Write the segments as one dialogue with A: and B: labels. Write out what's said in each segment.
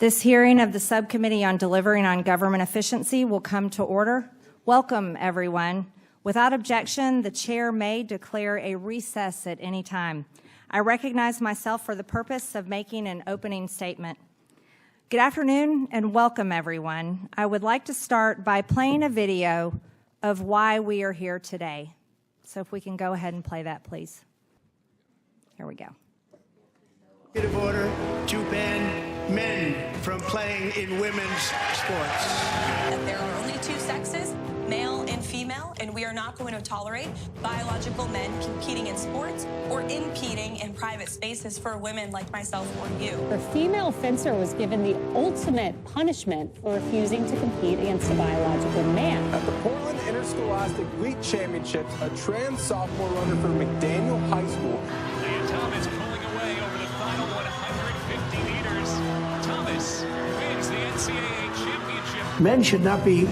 A: This hearing of the Subcommittee on Delivering on Government Efficiency will come to order. Welcome, everyone. Without objection, the Chair may declare a recess at any time. I recognize myself for the purpose of making an opening statement. Good afternoon and welcome, everyone. I would like to start by playing a video of why we are here today. So if we can go ahead and play that, please. Here we go.
B: Of order to ban men from playing in women's sports.
C: That there are only two sexes, male and female, and we are not going to tolerate biological men competing in sports or impeding in private spaces for women like myself or you.
D: The female fencer was given the ultimate punishment for refusing to compete against a biological man.
E: At the Portland Interscholastic League Championships, a trans sophomore runner from McDaniel High School.
F: Thomas pulling away over the final 150 meters. Thomas wins the NCAA championship.
G: Men should not be,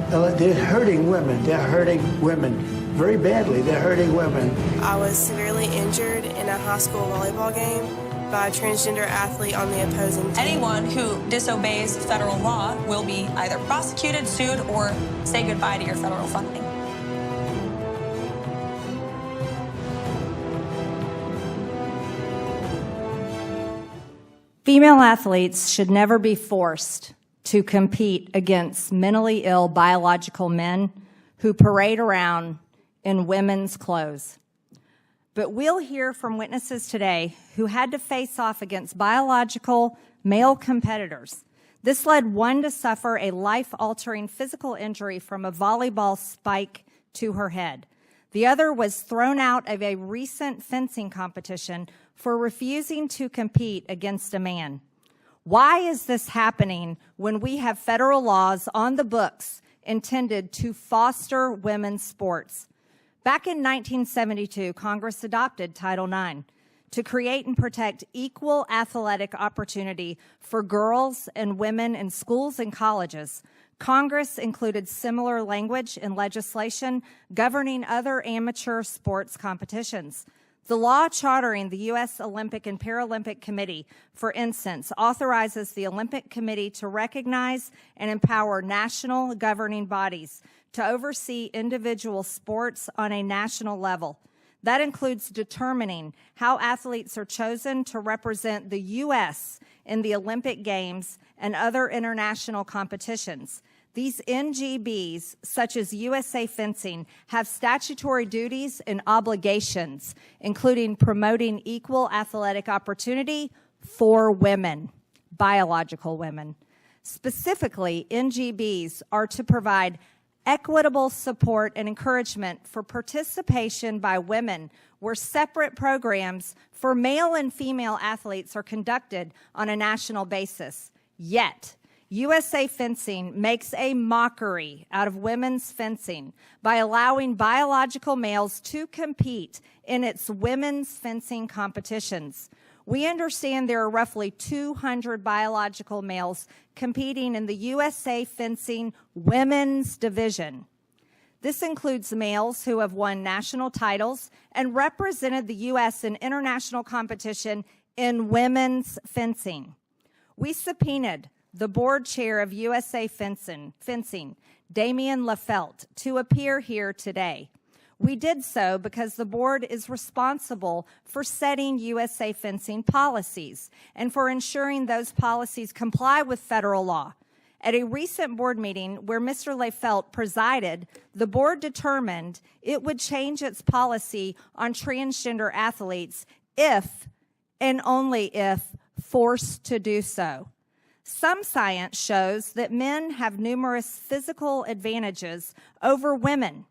G: they're hurting women. They're hurting women very badly. They're hurting women.
H: I was severely injured in a high school volleyball game by a transgender athlete on the opposing team.
C: Anyone who disobeys federal law will be either prosecuted, sued, or say goodbye to your federal funding.
A: Female athletes should never be forced to compete against mentally ill biological men who parade around in women's clothes. But we'll hear from witnesses today who had to face off against biological male competitors. This led one to suffer a life-altering physical injury from a volleyball spike to her head. The other was thrown out of a recent fencing competition for refusing to compete against a man. Why is this happening when we have federal laws on the books intended to foster women's sports? Back in 1972, Congress adopted Title IX to create and protect equal athletic opportunity for girls and women in schools and colleges. Congress included similar language in legislation governing other amateur sports competitions. The law chartering the U.S. Olympic and Paralympic Committee, for instance, authorizes the Olympic Committee to recognize and empower national governing bodies to oversee individual sports on a national level. That includes determining how athletes are chosen to represent the U.S. in the Olympic Games and other international competitions. These NGBs, such as USA Fencing, have statutory duties and obligations, including promoting equal athletic opportunity for women, biological women. Specifically, NGBs are to provide equitable support and encouragement for participation by women where separate programs for male and female athletes are conducted on a national basis. Yet, USA Fencing makes a mockery out of women's fencing by allowing biological males to compete in its women's fencing competitions. We understand there are roughly 200 biological males competing in the USA Fencing women's division. This includes males who have won national titles and represented the U.S. in international competition in women's fencing. We subpoenaed the board chair of USA Fencing, Damien Lehfeldt, to appear here today. We did so because the board is responsible for setting USA Fencing policies and for ensuring those policies comply with federal law. At a recent board meeting where Mr. Lehfeldt presided, the board determined it would change its policy on transgender athletes if and only if forced to do so. Some science shows that men have numerous physical advantages over women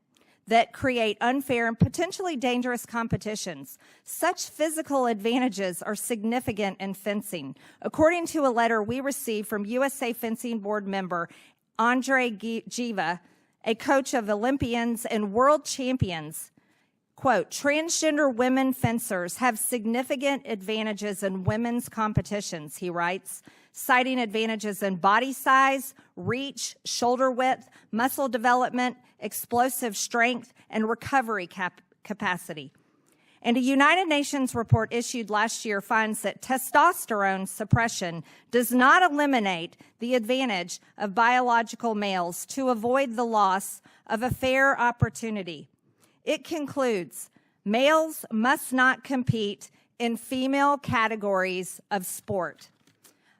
A: that create unfair and potentially dangerous competitions. Such physical advantages are significant in fencing. According to a letter we received from USA Fencing board member Andre Giva, a coach of Olympians and world champions, quote, transgender women fencers have significant advantages in women's competitions, he writes, citing advantages in body size, reach, shoulder width, muscle development, explosive strength, and recovery capacity. And a United Nations report issued last year finds that testosterone suppression does not eliminate the advantage of biological males to avoid the loss of a fair opportunity. It concludes, males must not compete in female categories of sport.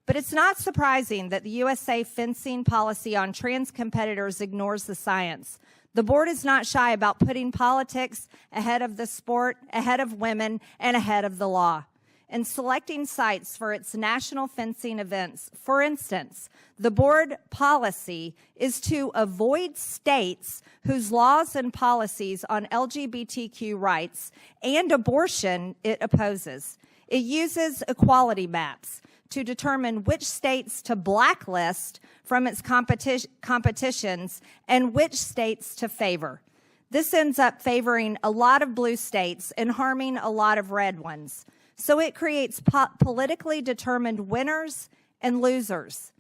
A: But it's not surprising that the USA fencing policy on trans competitors ignores the science. The board is not shy about putting politics ahead of the sport, ahead of women, and ahead of the law. In selecting sites for its national fencing events, for instance, the board policy is to avoid states whose laws and policies on LGBTQ rights and abortion it opposes. It uses equality maps to determine which states to blacklist from its competitions and which states to favor. This ends up favoring a lot of blue states and harming a lot of red ones. So it creates politically determined winners and losers.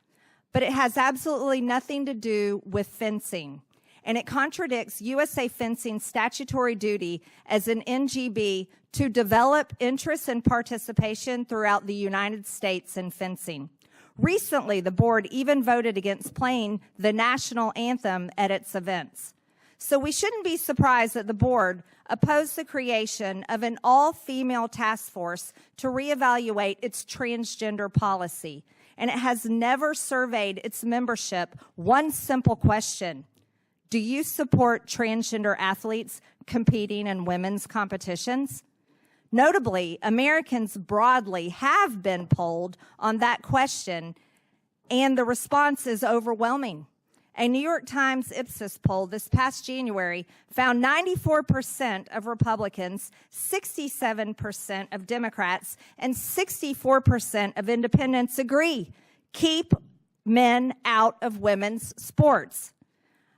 A: But it has absolutely nothing to do with fencing. And it contradicts USA Fencing's statutory duty as an NGB to develop interest and participation throughout the United States in fencing. Recently, the board even voted against playing the national anthem at its events. So we shouldn't be surprised that the board opposed the creation of an all-female task force to reevaluate its transgender policy. And it has never surveyed its membership one simple question: do you support transgender athletes competing in women's competitions? Notably, Americans broadly have been polled on that question, and the response is overwhelming. A New York Times Ipsos poll this past January found 94% of Republicans, 67% of Democrats, and 64% of independents agree: keep men out of women's sports.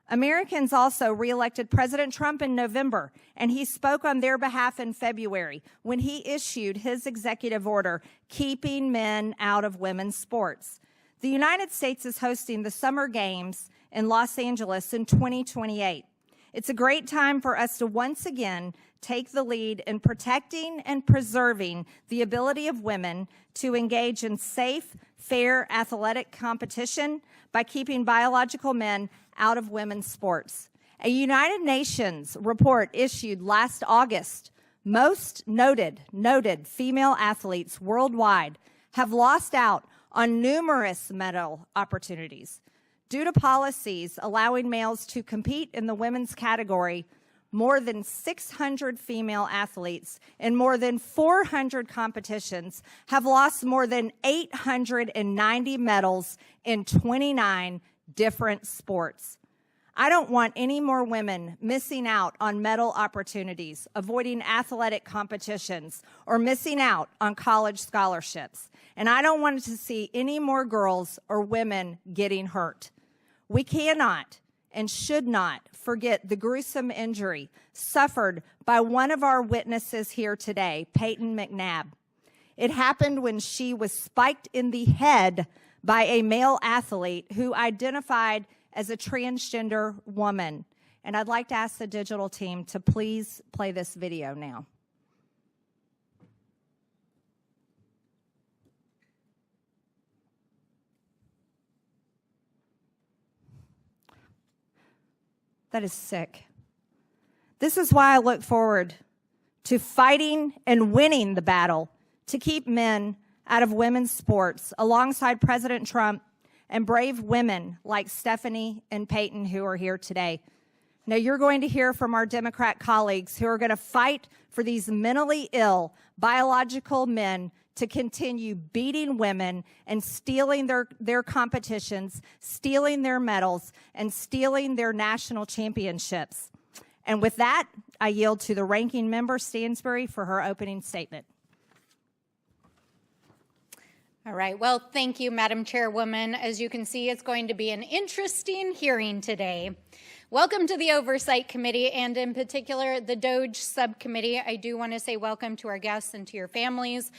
A: Americans also reelected President Trump in November, and he spoke on their behalf in February when he issued his executive order keeping men out of women's sports. The United States is hosting the Summer Games in Los Angeles in 2028. It's a great time for us to once again take the lead in protecting and preserving the ability of women to engage in safe, fair athletic competition by keeping biological men out of women's sports. A United Nations report issued last August, most noted female athletes worldwide have lost out on numerous medal opportunities. Due to policies allowing males to compete in the women's category, more than 600 female athletes in more than 400 competitions have lost more than 890 medals in 29 different sports. I don't want any more women missing out on medal opportunities, avoiding athletic competitions, or missing out on college scholarships. And I don't want to see any more girls or women getting hurt. We cannot and should not forget the gruesome injury suffered by one of our witnesses here today, Payton McNabb. It happened when she was spiked in the head by a male athlete who identified as a transgender woman. And I'd like to ask the digital team to please play this video now. That is sick. This is why I look forward to fighting and winning the battle to keep men out of women's sports alongside President Trump and brave women like Stephanie and Payton who are here today. Now you're going to hear from our Democrat colleagues who are going to fight for these mentally ill biological men to continue beating women and stealing their competitions, stealing their medals, and stealing their national championships. And with that, I yield to the ranking member, Stansbury, for her opening statement.
I: All right. Well, thank you, Madam Chairwoman. As you can see, it's going to be an interesting hearing today. Welcome to the Oversight Committee, and in particular, the DOJ Subcommittee. I do want to say welcome to our guests and to your families.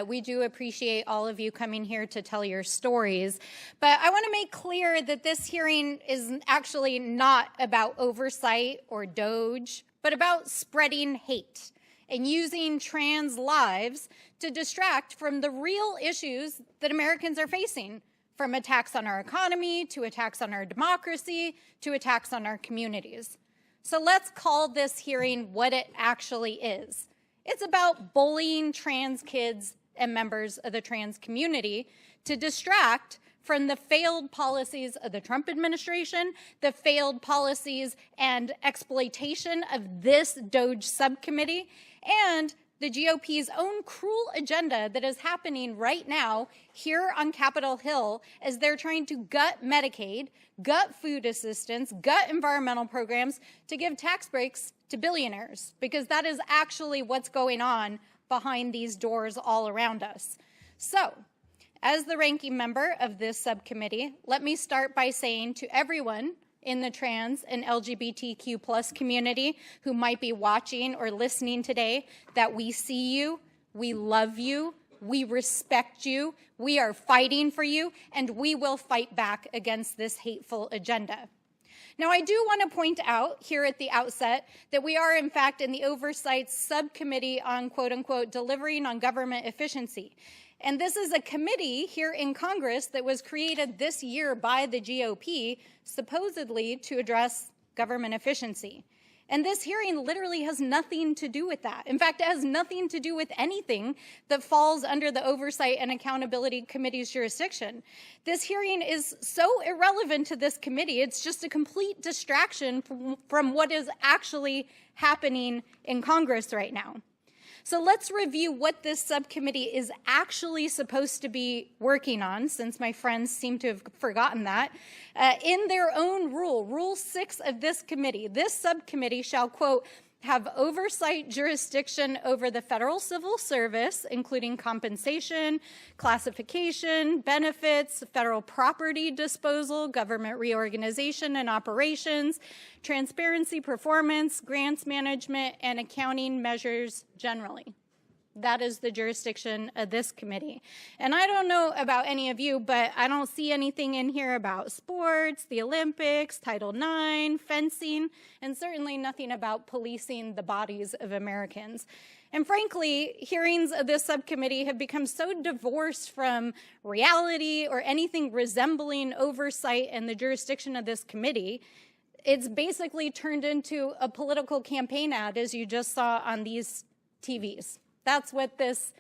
I: We do appreciate all of you coming here to tell your stories. But I want to make clear that this hearing is actually not about oversight or DOJ, but about spreading hate and using trans lives to distract from the real issues that Americans are facing, from attacks on our economy, to attacks on our democracy, to attacks on our communities. So let's call this hearing what it actually is. It's about bullying trans kids and members of the trans community to distract from the failed policies of the Trump administration, the failed policies and exploitation of this DOJ subcommittee, and the GOP's own cruel agenda that is happening right now here on Capitol Hill as they're trying to gut Medicaid, gut food assistance, gut environmental programs to give tax breaks to billionaires, because that is actually what's going on behind these doors all around us. So, as the ranking member of this subcommittee, let me start by saying to everyone in the trans and LGBTQ plus community who might be watching or listening today that we see you, we love you, we respect you, we are fighting for you, and we will fight back against this hateful agenda. Now, I do want to point out here at the outset that we are, in fact, in the Oversight Subcommittee on, quote-unquote, delivering on government efficiency. And this is a committee here in Congress that was created this year by the GOP, supposedly to address government efficiency. And this hearing literally has nothing to do with that. In fact, it has nothing to do with anything that falls under the Oversight and Accountability Committee's jurisdiction. This hearing is so irrelevant to this committee, it's just a complete distraction from what is actually happening in Congress right now. So let's review what this subcommittee is actually supposed to be working on, since my friends seem to have forgotten that. In their own Rule 6 of this committee, this subcommittee shall, quote, have oversight jurisdiction over the federal civil service, including compensation, classification, benefits, federal property disposal, government reorganization and operations, transparency, performance, grants management, and accounting measures generally. That is the jurisdiction of this committee. And I don't know about any of you, but I don't see anything in here about sports, the Olympics, Title IX, fencing, and certainly nothing about policing the bodies of Americans. And frankly, hearings of this subcommittee have become so divorced from reality or anything resembling oversight and the jurisdiction of this committee, it's basically turned into a political campaign ad, as you just saw on these TVs. That's what this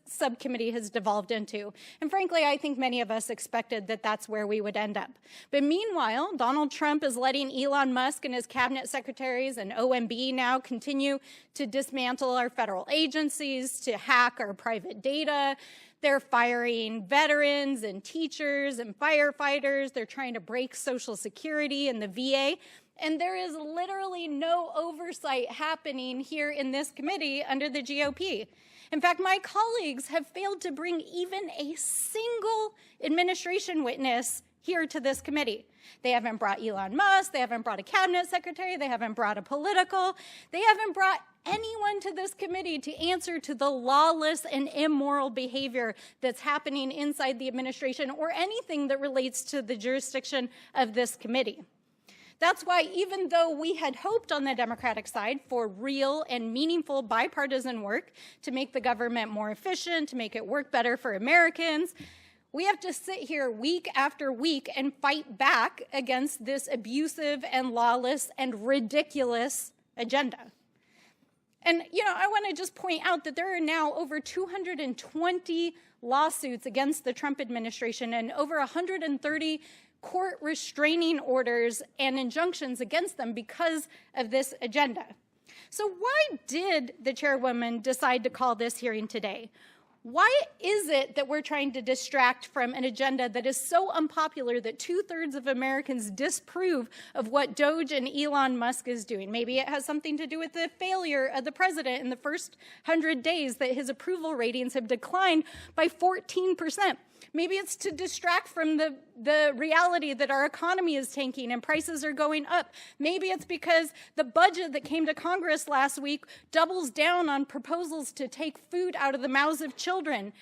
I: subcommittee has devolved into. And frankly, I think many of us expected that that's where we would end up. But meanwhile, Donald Trump is letting Elon Musk and his cabinet secretaries and OMB now continue to dismantle our federal agencies, to hack our private data. They're firing veterans and teachers and firefighters. They're trying to break Social Security and the VA. And there is literally no oversight happening here in this committee under the GOP. In fact, my colleagues have failed to bring even a single administration witness here to this committee. They haven't brought Elon Musk, they haven't brought a cabinet secretary, they haven't brought a political, they haven't brought anyone to this committee to answer to the lawless and immoral behavior that's happening inside the administration or anything that relates to the jurisdiction of this committee. That's why, even though we had hoped on the Democratic side for real and meaningful bipartisan work to make the government more efficient, to make it work better for Americans, we have to sit here week after week and fight back against this abusive and lawless and ridiculous agenda. And, I want to just point out that there are now over 220 lawsuits against the Trump administration and over 130 court restraining orders and injunctions against them because of this agenda. So why did the chairwoman decide to call this hearing today? Why is it that we're trying to distract from an agenda that is so unpopular that 2/3 of Americans disapprove of what DOJ and Elon Musk is doing? Maybe it has something to do with the failure of the president in the first 100 days, that his approval ratings have declined by 14%. Maybe it's to distract from the reality that our economy is tanking and prices are going up. Maybe it's because the budget that came to Congress last week doubles down on proposals to take food out of the mouths of children.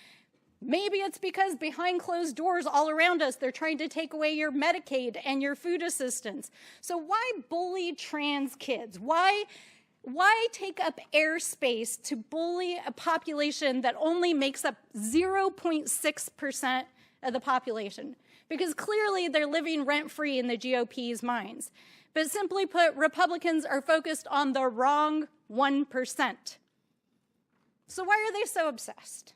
I: Maybe it's because behind closed doors all around us, they're trying to take away your Medicaid and your food assistance. So why bully trans kids? Why Why take up airspace to bully a population that only makes up 0.6% of the population? Because clearly they're living rent-free in the GOP's minds. But simply put, Republicans are focused on the wrong 1%. So why are they so obsessed?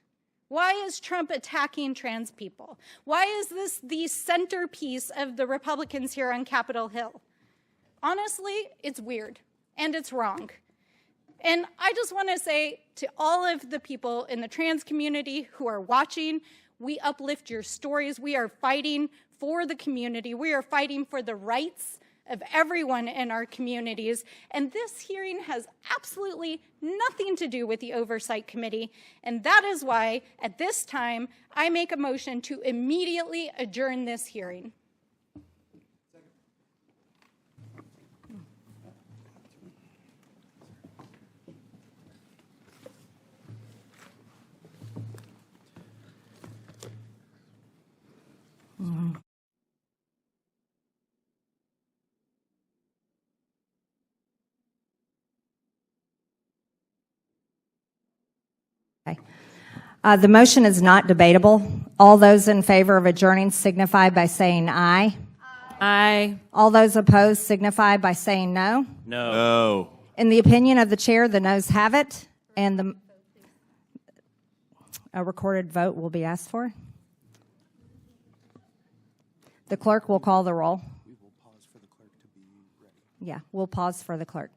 I: Why is Trump attacking trans people? Why is this the centerpiece of the Republicans here on Capitol Hill? Honestly, it's weird and it's wrong. And I just want to say to all of the people in the trans community who are watching, we uplift your stories. We are fighting for the community. We are fighting for the rights of everyone in our communities. And this hearing has absolutely nothing to do with the Oversight Committee. And that is why, at this time, I make a motion to immediately adjourn this hearing.
A: Okay. The motion is not debatable. All those in favor of adjourning signify by saying aye.
J: Aye.
A: All those opposed signify by saying no.
J: No.
A: In the opinion of the chair, the noes have it, and a recorded vote will be asked for. The clerk will call the roll.
B: We will pause for the clerk to be ready.
A: Yeah, we'll pause for the clerk.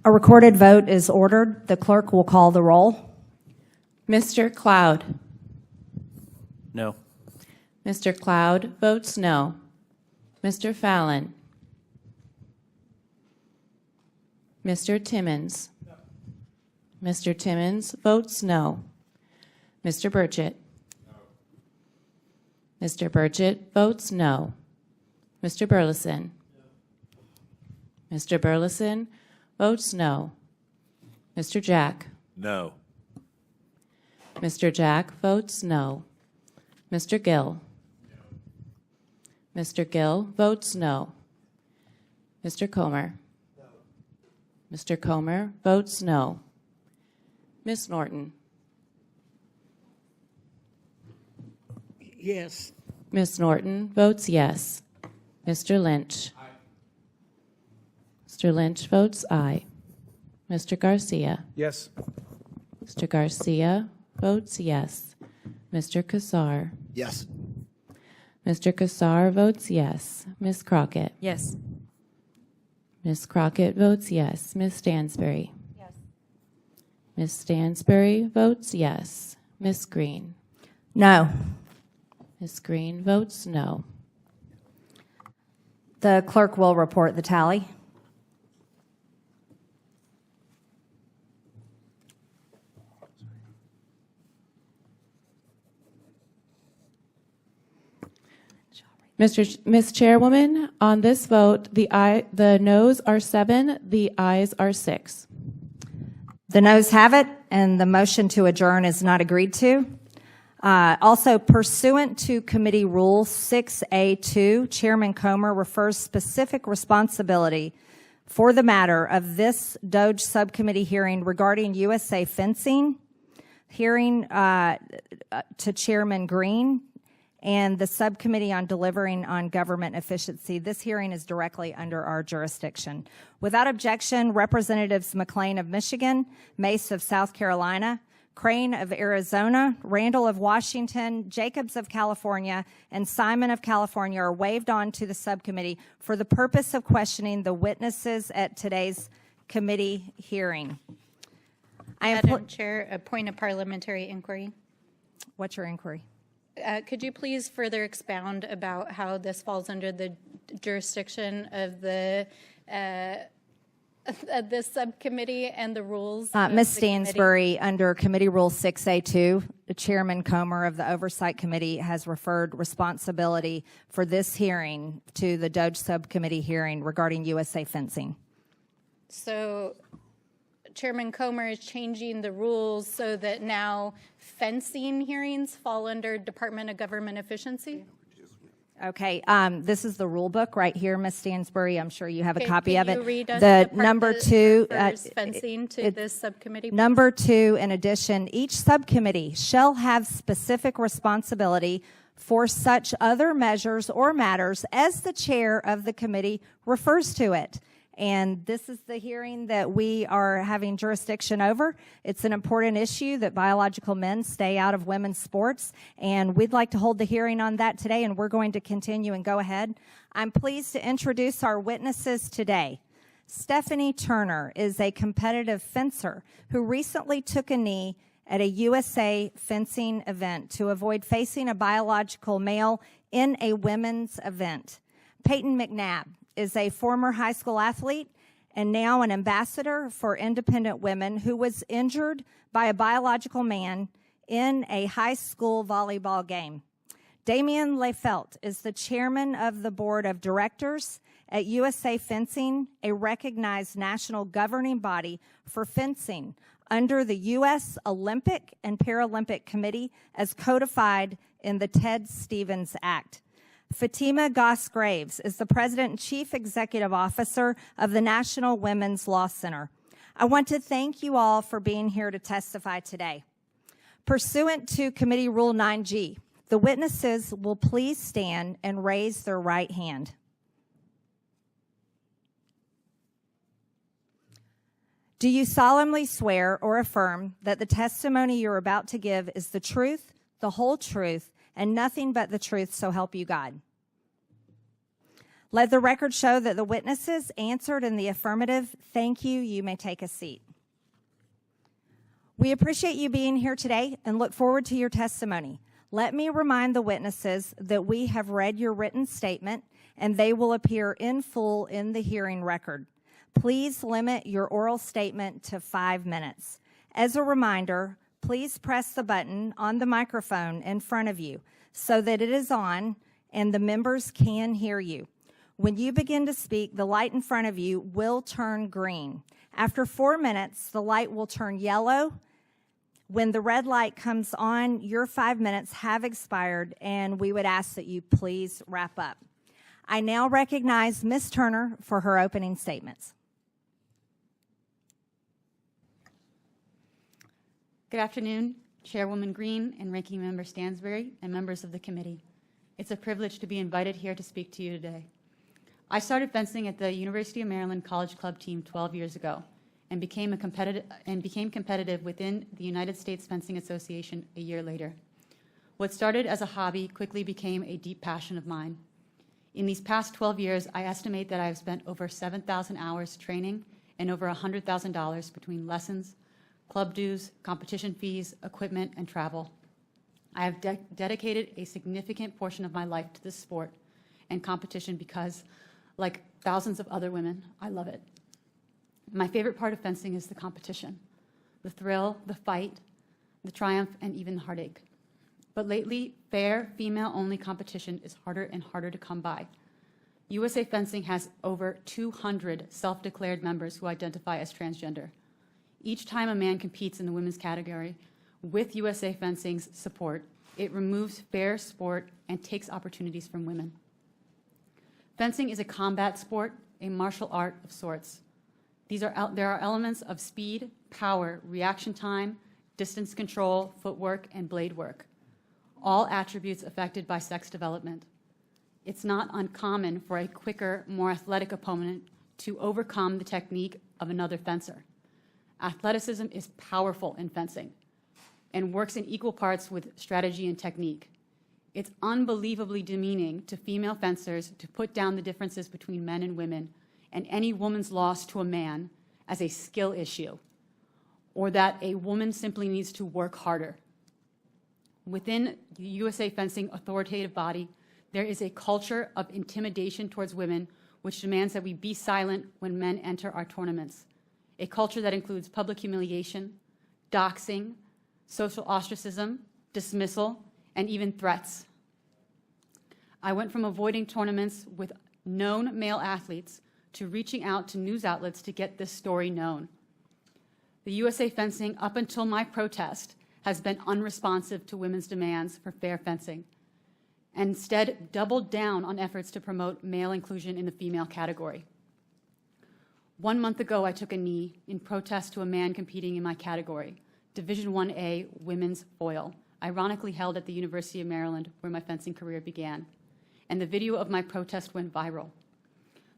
A: A recorded vote is ordered. The clerk will call the roll.
J: Mr. Cloud.
F: No.
J: Mr. Cloud votes no. Mr. Fallon. Mr. Timmons. Mr. Timmons votes no. Mr. Burchett. Mr. Burchett votes no. Mr. Burleson. Mr. Burleson votes no. Mr. Jack.
F: No.
J: Mr. Jack votes no. Mr. Gill. Mr. Gill votes no. Mr. Comer. Mr. Comer votes no. Ms. Norton.
G: Yes.
J: Ms. Norton votes yes. Mr. Lynch. Mr. Lynch votes aye. Mr. Garcia.
E: Yes.
J: Mr. Garcia votes yes. Mr. Kassar.
B: Yes.
J: Mr. Kassar votes yes. Ms. Crockett. Yes. Ms. Crockett votes yes. Ms. Stansbury.
I: Yes.
J: Ms. Stansbury votes yes. Ms. Green.
A: No.
J: Ms. Green votes no.
A: The clerk will report the tally.
J: Ms. Chairwoman, on this vote, the noes are 7, the ayes are 6.
A: The noes have it, and the motion to adjourn is not agreed to. Also, pursuant to Committee Rule 6A2, Chairman Comer refers specific responsibility for the matter of this DOJ subcommittee hearing regarding USA fencing hearing to Chairman Green and the subcommittee on delivering on government efficiency. This hearing is directly under our jurisdiction. Without objection, Representatives McLean of Michigan, Mace of South Carolina, Crane of Arizona, Randall of Washington, Jacobs of California, and Simon of California are waived on to the subcommittee for the purpose of questioning the witnesses at today's committee hearing.
I: Madam Chair, a point of parliamentary inquiry.
A: What's your inquiry?
I: Could you please further expound about how this falls under the jurisdiction of the this subcommittee and the rules?
A: Ms. Stansbury, under Committee Rule 6A2, the Chairman Comer of the Oversight Committee has referred responsibility for this hearing to the DOJ subcommittee hearing regarding USA fencing.
I: So Chairman Comer is changing the rules so that now fencing hearings fall under Department of Government Efficiency?
A: Okay, this is the rule book right here, Ms. Stansbury. I'm sure you have a
I: Okay,
A: copy
I: can
A: of
I: you
A: it.
I: read us
A: The
I: part
A: number
I: that
A: 2,
I: refers fencing to this subcommittee.
A: Number 2, in addition, each subcommittee shall have specific responsibility for such other measures or matters as the chair of the committee refers to it. And this is the hearing that we are having jurisdiction over. It's an important issue that biological men stay out of women's sports, and we'd like to hold the hearing on that today, and we're going to continue and go ahead. I'm pleased to introduce our witnesses today. Stephanie Turner is a competitive fencer who recently took a knee at a USA fencing event to avoid facing a biological male in a women's event. Payton McNabb is a former high school athlete and now an ambassador for independent women who was injured by a biological man in a high school volleyball game. Damien Lehfeldt is the chairman of the board of directors at USA Fencing, a recognized national governing body for fencing under the U.S. Olympic and Paralympic Committee as codified in the Ted Stevens Act. Fatima Goss Graves is the President and Chief Executive Officer of the National Women's Law Center. I want to thank you all for being here to testify today. Pursuant to Committee Rule 9G, the witnesses will please stand and raise their right hand. Do you solemnly swear or affirm that the testimony you're about to give is the truth, the whole truth, and nothing but the truth, so help you God? Let the record show that the witnesses answered in the affirmative. Thank you. You may take a seat. We appreciate you being here today and look forward to your testimony. Let me remind the witnesses that we have read your written statement and they will appear in full in the hearing record. Please limit your oral statement to 5 minutes. As a reminder, please press the button on the microphone in front of you so that it is on and the members can hear you. When you begin to speak, the light in front of you will turn green. After 4 minutes, the light will turn yellow. When the red light comes on, your 5 minutes have expired, and we would ask that you please wrap up. I now recognize Ms. Turner for her opening statements.
K: Good afternoon, Chairwoman Green and Ranking Member Stansbury and members of the committee. It's a privilege to be invited here to speak to you today. I started fencing at the University of Maryland College Club team 12 years ago and became competitive within the United States Fencing Association a year later. What started as a hobby quickly became a deep passion of mine. In these past 12 years, I estimate that I have spent over 7,000 hours training and over $100,000 between lessons, club dues, competition fees, equipment, and travel. I have dedicated a significant portion of my life to this sport and competition because, like thousands of other women, I love it. My favorite part of fencing is the competition, the thrill, the fight, the triumph, and even the heartache. But lately, fair, female-only competition is harder and harder to come by. USA Fencing has over 200 self-declared members who identify as transgender. Each time a man competes in the women's category, with USA Fencing's support, it removes fair sport and takes opportunities from women. Fencing is a combat sport, a martial art of sorts. There are elements of speed, power, reaction time, distance control, footwork, and blade work, all attributes affected by sex development. It's not uncommon for a quicker, more athletic opponent to overcome the technique of another fencer. Athleticism is powerful in fencing and works in equal parts with strategy and technique. It's unbelievably demeaning to female fencers to put down the differences between men and women and any woman's loss to a man as a skill issue, or that a woman simply needs to work harder. Within the USA Fencing authoritative body, there is a culture of intimidation towards women which demands that we be silent when men enter our tournaments, a culture that includes public humiliation, doxing, social ostracism, dismissal, and even threats. I went from avoiding tournaments with known male athletes to reaching out to news outlets to get this story known. The USA Fencing, up until my protest, has been unresponsive to women's demands for fair fencing, and instead doubled down on efforts to promote male inclusion in the female category. 1 month ago, I took a knee in protest to a man competing in my category, Division 1A Women's Foil, ironically held at the University of Maryland, where my fencing career began. And the video of my protest went viral.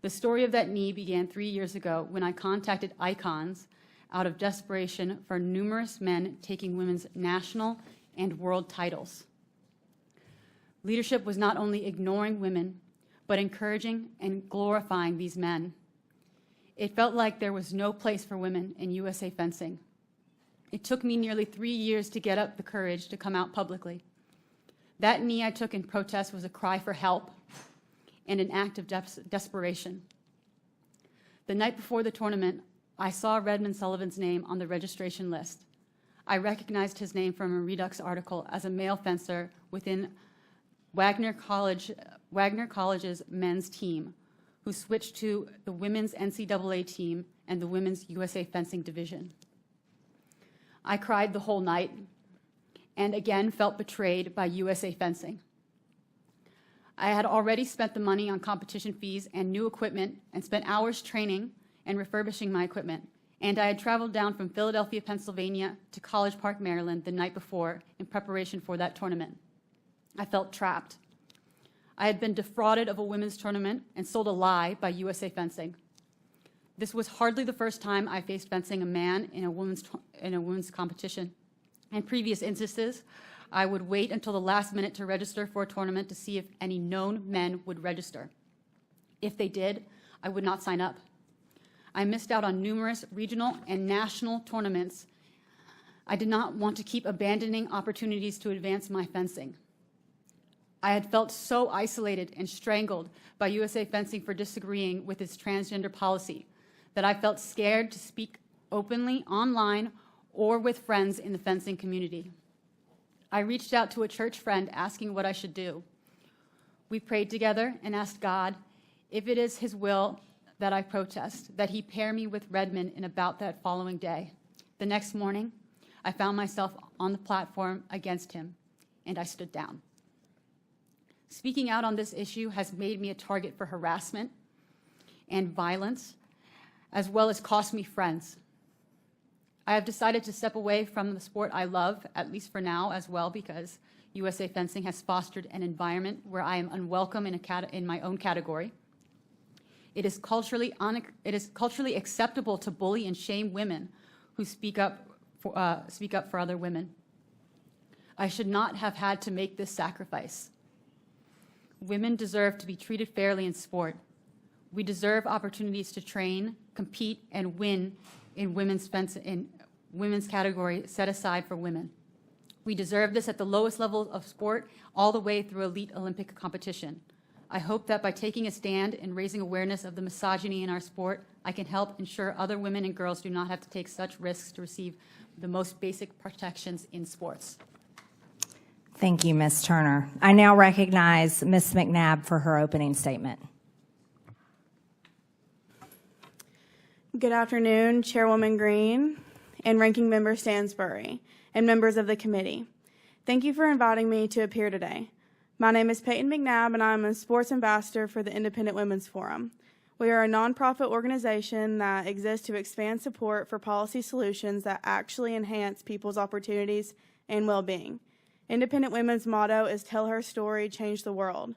K: The story of that knee began 3 years ago when I contacted Icons out of desperation for numerous men taking women's national and world titles. Leadership was not only ignoring women, but encouraging and glorifying these men. It felt like there was no place for women in USA Fencing. It took me nearly 3 years to get up the courage to come out publicly. That knee I took in protest was a cry for help and an act of desperation. The night before the tournament, I saw Redmond Sullivan's name on the registration list. I recognized his name from a Redux article as a male fencer within Wagner College's men's team, who switched to the women's NCAA team and the women's USA Fencing division. I cried the whole night and again felt betrayed by USA Fencing. I had already spent the money on competition fees and new equipment and spent hours training and refurbishing my equipment, and I had traveled down from Philadelphia, Pennsylvania to College Park, Maryland the night before in preparation for that tournament. I felt trapped. I had been defrauded of a women's tournament and sold a lie by USA Fencing. This was hardly the first time I faced fencing a man in a women's competition. In previous instances, I would wait until the last minute to register for a tournament to see if any known men would register. If they did, I would not sign up. I missed out on numerous regional and national tournaments. I did not want to keep abandoning opportunities to advance my fencing. I had felt so isolated and strangled by USA Fencing for disagreeing with its transgender policy that I felt scared to speak openly online or with friends in the fencing community. I reached out to a church friend asking what I should do. We prayed together and asked God, if it is his will that I protest, that he pair me with Redmond in about that following day. The next morning, I found myself on the platform against him, and I stood down. Speaking out on this issue has made me a target for harassment and violence, as well as cost me friends. I have decided to step away from the sport I love, at least for now as well, because USA Fencing has fostered an environment where I am unwelcome in my own category. It is culturally acceptable to bully and shame women who speak up for other women. I should not have had to make this sacrifice. Women deserve to be treated fairly in sport. We deserve opportunities to train, compete, and win in women's category set aside for women. We deserve this at the lowest level of sport all the way through elite Olympic competition. I hope that by taking a stand and raising awareness of the misogyny in our sport, I can help ensure other women and girls do not have to take such risks to receive the most basic protections in sports.
A: Thank you, Ms. Turner. I now recognize Ms. McNabb for her opening statement.
L: Good afternoon, Chairwoman Green and Ranking Member Stansbury and members of the committee. Thank you for inviting me to appear today. My name is Payton McNabb, and I'm a sports ambassador for the Independent Women's Forum. We are a nonprofit organization that exists to expand support for policy solutions that actually enhance people's opportunities and well-being. Independent Women's motto is Tell Her Story, Change the World.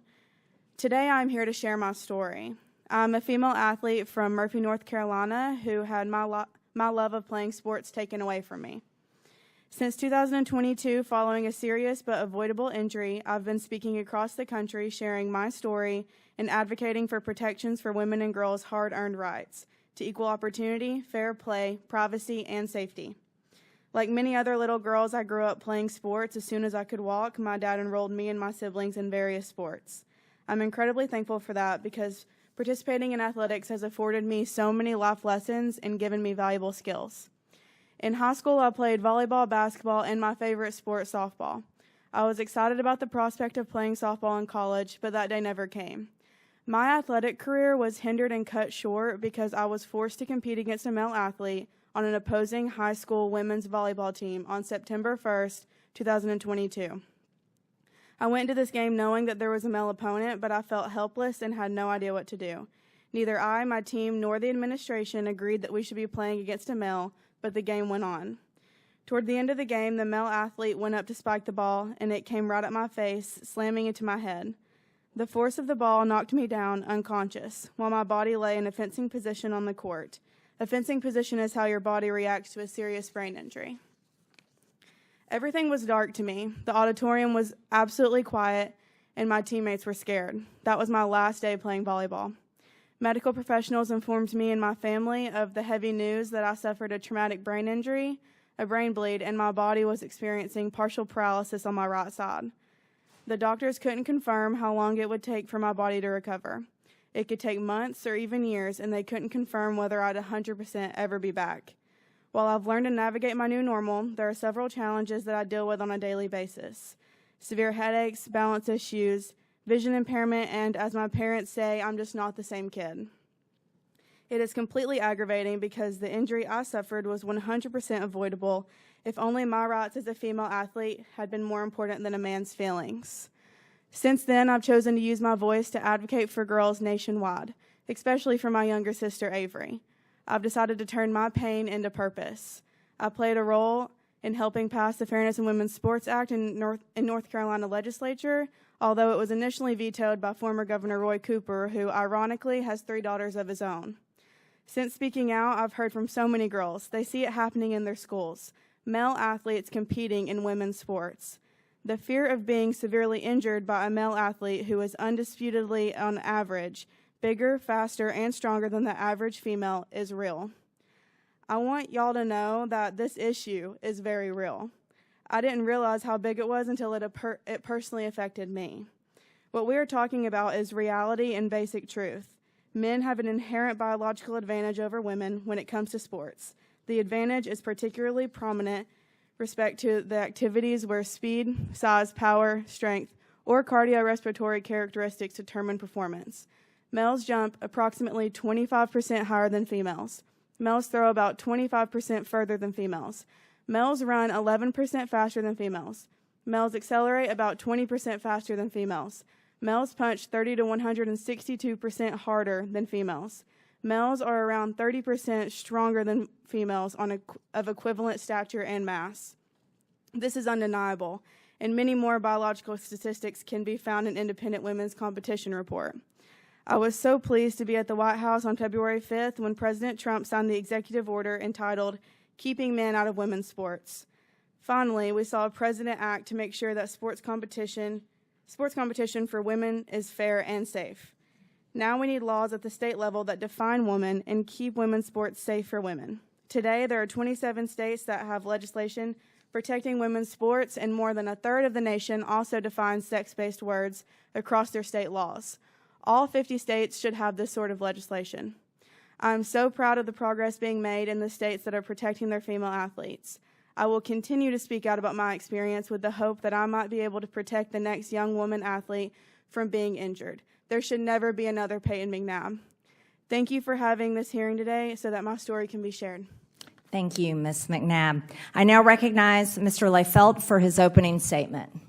L: Today I'm here to share my story. I'm a female athlete from Murphy, North Carolina, who had my love of playing sports taken away from me. Since 2022, following a serious but avoidable injury, I've been speaking across the country, sharing my story and advocating for protections for women and girls' hard-earned rights to equal opportunity, fair play, privacy, and safety. Like many other little girls, I grew up playing sports. As soon as I could walk, my dad enrolled me and my siblings in various sports. I'm incredibly thankful for that because participating in athletics has afforded me so many life lessons and given me valuable skills. In high school, I played volleyball, basketball, and my favorite sport, softball. I was excited about the prospect of playing softball in college, but that day never came. My athletic career was hindered and cut short because I was forced to compete against a male athlete on an opposing high school women's volleyball team on September 1st, 2022. I went into this game knowing that there was a male opponent, but I felt helpless and had no idea what to do. Neither I, my team, nor the administration agreed that we should be playing against a male, but the game went on. Toward the end of the game, the male athlete went up to spike the ball, and it came right at my face, slamming into my head. The force of the ball knocked me down unconscious, while my body lay in a fencing position on the court. A fencing position is how your body reacts to a serious brain injury. Everything was dark to me. The auditorium was absolutely quiet, and my teammates were scared. That was my last day playing volleyball. Medical professionals informed me and my family of the heavy news that I suffered a traumatic brain injury, a brain bleed, and my body was experiencing partial paralysis on my right side. The doctors couldn't confirm how long it would take for my body to recover. It could take months or even years, and they couldn't confirm whether I'd 100% ever be back. While I've learned to navigate my new normal, there are several challenges that I deal with on a daily basis. Severe headaches, balance issues, vision impairment, and as my parents say, I'm just not the same kid. It is completely aggravating because the injury I suffered was 100% avoidable if only my rights as a female athlete had been more important than a man's feelings. Since then, I've chosen to use my voice to advocate for girls nationwide, especially for my younger sister, Avery. I've decided to turn my pain into purpose. I played a role in helping pass the Fairness in Women's Sports Act in North Carolina legislature, although it was initially vetoed by former Governor Roy Cooper, who ironically has 3 daughters of his own. Since speaking out, I've heard from so many girls. They see it happening in their schools, male athletes competing in women's sports. The fear of being severely injured by a male athlete who is undisputedly, on average, bigger, faster, and stronger than the average female is real. I want y'all to know that this issue is very real. I didn't realize how big it was until it personally affected me. What we are talking about is reality and basic truth. Men have an inherent biological advantage over women when it comes to sports. The advantage is particularly prominent respect to the activities where speed, size, power, strength, or cardiorespiratory characteristics determine performance. Males jump approximately 25% higher than females. Males throw about 25% further than females. Males run 11% faster than females. Males accelerate about 20% faster than females. Males punch 30 to 162% harder than females. Males are around 30% stronger than females of equivalent stature and mass. This is undeniable, and many more biological statistics can be found in Independent Women's Competition Report. I was so pleased to be at the White House on February 5th when President Trump signed the executive order entitled Keeping Men Out of Women's Sports. Finally, we saw a president act to make sure that sports competition for women is fair and safe. Now we need laws at the state level that define women and keep women's sports safe for women. Today, there are 27 states that have legislation protecting women's sports, and more than a third of the nation also defines sex-based words across their state laws. All 50 states should have this sort of legislation. I'm so proud of the progress being made in the states that are protecting their female athletes. I will continue to speak out about my experience with the hope that I might be able to protect the next young woman athlete from being injured. There should never be another Payton McNabb. Thank you for having this hearing today so that my story can be shared.
A: Thank you, Ms. McNabb. I now recognize Mr. Lehfeldt for his opening statement.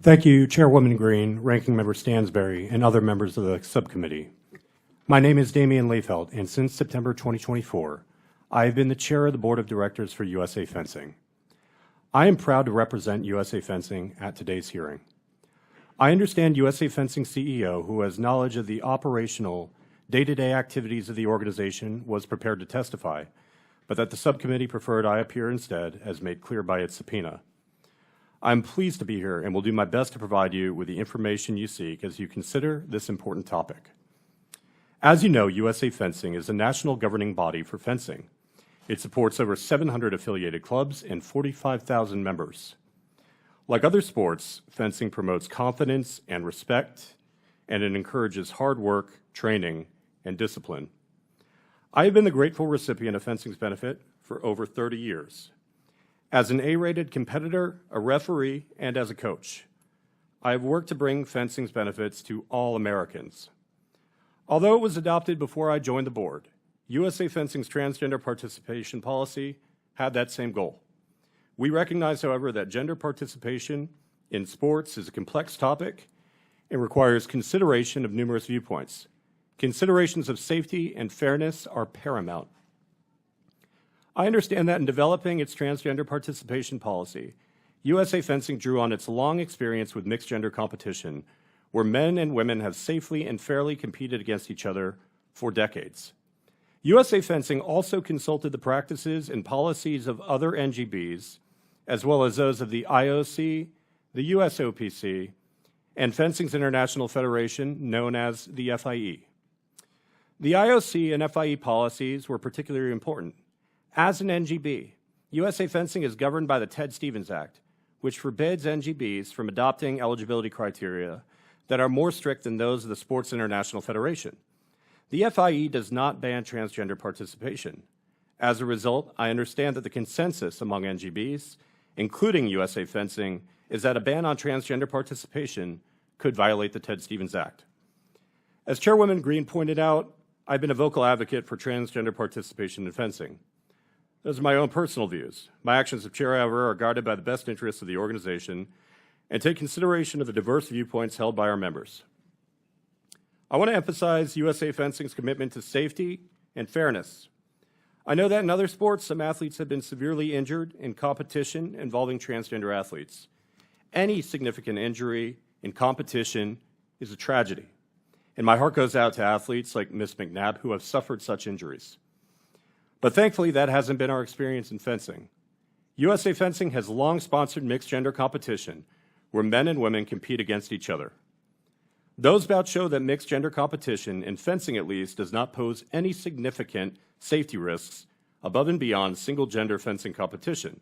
M: Thank you, Chairwoman Green, Ranking Member Stansberry, and other members of the subcommittee. My name is Damien Lehfeldt, and since September 2024, I have been the chair of the Board of Directors for USA Fencing. I am proud to represent USA Fencing at today's hearing. I understand USA Fencing CEO, who has knowledge of the operational, day-to-day activities of the organization, was prepared to testify, but that the subcommittee preferred I appear instead, as made clear by its subpoena. I'm pleased to be here and will do my best to provide you with the information you seek as you consider this important topic. As you know, USA Fencing is a national governing body for fencing. It supports over 700 affiliated clubs and 45,000 members. Like other sports, fencing promotes confidence and respect, and it encourages hard work, training, and discipline. I have been the grateful recipient of fencing's benefit for over 30 years. As an A-rated competitor, a referee, and as a coach, I have worked to bring fencing's benefits to all Americans. Although it was adopted before I joined the board, USA Fencing's transgender participation policy had that same goal. We recognize, however, that gender participation in sports is a complex topic and requires consideration of numerous viewpoints. Considerations of safety and fairness are paramount. I understand that in developing its transgender participation policy, USA Fencing drew on its long experience with mixed gender competition, where men and women have safely and fairly competed against each other for decades. USA Fencing also consulted the practices and policies of other NGBs, as well as those of the IOC, the USOPC, and Fencing's International Federation, known as the FIE. The IOC and FIE policies were particularly important. As an NGB, USA Fencing is governed by the Ted Stevens Act, which forbids NGBs from adopting eligibility criteria that are more strict than those of the Sports International Federation. The FIE does not ban transgender participation. As a result, I understand that the consensus among NGBs, including USA Fencing, is that a ban on transgender participation could violate the Ted Stevens Act. As Chairwoman Green pointed out, I've been a vocal advocate for transgender participation in fencing. Those are my own personal views. My actions as chair, however, are guided by the best interests of the organization and take consideration of the diverse viewpoints held by our members. I want to emphasize USA Fencing's commitment to safety and fairness. I know that in other sports, some athletes have been severely injured in competition involving transgender athletes. Any significant injury in competition is a tragedy, and my heart goes out to athletes like Ms. McNabb who have suffered such injuries. But thankfully, that hasn't been our experience in fencing. USA Fencing has long sponsored mixed gender competition where men and women compete against each other. Those bouts show that mixed gender competition, in fencing at least, does not pose any significant safety risks above and beyond single gender fencing competition.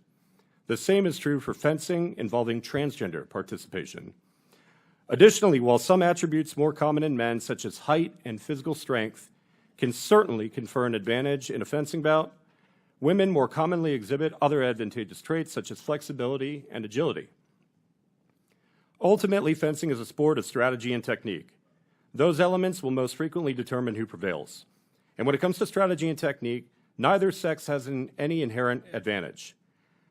M: The same is true for fencing involving transgender participation. Additionally, while some attributes more common in men, such as height and physical strength, can certainly confer an advantage in a fencing bout, women more commonly exhibit other advantageous traits such as flexibility and agility. Ultimately, fencing is a sport of strategy and technique. Those elements will most frequently determine who prevails. And when it comes to strategy and technique, neither sex has any inherent advantage.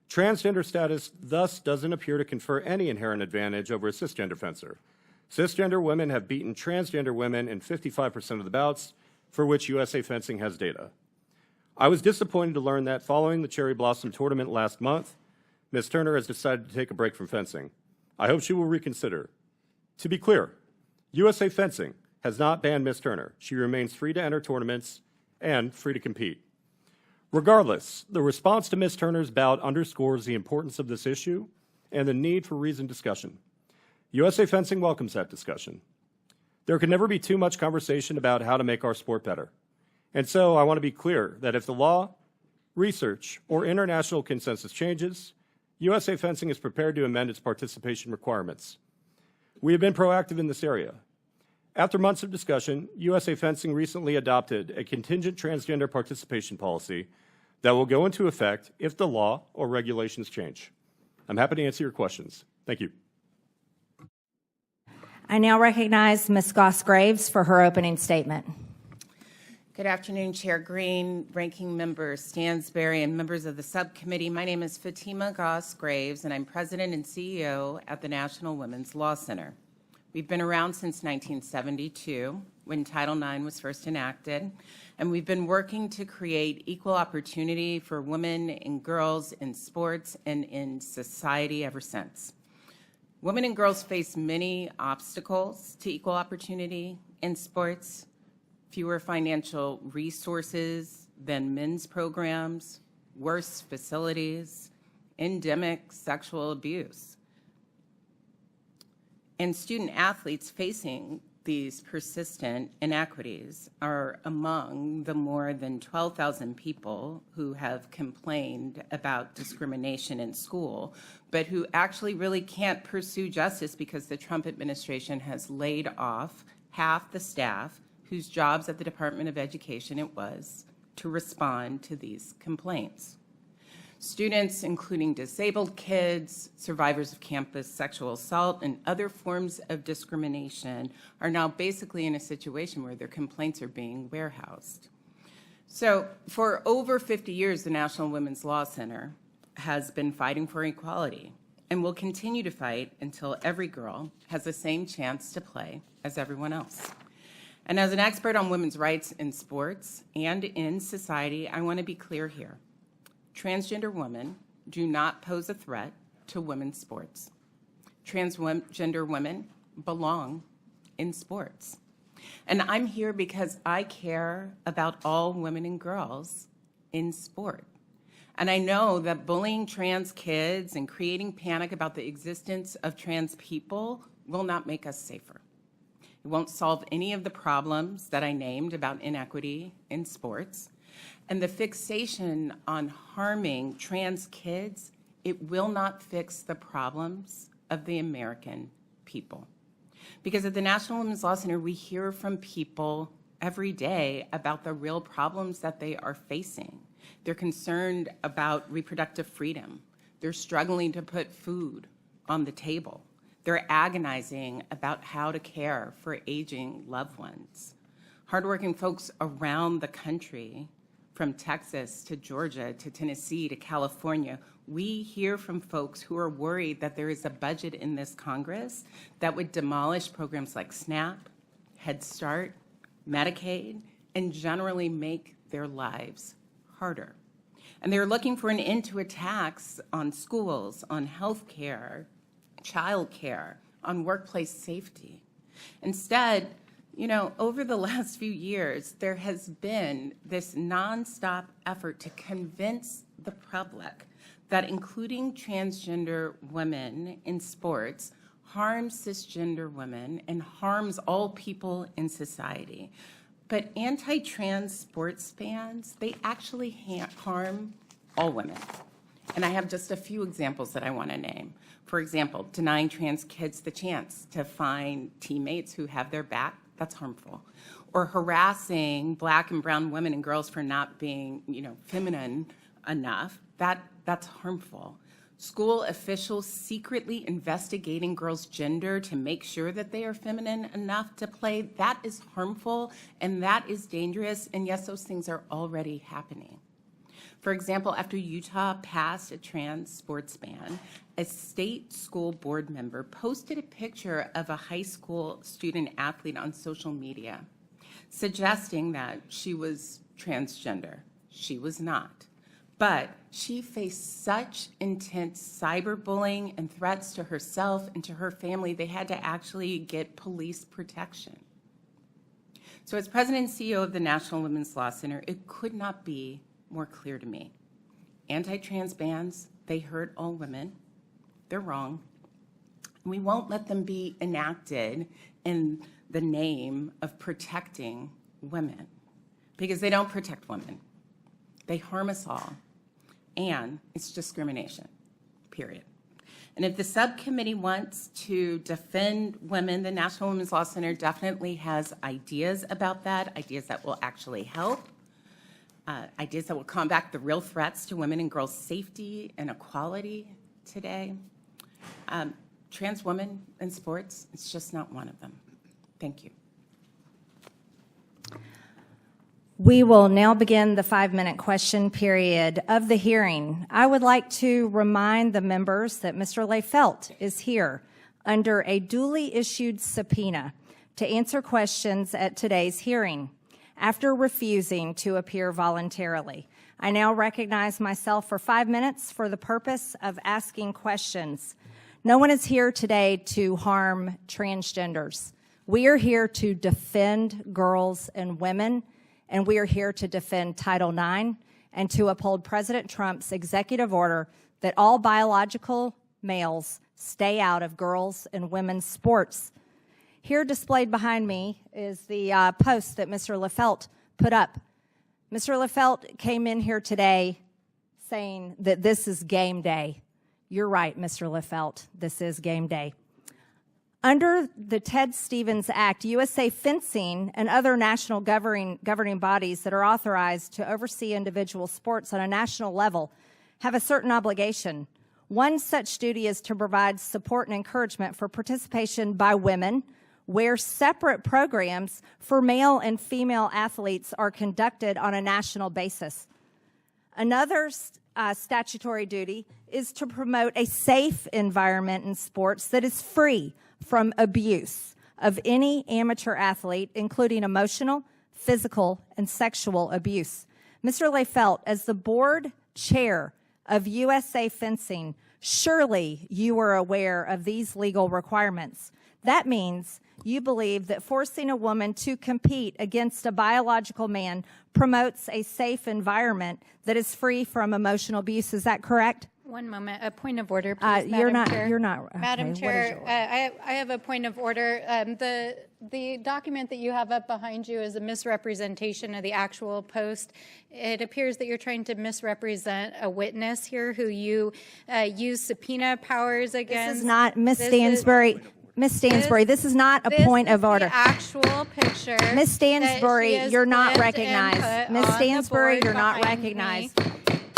M: Transgender status thus doesn't appear to confer any inherent advantage over a cisgender fencer. Cisgender women have beaten transgender women in 55% of the bouts, for which USA Fencing has data. I was disappointed to learn that following the Cherry Blossom tournament last month, Ms. Turner has decided to take a break from fencing. I hope she will reconsider. To be clear, USA Fencing has not banned Ms. Turner. She remains free to enter tournaments and free to compete. Regardless, the response to Ms. Turner's bout underscores the importance of this issue and the need for reasoned discussion. USA Fencing welcomes that discussion. There can never be too much conversation about how to make our sport better. And so I want to be clear that if the law, research, or international consensus changes, USA Fencing is prepared to amend its participation requirements. We have been proactive in this area. After months of discussion, USA Fencing recently adopted a contingent transgender participation policy that will go into effect if the law or regulations change. I'm happy to answer your questions. Thank you.
A: I now recognize Ms. Goss Graves for her opening statement.
N: Good afternoon, Chair Green, Ranking Member Stansberry, and members of the subcommittee. My name is Fatima Goss Graves, and I'm President and CEO at the National Women's Law Center. We've been around since 1972, when Title IX was first enacted, and we've been working to create equal opportunity for women and girls in sports and in society ever since. Women and girls face many obstacles to equal opportunity in sports: fewer financial resources than men's programs, worse facilities, endemic sexual abuse. And student athletes facing these persistent inequities are among the more than 12,000 people who have complained about discrimination in school, but who actually really can't pursue justice because the Trump administration has laid off half the staff whose jobs at the Department of Education it was to respond to these complaints. Students, including disabled kids, survivors of campus sexual assault, and other forms of discrimination, are now basically in a situation where their complaints are being warehoused. So for over 50 years, the National Women's Law Center has been fighting for equality and will continue to fight until every girl has the same chance to play as everyone else. And as an expert on women's rights in sports and in society, I want to be clear here. Transgender women do not pose a threat to women's sports. Transgender women belong in sports. And I'm here because I care about all women and girls in sport. And I know that bullying trans kids and creating panic about the existence of trans people will not make us safer. It won't solve any of the problems that I named about inequity in sports. And the fixation on harming trans kids, it will not fix the problems of the American people. Because at the National Women's Law Center, we hear from people every day about the real problems that they are facing. They're concerned about reproductive freedom. They're struggling to put food on the table. They're agonizing about how to care for aging loved ones. Hardworking folks around the country, from Texas to Georgia to Tennessee to California, we hear from folks who are worried that there is a budget in this Congress that would demolish programs like SNAP, Head Start, Medicaid, and generally make their lives harder. And they're looking for an end to attacks on schools, on health care, child care, on workplace safety. Instead, over the last few years, there has been this nonstop effort to convince the public that including transgender women in sports harms cisgender women and harms all people in society. But anti-trans sports fans, they actually harm all women. And I have just a few examples that I want to name. For example, denying trans kids the chance to find teammates who have their back, that's harmful. Or harassing Black and brown women and girls for not being, feminine enough, that's harmful. School officials secretly investigating girls' gender to make sure that they are feminine enough to play, that is harmful and that is dangerous, and yes, those things are already happening. For example, after Utah passed a trans sports ban, a state school board member posted a picture of a high school student athlete on social media, suggesting that she was transgender. She was not. But she faced such intense cyberbullying and threats to herself and to her family, they had to actually get police protection. So as President and CEO of the National Women's Law Center, it could not be more clear to me. Anti-trans bans, they hurt all women. They're wrong. We won't let them be enacted in the name of protecting women, because they don't protect women. They harm us all, and it's discrimination, period. And if the subcommittee wants to defend women, the National Women's Law Center definitely has ideas about that, ideas that will actually help. ideas that will combat the real threats to women and girls' safety and equality today. Trans women in sports, it's just not one of them. Thank you.
A: We will now begin the 5-minute question period of the hearing. I would like to remind the members that Mr. Lehfeldt is here under a duly issued subpoena to answer questions at today's hearing after refusing to appear voluntarily. I now recognize myself for 5 minutes for the purpose of asking questions. No one is here today to harm transgenders. We are here to defend girls and women, and we are here to defend Title IX and to uphold President Trump's executive order that all biological males stay out of girls' and women's sports. Here displayed behind me is the post that Mr. Lehfeldt put up. Mr. Lehfeldt came in here today saying that this is game day. You're right, Mr. Lehfeldt, this is game day. Under the Ted Stevens Act, USA Fencing and other national governing bodies that are authorized to oversee individual sports on a national level have a certain obligation. One such duty is to provide support and encouragement for participation by women, where separate programs for male and female athletes are conducted on a national basis. Another statutory duty is to promote a safe environment in sports that is free from abuse of any amateur athlete, including emotional, physical, and sexual abuse. Mr. Lehfeldt, as the board chair of USA Fencing, surely you are aware of these legal requirements. That means you believe that forcing a woman to compete against a biological man promotes a safe environment that is free from emotional abuse. Is that correct?
I: One moment. A point of order, please,
A: You're
I: Madam
A: not.
I: Chair.
A: You're not. Okay,
I: Madam
A: what is
I: Chair,
A: yours?
I: I have a point of order. The document that you have up behind you is a misrepresentation of the actual post. It appears that you're trying to misrepresent a witness here who you use subpoena powers against.
A: This is not Ms. Stansbury. Ms. Stansbury, this is not a point of order.
I: The actual picture.
A: Ms. Stansbury, you're not
I: clipped and
A: recognized.
I: put
A: Ms.
I: on the
A: Stansbury,
I: board
A: you're not
I: behind
A: recognized.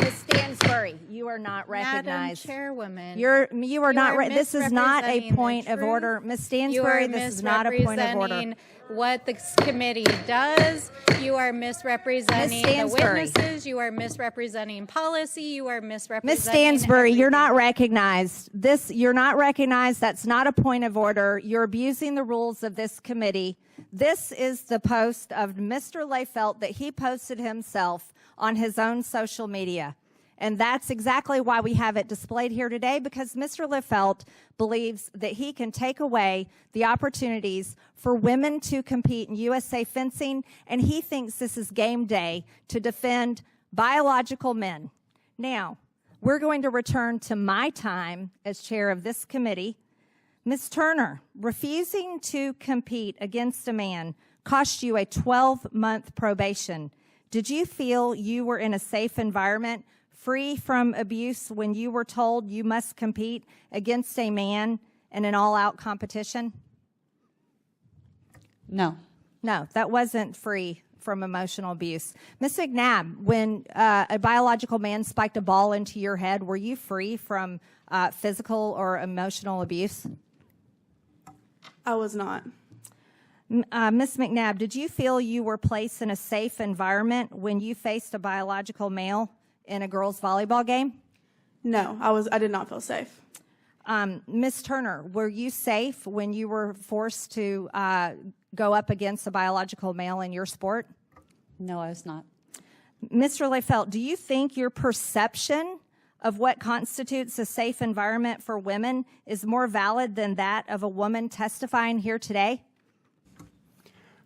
A: Ms. Stansbury, you are not recognized.
I: Madam Chairwoman,
A: You are not. This is not a point of
I: truth.
A: order, Ms. Stansbury. This is not a point of order.
I: Misrepresenting what the committee does. You are misrepresenting the witnesses. You are misrepresenting policy. You are misrepresenting.
A: Ms. Stansbury, you're not recognized. You're not recognized. That's not a point of order. You're abusing the rules of this committee. This is the post of Mr. Lehfeldt that he posted himself on his own social media. And that's exactly why we have it displayed here today, because Mr. Lehfeldt believes that he can take away the opportunities for women to compete in USA Fencing, and he thinks this is game day to defend biological men. Now, we're going to return to my time as chair of this committee. Ms. Turner, refusing to compete against a man cost you a 12-month probation. Did you feel you were in a safe environment, free from abuse, when you were told you must compete against a man in an all-out competition?
K: No.
A: No, that wasn't free from emotional abuse. Ms. McNabb, when a biological man spiked a ball into your head, were you free from physical or emotional abuse?
L: I was not.
A: Ms. McNabb, did you feel you were placed in a safe environment when you faced a biological male in a girls' volleyball game?
L: No, I did not feel safe.
A: Ms. Turner, were you safe when you were forced to go up against a biological male in your sport?
K: No, I was not.
A: Mr. Lehfeldt, do you think your perception of what constitutes a safe environment for women is more valid than that of a woman testifying here today?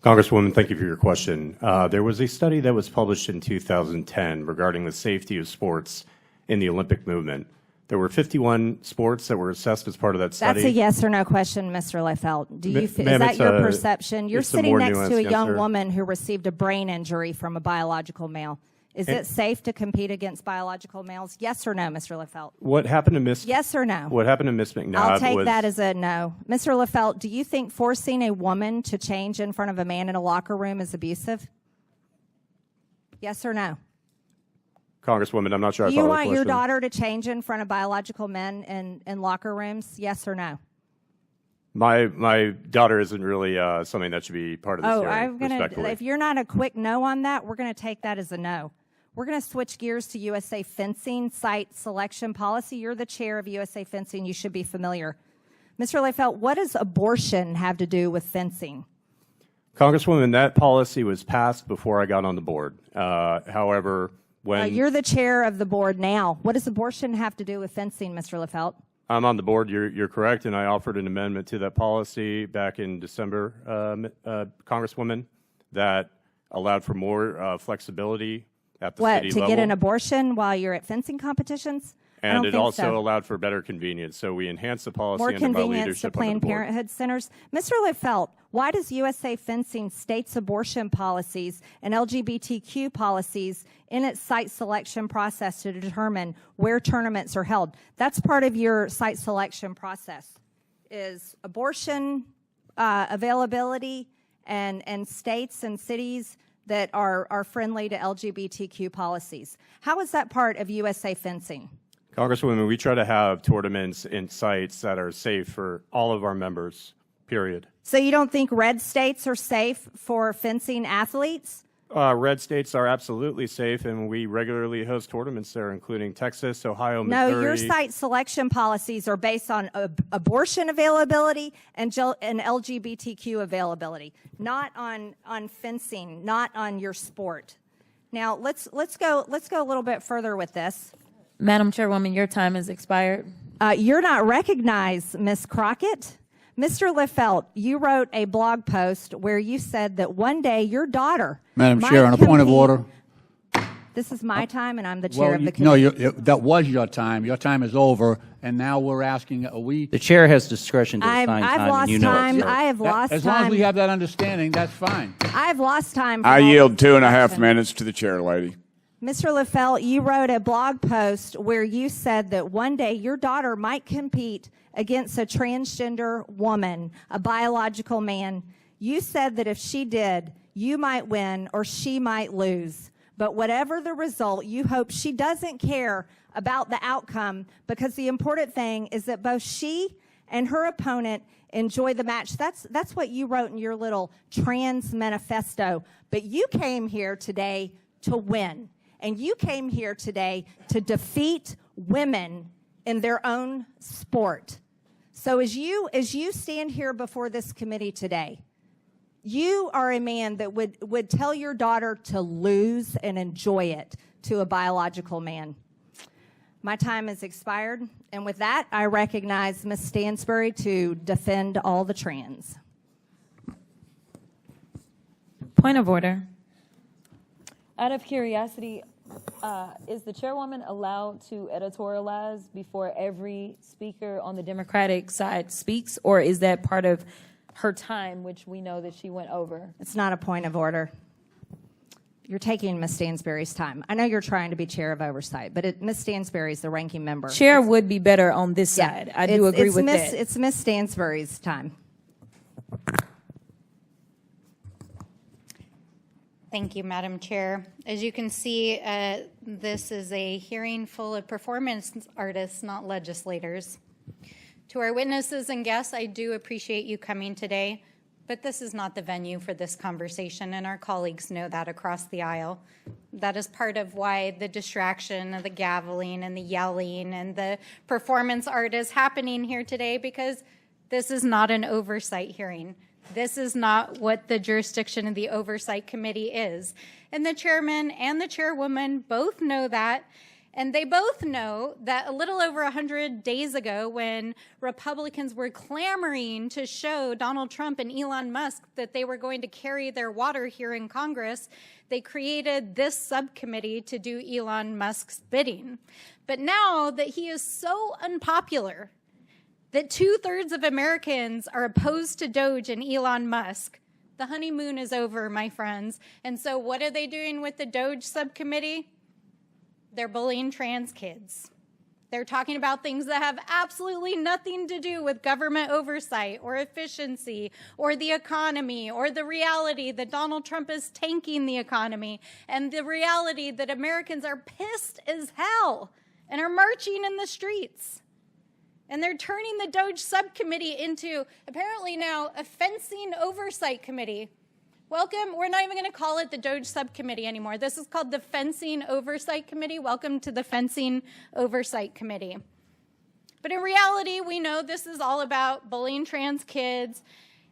M: Congresswoman, thank you for your question. There was a study that was published in 2010 regarding the safety of sports in the Olympic movement. There were 51 sports that were assessed as part of that study.
A: That's a yes or no question, Mr. Lehfeldt. Do you is that your perception? You're sitting next to a young woman who received a brain injury from a biological male. Is it safe to compete against biological males? Yes or no, Mr. Lehfeldt?
M: What happened to Ms.
A: Yes or no?
M: What happened to Ms. McNabb
A: I'll take that as a no. Mr. Lehfeldt, do you think forcing a woman to change in front of a man in a locker room is abusive? Yes or no?
M: Congresswoman, I'm not sure I
A: Do
M: follow
A: you
M: the
A: want your
M: question.
A: daughter to change in front of biological men in locker rooms? Yes or no?
M: My daughter isn't really something that should be part of this hearing,
A: I'm gonna.
M: respectfully.
A: If you're not a quick no on that, we're going to take that as a no. We're going to switch gears to USA Fencing site selection policy. You're the chair of USA Fencing. You should be familiar. Mr. Lehfeldt, what does abortion have to do with fencing?
M: Congresswoman, that policy was passed before I got on the board. However, when
A: You're the chair of the board now. What does abortion have to do with fencing, Mr. Lehfeldt?
M: I'm on the board, you're correct, and I offered an amendment to that policy back in December, Congresswoman, that allowed for more flexibility at the city level.
A: To get an abortion while you're at fencing competitions? I
M: And
A: don't
M: it
A: think
M: also
A: so.
M: allowed for better convenience. So we enhanced the policy
A: More
M: under my
A: convenience to
M: leadership under the
A: Planned
M: board.
A: Parenthood centers. Mr. Lehfeldt, why does USA Fencing states abortion policies and LGBTQ policies in its site selection process to determine where tournaments are held? That's part of your site selection process, is abortion availability and states and cities that are friendly to LGBTQ policies. How is that part of USA Fencing?
M: Congresswoman, we try to have tournaments in sites that are safe for all of our members, period.
A: So you don't think red states are safe for fencing athletes?
M: Red states are absolutely safe, and we regularly host tournaments there, including Texas, Ohio, Missouri.
A: No, your site selection policies are based on abortion availability and LGBTQ availability, not on fencing, not on your sport. Now let's go a little bit further with this.
J: Madam Chairwoman, your time has expired.
A: You're not recognized, Ms. Crockett. Mr. Lehfeldt, you wrote a blog post where you said that one day your daughter
O: Madam
A: might
O: Chair, on a point of
A: compete-
O: order.
A: This is my time, and I'm the chair of the committee.
O: No, that was your time. Your time is over, and now we're asking, are we?
P: The chair has discretion to assign
A: I've
P: time,
A: lost
P: and you know
A: time.
P: it, sir.
A: I have lost
O: As long as
A: time.
O: we have that understanding, that's fine.
A: I've lost time.
Q: I
A: from all
Q: yield
A: this
Q: 2.5
A: discussion.
Q: minutes to the chair, lady.
A: Mr. Lehfeldt, you wrote a blog post where you said that one day your daughter might compete against a transgender woman, a biological man. You said that if she did, you might win or she might lose. But whatever the result, you hope she doesn't care about the outcome, because the important thing is that both she and her opponent enjoy the match. That's what you wrote in your little trans manifesto. But you came here today to win. And you came here today to defeat women in their own sport. So as you stand here before this committee today, you are a man that would tell your daughter to lose and enjoy it to a biological man. My time has expired, and with that, I recognize Ms. Stansbury to defend all the trans.
J: Point of order.
R: Out of curiosity, is the chairwoman allowed to editorialize before every speaker on the Democratic side speaks, or is that part of her time, which we know that she went over?
A: It's not a point of order. You're taking Ms. Stansbury's time. I know you're trying to be chair of oversight, but Ms. Stansbury is the ranking member.
R: Chair would be better on this side. I do agree with that.
A: It's Ms. Stansbury's time.
I: Thank you, Madam Chair. As you can see, this is a hearing full of performance artists, not legislators. To our witnesses and guests, I do appreciate you coming today, but this is not the venue for this conversation, and our colleagues know that across the aisle. That is part of why the distraction of the gaveling and the yelling and the performance art is happening here today, because this is not an oversight hearing. This is not what the jurisdiction of the Oversight Committee is. And the chairman and the chairwoman both know that. And they both know that a little over 100 days ago, when Republicans were clamoring to show Donald Trump and Elon Musk that they were going to carry their water here in Congress, they created this subcommittee to do Elon Musk's bidding. But now that he is so unpopular, that 2/3 of Americans are opposed to Doge and Elon Musk, the honeymoon is over, my friends. And so what are they doing with the Doge subcommittee? They're bullying trans kids. They're talking about things that have absolutely nothing to do with government oversight or efficiency or the economy or the reality that Donald Trump is tanking the economy and the reality that Americans are pissed as hell and are marching in the streets. And they're turning the DOJ subcommittee into, apparently now, a fencing oversight committee. Welcome. We're not even going to call it the DOJ subcommittee anymore. This is called the Fencing Oversight Committee. Welcome to the Fencing Oversight Committee. But in reality, we know this is all about bullying trans kids,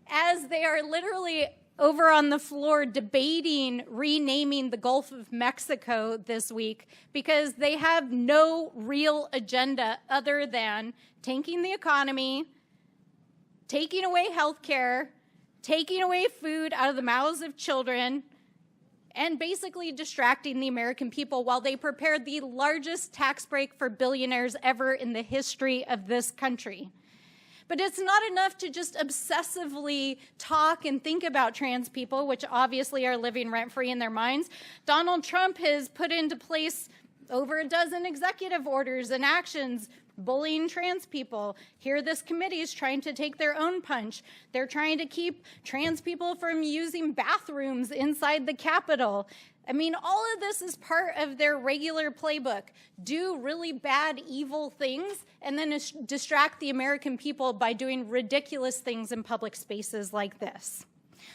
I: as they are literally over on the floor debating renaming the Gulf of Mexico this week because they have no real agenda other than tanking the economy, taking away health care, taking away food out of the mouths of children, and basically distracting the American people while they prepare the largest tax break for billionaires ever in the history of this country. But it's not enough to just obsessively talk and think about trans people, which obviously are living rent-free in their minds. Donald Trump has put into place over a dozen executive orders and actions bullying trans people. Here this committee is trying to take their own punch. They're trying to keep trans people from using bathrooms inside the Capitol. I mean, all of this is part of their regular playbook. Do really bad, evil things, and then distract the American people by doing ridiculous things in public spaces like this.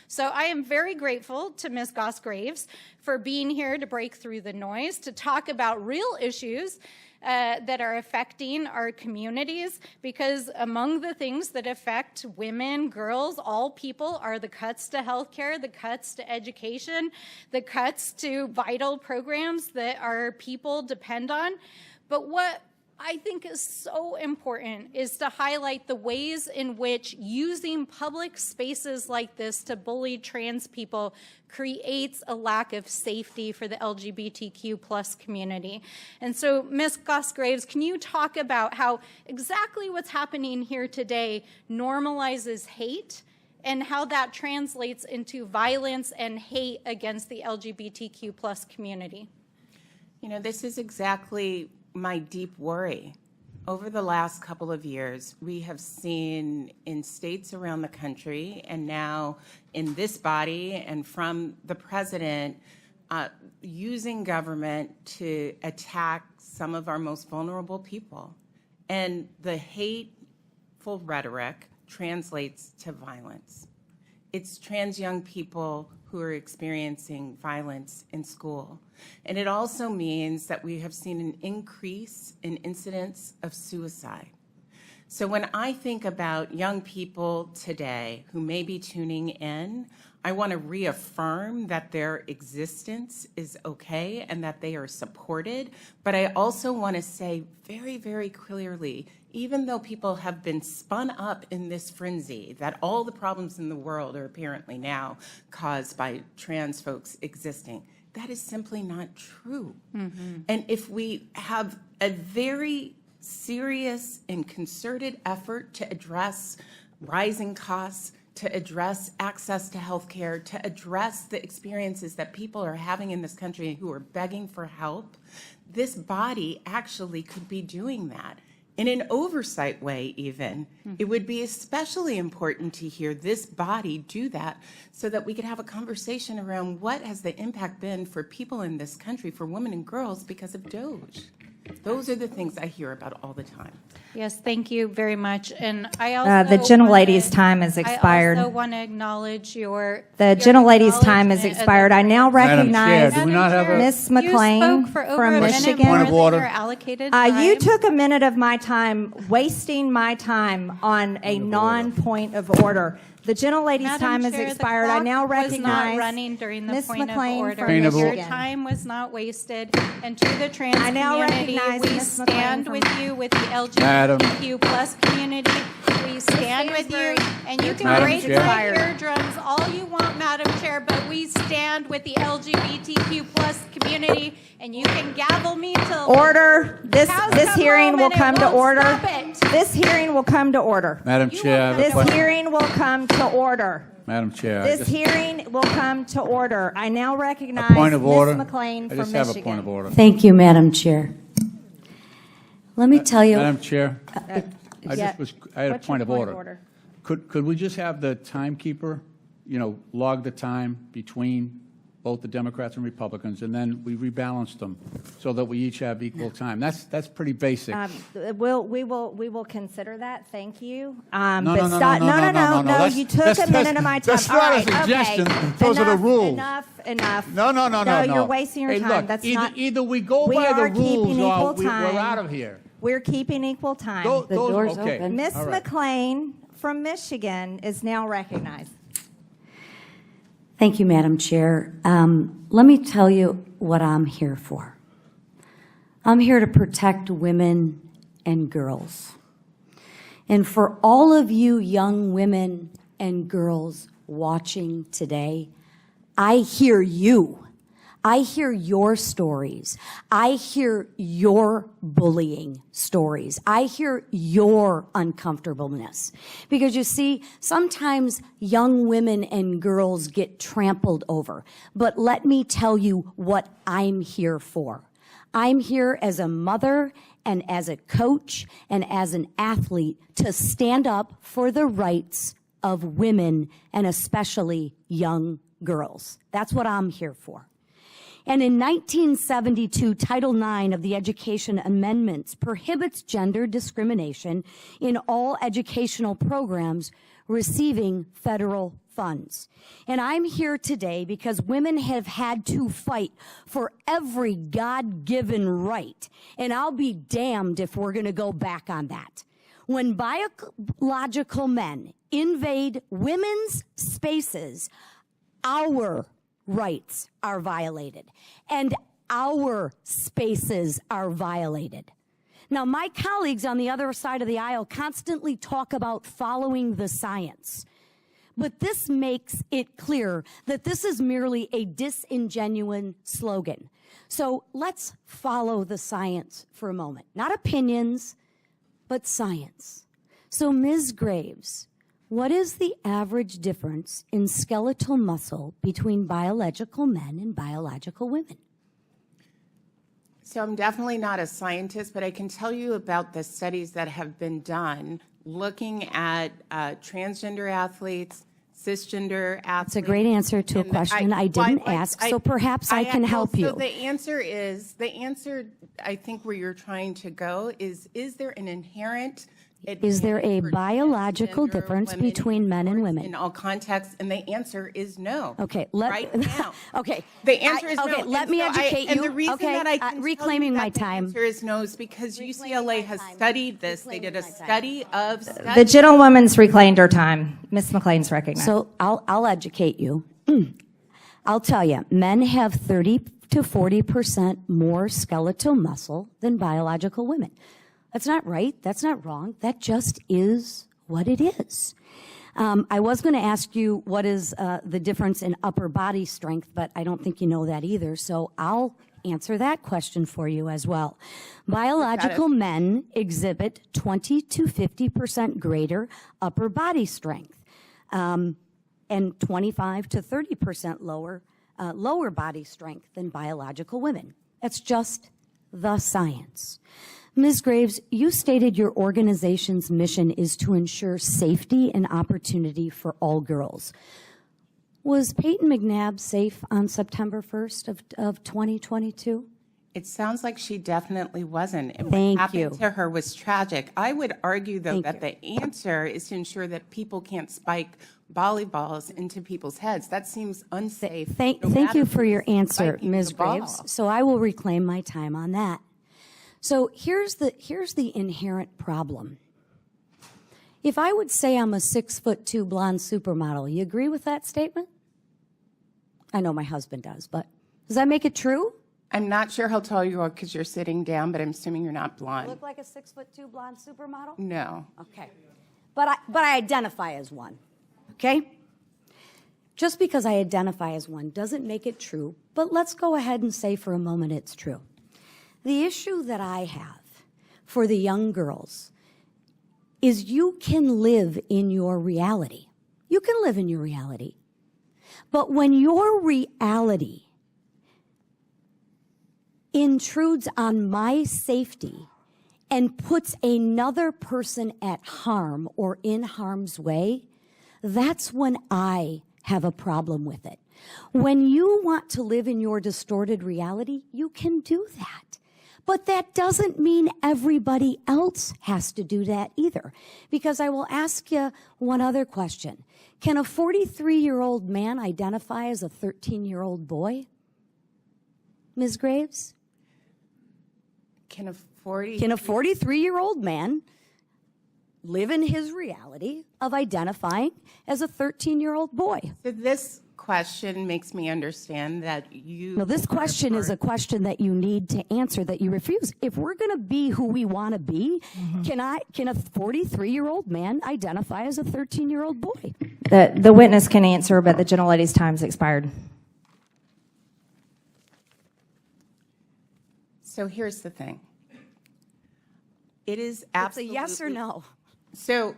I: So I am very grateful to Ms. Goss Graves for being here to break through the noise, to talk about real issues that are affecting our communities, because among the things that affect women, girls, all people are the cuts to healthcare, the cuts to education, the cuts to vital programs that our people depend on. But what I think is so important is to highlight the ways in which using public spaces like this to bully trans people creates a lack of safety for the LGBTQ plus community. And so, Ms. Goss Graves, can you talk about how exactly what's happening here today normalizes hate and how that translates into violence and hate against the LGBTQ plus community?
N: You know, this is exactly my deep worry. Over the last couple of years, we have seen in states around the country and now in this body and from the president using government to attack some of our most vulnerable people. And the hateful rhetoric translates to violence. It's trans young people who are experiencing violence in school. And it also means that we have seen an increase in incidents of suicide. So when I think about young people today who may be tuning in, I want to reaffirm that their existence is okay and that they are supported. But I also want to say very, very clearly, even though people have been spun up in this frenzy, that all the problems in the world are apparently now caused by trans folks existing, that is simply not true. Mm-hmm. And if we have a very serious and concerted effort to address rising costs, to address access to health care, to address the experiences that people are having in this country who are begging for help, this body actually could be doing that. In an oversight way, even, it would be especially important to hear this body do that so that we could have a conversation around what has the impact been for people in this country, for women and girls, because of DOJ. Those are the things I hear about all the time.
I: Yes, thank you very much. And I also
A: the gentlelady's time has expired.
I: I also want to acknowledge your
A: The gentlelady's time has expired. I now recognize
O: Chair, do we not have a
A: Ms. McLean from Michigan.
O: Point of order.
I: Allocated
A: You took a minute of my time, wasting my time on a non-point of order. The gentlelady's time has expired. I now recognize
I: was not running during the
A: Ms.
I: point
A: McLean
I: of order.
A: from
I: Your
A: Michigan.
I: time was not wasted. And to the trans
A: I now
I: community,
A: recognize
I: we
A: Ms. McLean
I: stand
A: from-
I: with you, with the LGBTQ plus community. We stand with you, and you can
O: Madam
I: break
O: Chair.
I: my eardrums all you want, Madam Chair, but we stand with the LGBTQ plus community, and you can gavel me till
A: Order. This hearing will come to order.
I: Stop it.
A: This hearing will come to order.
O: Madam Chair, I have a
A: This
O: question.
A: hearing will come to order.
O: Madam Chair, I
A: This
O: just-
A: hearing will come to order. I now
O: a
A: recognize
O: point of order.
A: Ms. McLean
O: I
A: from
O: just
A: Michigan.
O: have a point of order.
Q: Thank you, Madam Chair. Let me tell you.
O: Madam Chair, I
Q: yeah.
O: had a
L: What's
O: point
L: your
O: of
L: point
O: order.
L: of order?
O: Could we just have the timekeeper, log the time between both the Democrats and Republicans, and then we rebalance them so that we each have equal time? That's pretty basic.
A: We will consider that. Thank you.
O: No,
A: You took a minute of my time.
O: That's not a suggestion.
A: Okay.
O: Those are the rules.
A: Enough.
O: No.
A: You're wasting your
O: Hey,
A: time.
O: look,
A: That's
O: either we go
A: We
O: by the
A: are keeping
O: rules or
A: equal time.
O: we're out of here.
A: We're keeping equal time.
O: The door's open.
A: Miss
O: All right.
A: McLean from Michigan is now recognized.
Q: Thank you, Madam Chair. Let me tell you what I'm here for. I'm here to protect women and girls. And for all of you young women and girls watching today, I hear you. I hear your stories. I hear your bullying stories. I hear your uncomfortableness. Because you see, sometimes young women and girls get trampled over. But let me tell you what I'm here for. I'm here as a mother and as a coach and as an athlete to stand up for the rights of women and especially young girls. That's what I'm here for. And in 1972, Title IX of the Education Amendments prohibits gender discrimination in all educational programs receiving federal funds. And I'm here today because women have had to fight for every God-given right. And I'll be damned if we're going to go back on that. When biological men invade women's spaces, our rights are violated, and our spaces are violated. Now, my colleagues on the other side of the aisle constantly talk about following the science, but this makes it clear that this is merely a disingenuous slogan. So let's follow the science for a moment. Not opinions, but science. So, Ms. Graves, what is the average difference in skeletal muscle between biological men and biological women?
N: So I'm definitely not a scientist, but I can tell you about the studies that have been done looking at transgender athletes, cisgender athletes.
Q: It's a great answer to a question I didn't ask, so perhaps I can help you.
N: So the answer I think where you're trying to go is there an inherent
Q: Is there a biological difference between men and women?
N: in all contexts? And the answer is no.
Q: Okay,
N: right now.
Q: Okay.
N: The answer is no.
Q: Okay, let
N: And
Q: me
N: so
Q: educate you.
N: And the reason
Q: Okay,
N: that I can
Q: reclaiming
N: tell
Q: my
N: you that
Q: time.
N: the answer is no is because UCLA has studied this. They did a study of
A: The gentlewoman's reclaimed her time. Miss McLean's recognized.
Q: So I'll educate you. I'll tell you, men have 30 to 40% more skeletal muscle than biological women. That's not right. That's not wrong. That just is what it is. I was going to ask you what is the difference in upper body strength, but I don't think you know that either. So I'll answer that question for you as well. Biological men exhibit 20 to 50% greater upper body strength, and 25 to 30% lower body strength than biological women. That's just the science. Ms. Graves, you stated your organization's mission is to ensure safety and opportunity for all girls. Was Payton McNabb safe on September 1st of 2022?
N: It sounds like she definitely wasn't. And
Q: Thank
N: what
Q: you.
N: happened to her was tragic. I would argue, though,
Q: Thank
N: that the answer is to ensure that people can't spike volleyballs into people's heads. That seems unsafe.
Q: Thank you for your answer, Ms. Graves. So I will reclaim my time on that. So here's the inherent problem. If I would say I'm a 6'2" blonde supermodel, you agree with that statement? I know my husband does, but does that make it true?
N: I'm not sure how tall you are because you're sitting down, but I'm assuming you're not blonde.
Q: Look like a 6'2" blonde supermodel?
N: No.
Q: Okay. But I identify as one. Okay? Just because I identify as one doesn't make it true, but let's go ahead and say for a moment it's true. The issue that I have for the young girls is you can live in your reality. You can live in your reality. But when your reality intrudes on my safety and puts another person at harm or in harm's way, that's when I have a problem with it. When you want to live in your distorted reality, you can do that. But that doesn't mean everybody else has to do that either. Because I will ask you one other question. Can a 43-year-old man identify as a 13-year-old boy? Ms. Graves?
N: Can a
Q: 43-year-old man live in his reality of identifying as a 13-year-old boy?
N: So this question makes me understand that you...
Q: No, this question is a question that you need to answer that you refuse. If we're going to be who we want to be, can a 43-year-old man identify as a 13-year-old boy?
A: The witness can answer, but the gentlelady's time's expired.
N: So here's the thing. It is absolutely...
Q: It's a yes or no.
N: So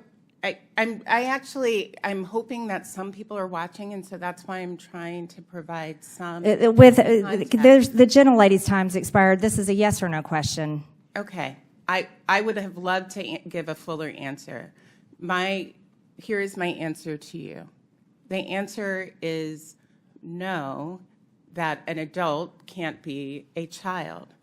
N: I'm hoping that some people are watching, and so that's why I'm trying to provide some
A: The gentlelady's time's expired. This is a yes or no question.
N: Okay. I would have loved to give a fuller answer. Here is my answer to you. The answer is no, that an adult can't be a child.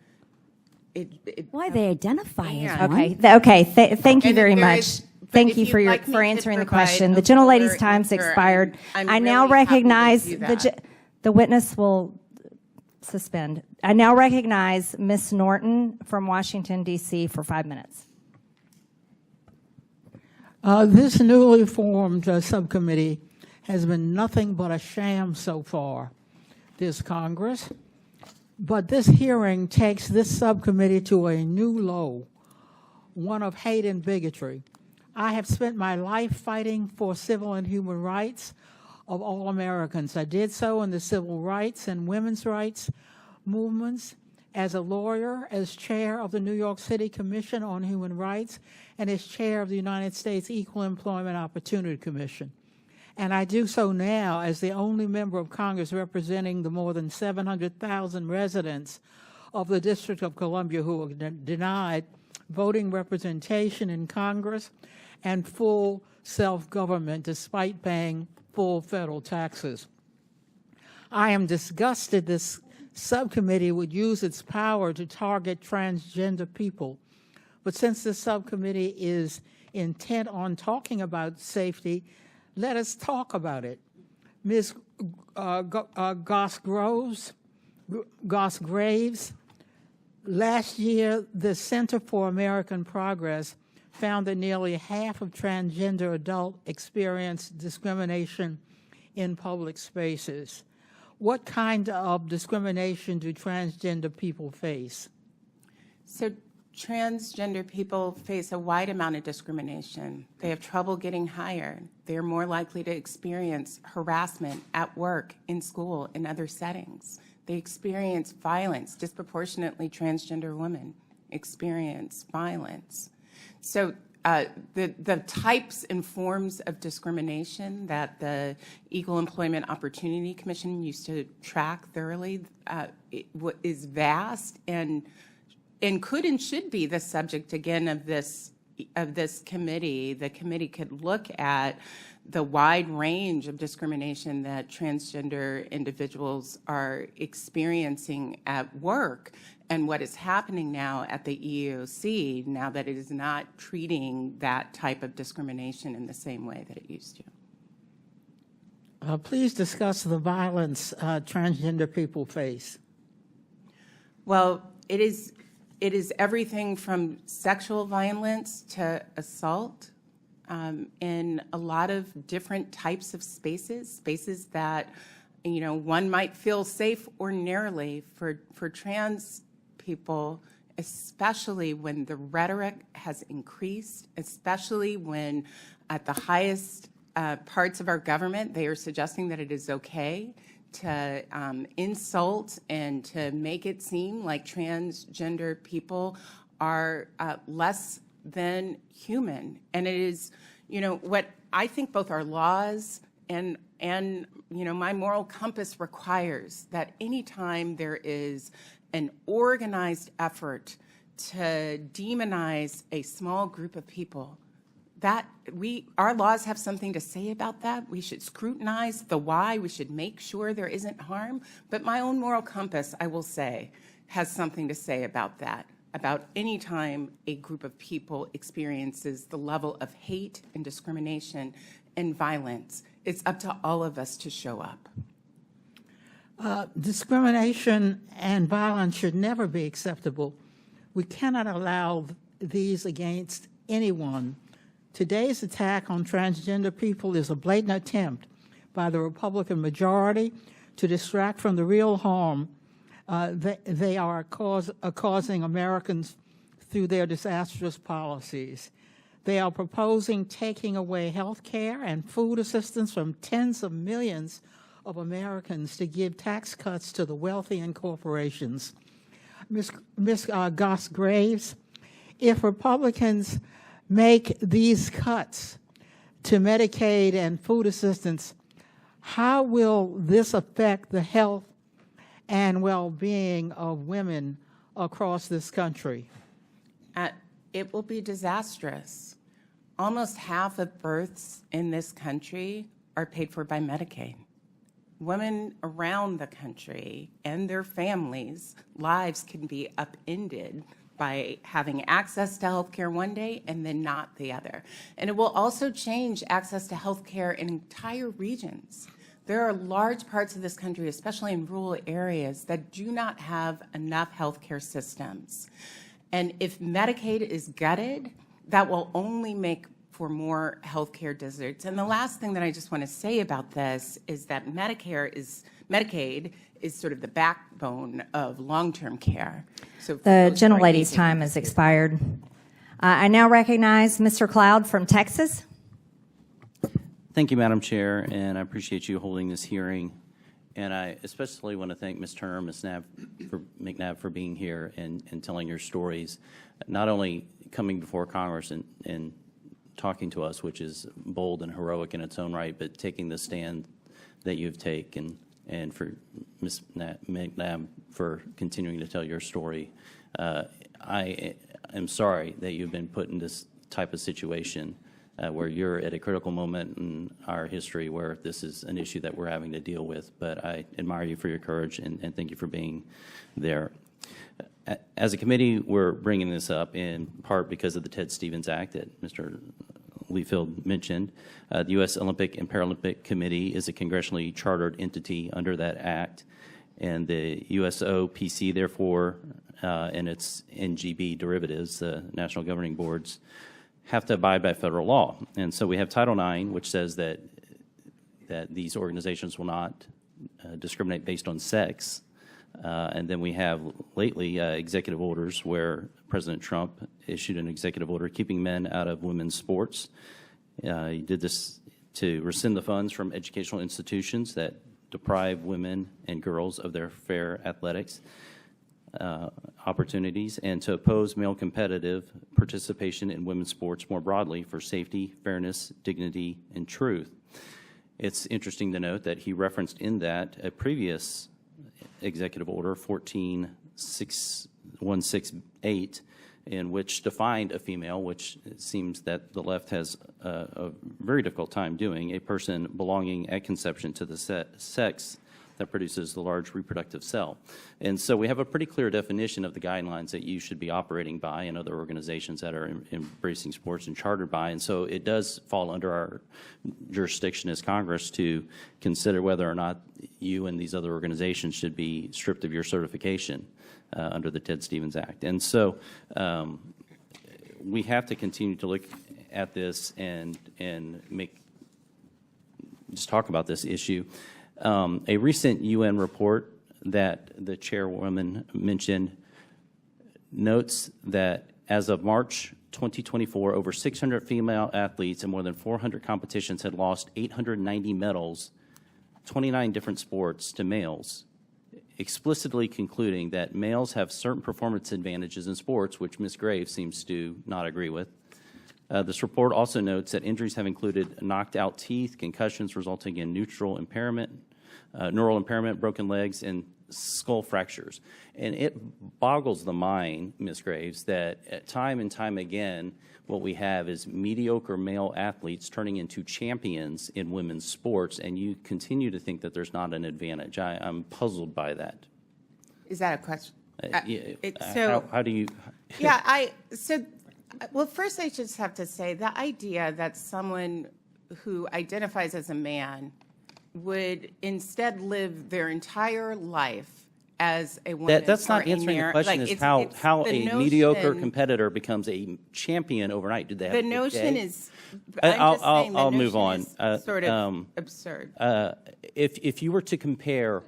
Q: Why they identify as one?
A: Okay. Thank you very much. Thank you for answering the question. The gentlelady's time's expired. I now recognize the witness will suspend. I now recognize Ms. Norton from Washington, D.C. for 5 minutes.
S: This newly formed subcommittee has been nothing but a sham so far, this Congress. But this hearing takes this subcommittee to a new low, one of hate and bigotry. I have spent my life fighting for civil and human rights of all Americans. I did so in the civil rights and women's rights movements, as a lawyer, as chair of the New York City Commission on Human Rights, and as chair of the United States Equal Employment Opportunity Commission. And I do so now as the only member of Congress representing the more than 700,000 residents of the District of Columbia who are denied voting representation in Congress and full self-government despite paying full federal taxes. I am disgusted this subcommittee would use its power to target transgender people. But since this subcommittee is intent on talking about safety, let us talk about it. Ms. Goss Graves, last year the Center for American Progress found that nearly half of transgender adults experience discrimination in public spaces. What kind of discrimination do transgender people face?
N: So transgender people face a wide amount of discrimination. They have trouble getting hired. They are more likely to experience harassment at work, in school, in other settings. They experience violence. Disproportionately, transgender women experience violence. So the types and forms of discrimination that the Equal Employment Opportunity Commission used to track thoroughly is vast and could and should be the subject again of this committee. The committee could look at the wide range of discrimination that transgender individuals are experiencing at work and what is happening now at the EEOC now that it is not treating that type of discrimination in the same way that it used to.
S: Please discuss the violence transgender people face.
N: Well, it is everything from sexual violence to assault in a lot of different types of spaces that, one might feel safe ordinarily for trans people, especially when the rhetoric has increased, especially when at the highest parts of our government, they are suggesting that it is okay to insult and to make it seem like transgender people are less than human. And it is, what I think both our laws and my moral compass requires that anytime there is an organized effort to demonize a small group of people, that our laws have something to say about that. We should scrutinize the why. We should make sure there isn't harm. But my own moral compass, I will say, has something to say about that, about any time a group of people experiences the level of hate and discrimination and violence. It's up to all of us to show up.
S: Discrimination and violence should never be acceptable. We cannot allow these against anyone. Today's attack on transgender people is a blatant attempt by the Republican majority to distract from the real harm they are causing Americans through their disastrous policies. They are proposing taking away health care and food assistance from tens of millions of Americans to give tax cuts to the wealthy and corporations. Ms. Goss Graves, if Republicans make these cuts to Medicaid and food assistance, how will this affect the health and well-being of women across this country?
N: It will be disastrous. Almost half of births in this country are paid for by Medicaid. Women around the country and their families' lives can be upended by having access to health care one day and then not the other. And it will also change access to health care in entire regions. There are large parts of this country, especially in rural areas, that do not have enough health care systems. And if Medicaid is gutted, that will only make for more health care deserts. And the last thing that I just want to say about this is that Medicaid is sort of the backbone of long-term care. So
A: the gentlelady's time has expired. I now recognize Mr. Cloud from Texas.
P: Thank you, Madam Chair, and I appreciate you holding this hearing. And I especially want to thank Ms. Turner, Ms. McNabb for being here and telling your stories, not only coming before Congress and talking to us, which is bold and heroic in its own right, but taking the stand that you've taken, and for Ms. McNabb for continuing to tell your story. I am sorry that you've been put in this type of situation where you're at a critical moment in our history where this is an issue that we're having to deal with. But I admire you for your courage and thank you for being there. As a committee, we're bringing this up in part because of the Ted Stevens Act that Mr. Lehfeldt mentioned. The U.S. Olympic and Paralympic Committee is a congressionally chartered entity under that act, and the USOPC, therefore, and its NGB derivatives, the National Governing Boards, have to abide by federal law. And so we have Title IX, which says that these organizations will not discriminate based on sex. And then we have lately executive orders where President Trump issued an executive order keeping men out of women's sports. He did this to rescind the funds from educational institutions that deprive women and girls of their fair athletics opportunities, and to oppose male competitive participation in women's sports more broadly for safety, fairness, dignity, and truth. It's interesting to note that he referenced in that a previous executive order, 14168, in which defined a female, which it seems that the left has a very difficult time doing, a person belonging at conception to the sex that produces the large reproductive cell. And so we have a pretty clear definition of the guidelines that you should be operating by and other organizations that are embracing sports and chartered by. And so it does fall under our jurisdiction as Congress to consider whether or not you and these other organizations should be stripped of your certification under the Ted Stevens Act. And so we have to continue to look at this and just talk about this issue. A recent UN report that the chairwoman mentioned notes that as of March 2024, over 600 female athletes in more than 400 competitions had lost 890 medals, 29 different sports, to males, explicitly concluding that males have certain performance advantages in sports, which Ms. Graves seems to not agree with. This report also notes that injuries have included knocked out teeth, concussions resulting in neural impairment, broken legs, and skull fractures. And it boggles the mind, Ms. Graves, that time and time again, what we have is mediocre male athletes turning into champions in women's sports, and you continue to think that there's not an advantage. I'm puzzled by that.
N: Is that a question?
P: How do you?
N: Well, first I just have to say the idea that someone who identifies as a man would instead live their entire life as a woman.
P: That's not answering the question.
N: Like,
P: is how a mediocre competitor becomes a champion overnight? Did they have
N: the
P: a good
N: notion
P: day?
N: is? I'll
P: move on.
N: Sort of absurd.
P: If you were to compare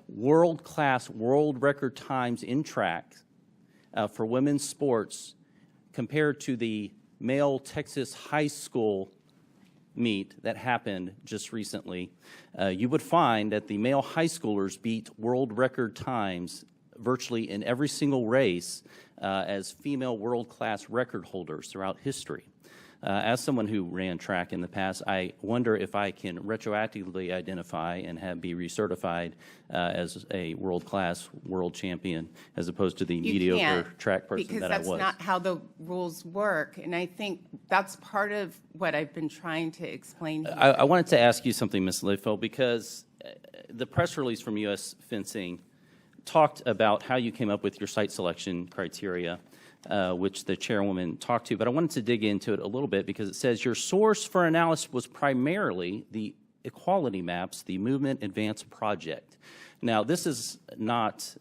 P: world-class, world record times in track for women's sports compared to the male Texas high school meet that happened just recently, you would find that the male high schoolers beat world record times virtually in every single race as female world-class record holders throughout history. As someone who ran track in the past, I wonder if I can retroactively identify and be recertified as a world-class world champion as opposed to the mediocre track person that I was.
N: Because that's not how the rules work, and I think that's part of what I've been trying to explain here.
P: I wanted to ask you something, Ms. Lehfeldt, because the press release from U.S. Fencing talked about how you came up with your site selection criteria, which the chairwoman talked to, but I wanted to dig into it a little bit because it says your source for analysis was primarily the equality maps, the Movement Advance Project. Now, this is not,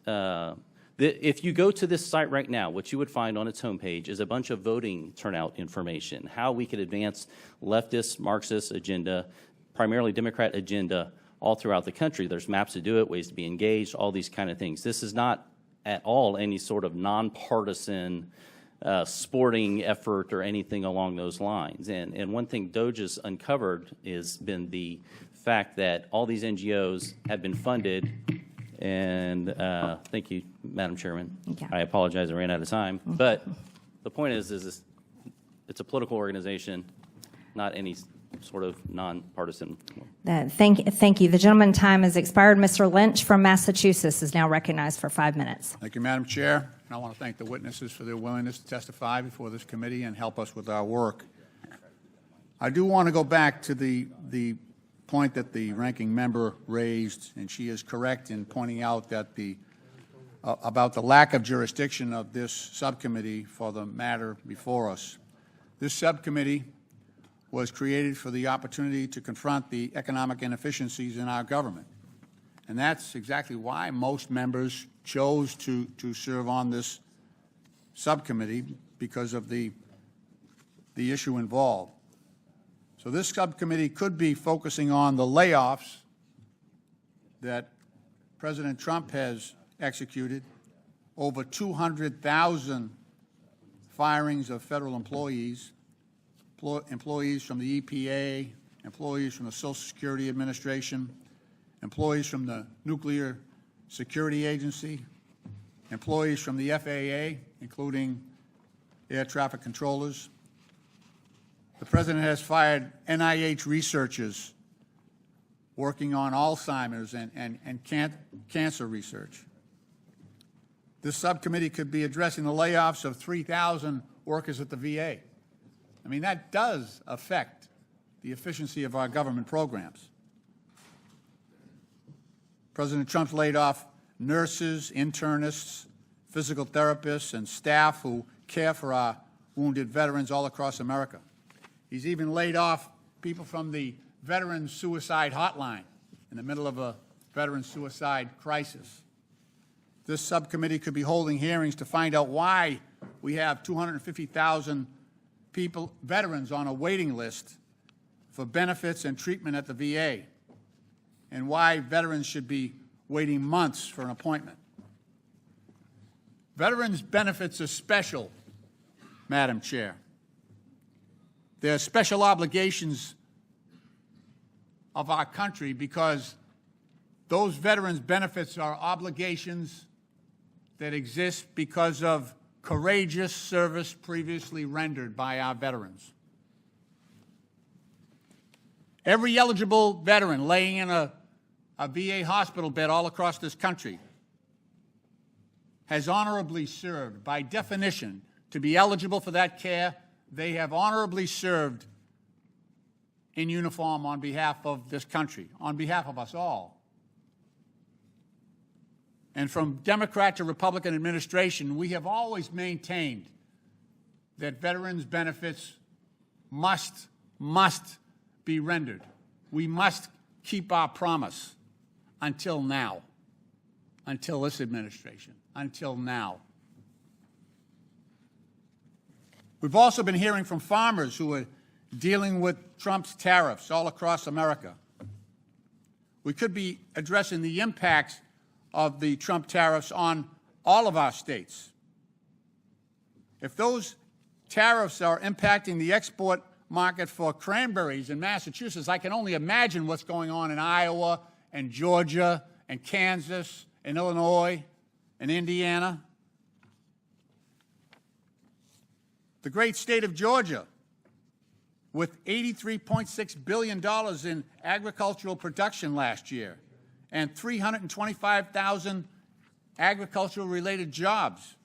P: if you go to this site right now, what you would find on its homepage is a bunch of voting turnout information, how we could advance leftist, Marxist agenda, primarily Democrat agenda all throughout the country. There's maps to do it, ways to be engaged, all these kind of things. This is not at all any sort of nonpartisan sporting effort or anything along those lines. And one thing DOJ has uncovered has been the fact that all these NGOs have been funded, and thank you, Madam Chairman.
A: Okay.
P: I apologize, I ran out of time. But the point is it's a political organization, not any sort of nonpartisan.
A: Thank you. The gentleman's time has expired. Mr. Lynch from Massachusetts is now recognized for 5 minutes.
O: Thank you, Madam Chair. And I want to thank the witnesses for their willingness to testify before this committee and help us with our work. I do want to go back to the point that the ranking member raised, and she is correct in pointing out that about the lack of jurisdiction of this subcommittee for the matter before us. This subcommittee was created for the opportunity to confront the economic inefficiencies in our government. And that's exactly why most members chose to serve on this subcommittee, because of the issue involved. So this subcommittee could be focusing on the layoffs that President Trump has executed, over 200,000 firings of federal employees from the EPA, employees from the Social Security Administration, employees from the Nuclear Security Agency, employees from the FAA, including air traffic controllers. The President has fired NIH researchers working on Alzheimer's and cancer research. This subcommittee could be addressing the layoffs of 3,000 workers at the VA. I mean, that does affect the efficiency of our government programs. President Trump's laid off nurses, internists, physical therapists, and staff who care for our wounded veterans all across America. He's even laid off people from the Veteran Suicide Hotline in the middle of a veteran suicide crisis. This subcommittee could be holding hearings to find out why we have 250,000 veterans on a waiting list for benefits and treatment at the VA, and why veterans should be waiting months for an appointment. Veterans' benefits are special, Madam Chair. They're special obligations of our country because those veterans' benefits are obligations that exist because of courageous service previously rendered by our veterans. Every eligible veteran laying in a VA hospital bed all across this country has honorably served. By definition, to be eligible for that care, they have honorably served in uniform on behalf of this country, on behalf of us all. And from Democrat to Republican administration, we have always maintained that veterans' benefits must be rendered. We must keep our promise until now, until this administration, until now. We've also been hearing from farmers who are dealing with Trump's tariffs all across America. We could be addressing the impacts of the Trump tariffs on all of our states. If those tariffs are impacting the export market for cranberries in Massachusetts, I can only imagine what's going on in Iowa and Georgia and Kansas and Illinois and Indiana. The great state of Georgia, with $83.6 billion in agricultural production last year and 325,000 agricultural-related jobs.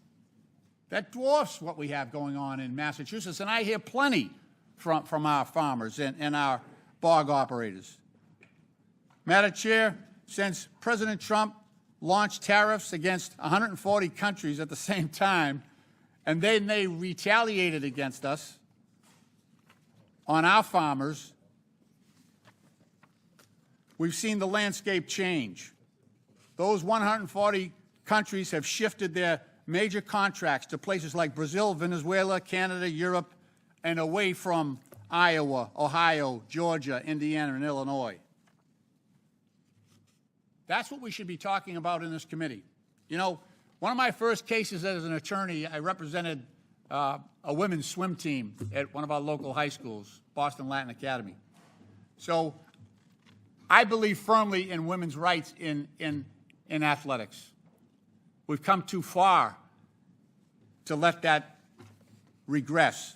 O: That dwarfs what we have going on in Massachusetts, and I hear plenty from our farmers and our bog operators. Madam Chair, since President Trump launched tariffs against 140 countries at the same time, and then they retaliated against us on our farmers, we've seen the landscape change. Those 140 countries have shifted their major contracts to places like Brazil, Venezuela, Canada, Europe, and away from Iowa, Ohio, Georgia, Indiana, and Illinois. That's what we should be talking about in this committee. You know, one of my first cases as an attorney, I represented a women's swim team at one of our local high schools, Boston Latin Academy. So I believe firmly in women's rights in athletics. We've come too far to let that regress.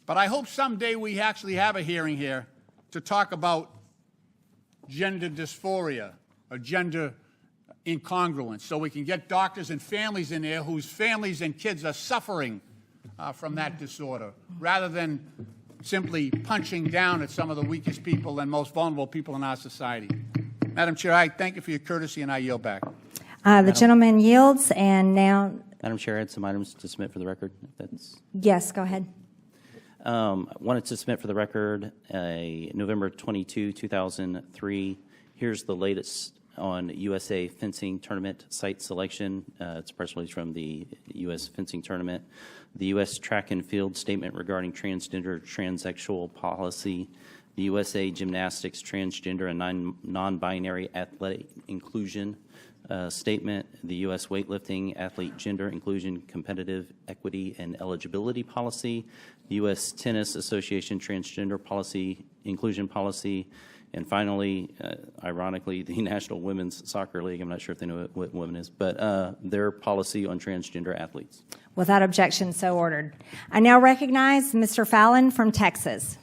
O: But I hope someday we actually have a hearing here to talk about gender dysphoria or gender incongruence, so we can get doctors and families in there whose families and kids are suffering from that disorder, rather than simply punching down at some of the weakest people and most vulnerable people in our society. Madam Chair, I thank you for your courtesy, and I yield back.
A: The gentleman yields, and now...
P: Madam Chair, I had some items to submit for the record. If that's...
A: Yes, go ahead.
P: I wanted to submit for the record a November 22, 2003. Here's the latest on USA Fencing Tournament site selection. It's a press release from the U.S. Fencing Tournament. The U.S. Track and Field Statement regarding transgender transsexual policy. The USA Gymnastics Transgender and Non-Binary Athletic Inclusion Statement. The U.S. Weightlifting Athlete Gender Inclusion, Competitive Equity, and Eligibility Policy. The U.S. Tennis Association Transgender Policy, Inclusion Policy. And finally, ironically, the National Women's Soccer League, I'm not sure if they know what women is, but their policy on transgender athletes.
A: Without objection, so ordered. I now recognize Mr. Fallon from Texas.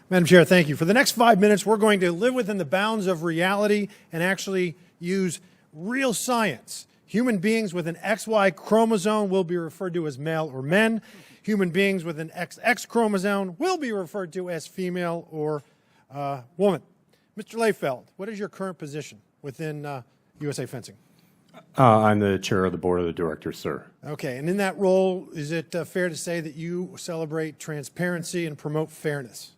T: Madam Chair, thank you. For the next 5 minutes, we're going to live within the bounds of reality and actually use real science. Human beings with an XY chromosome will be referred to as male or men. Human beings with an XX chromosome will be referred to as female or woman. Mr. Lehfeldt, what is your current position within USA Fencing?
M: I'm the chair of the board of the directors, sir.
T: Okay, and in that role, is it fair to say that you celebrate transparency and promote fairness?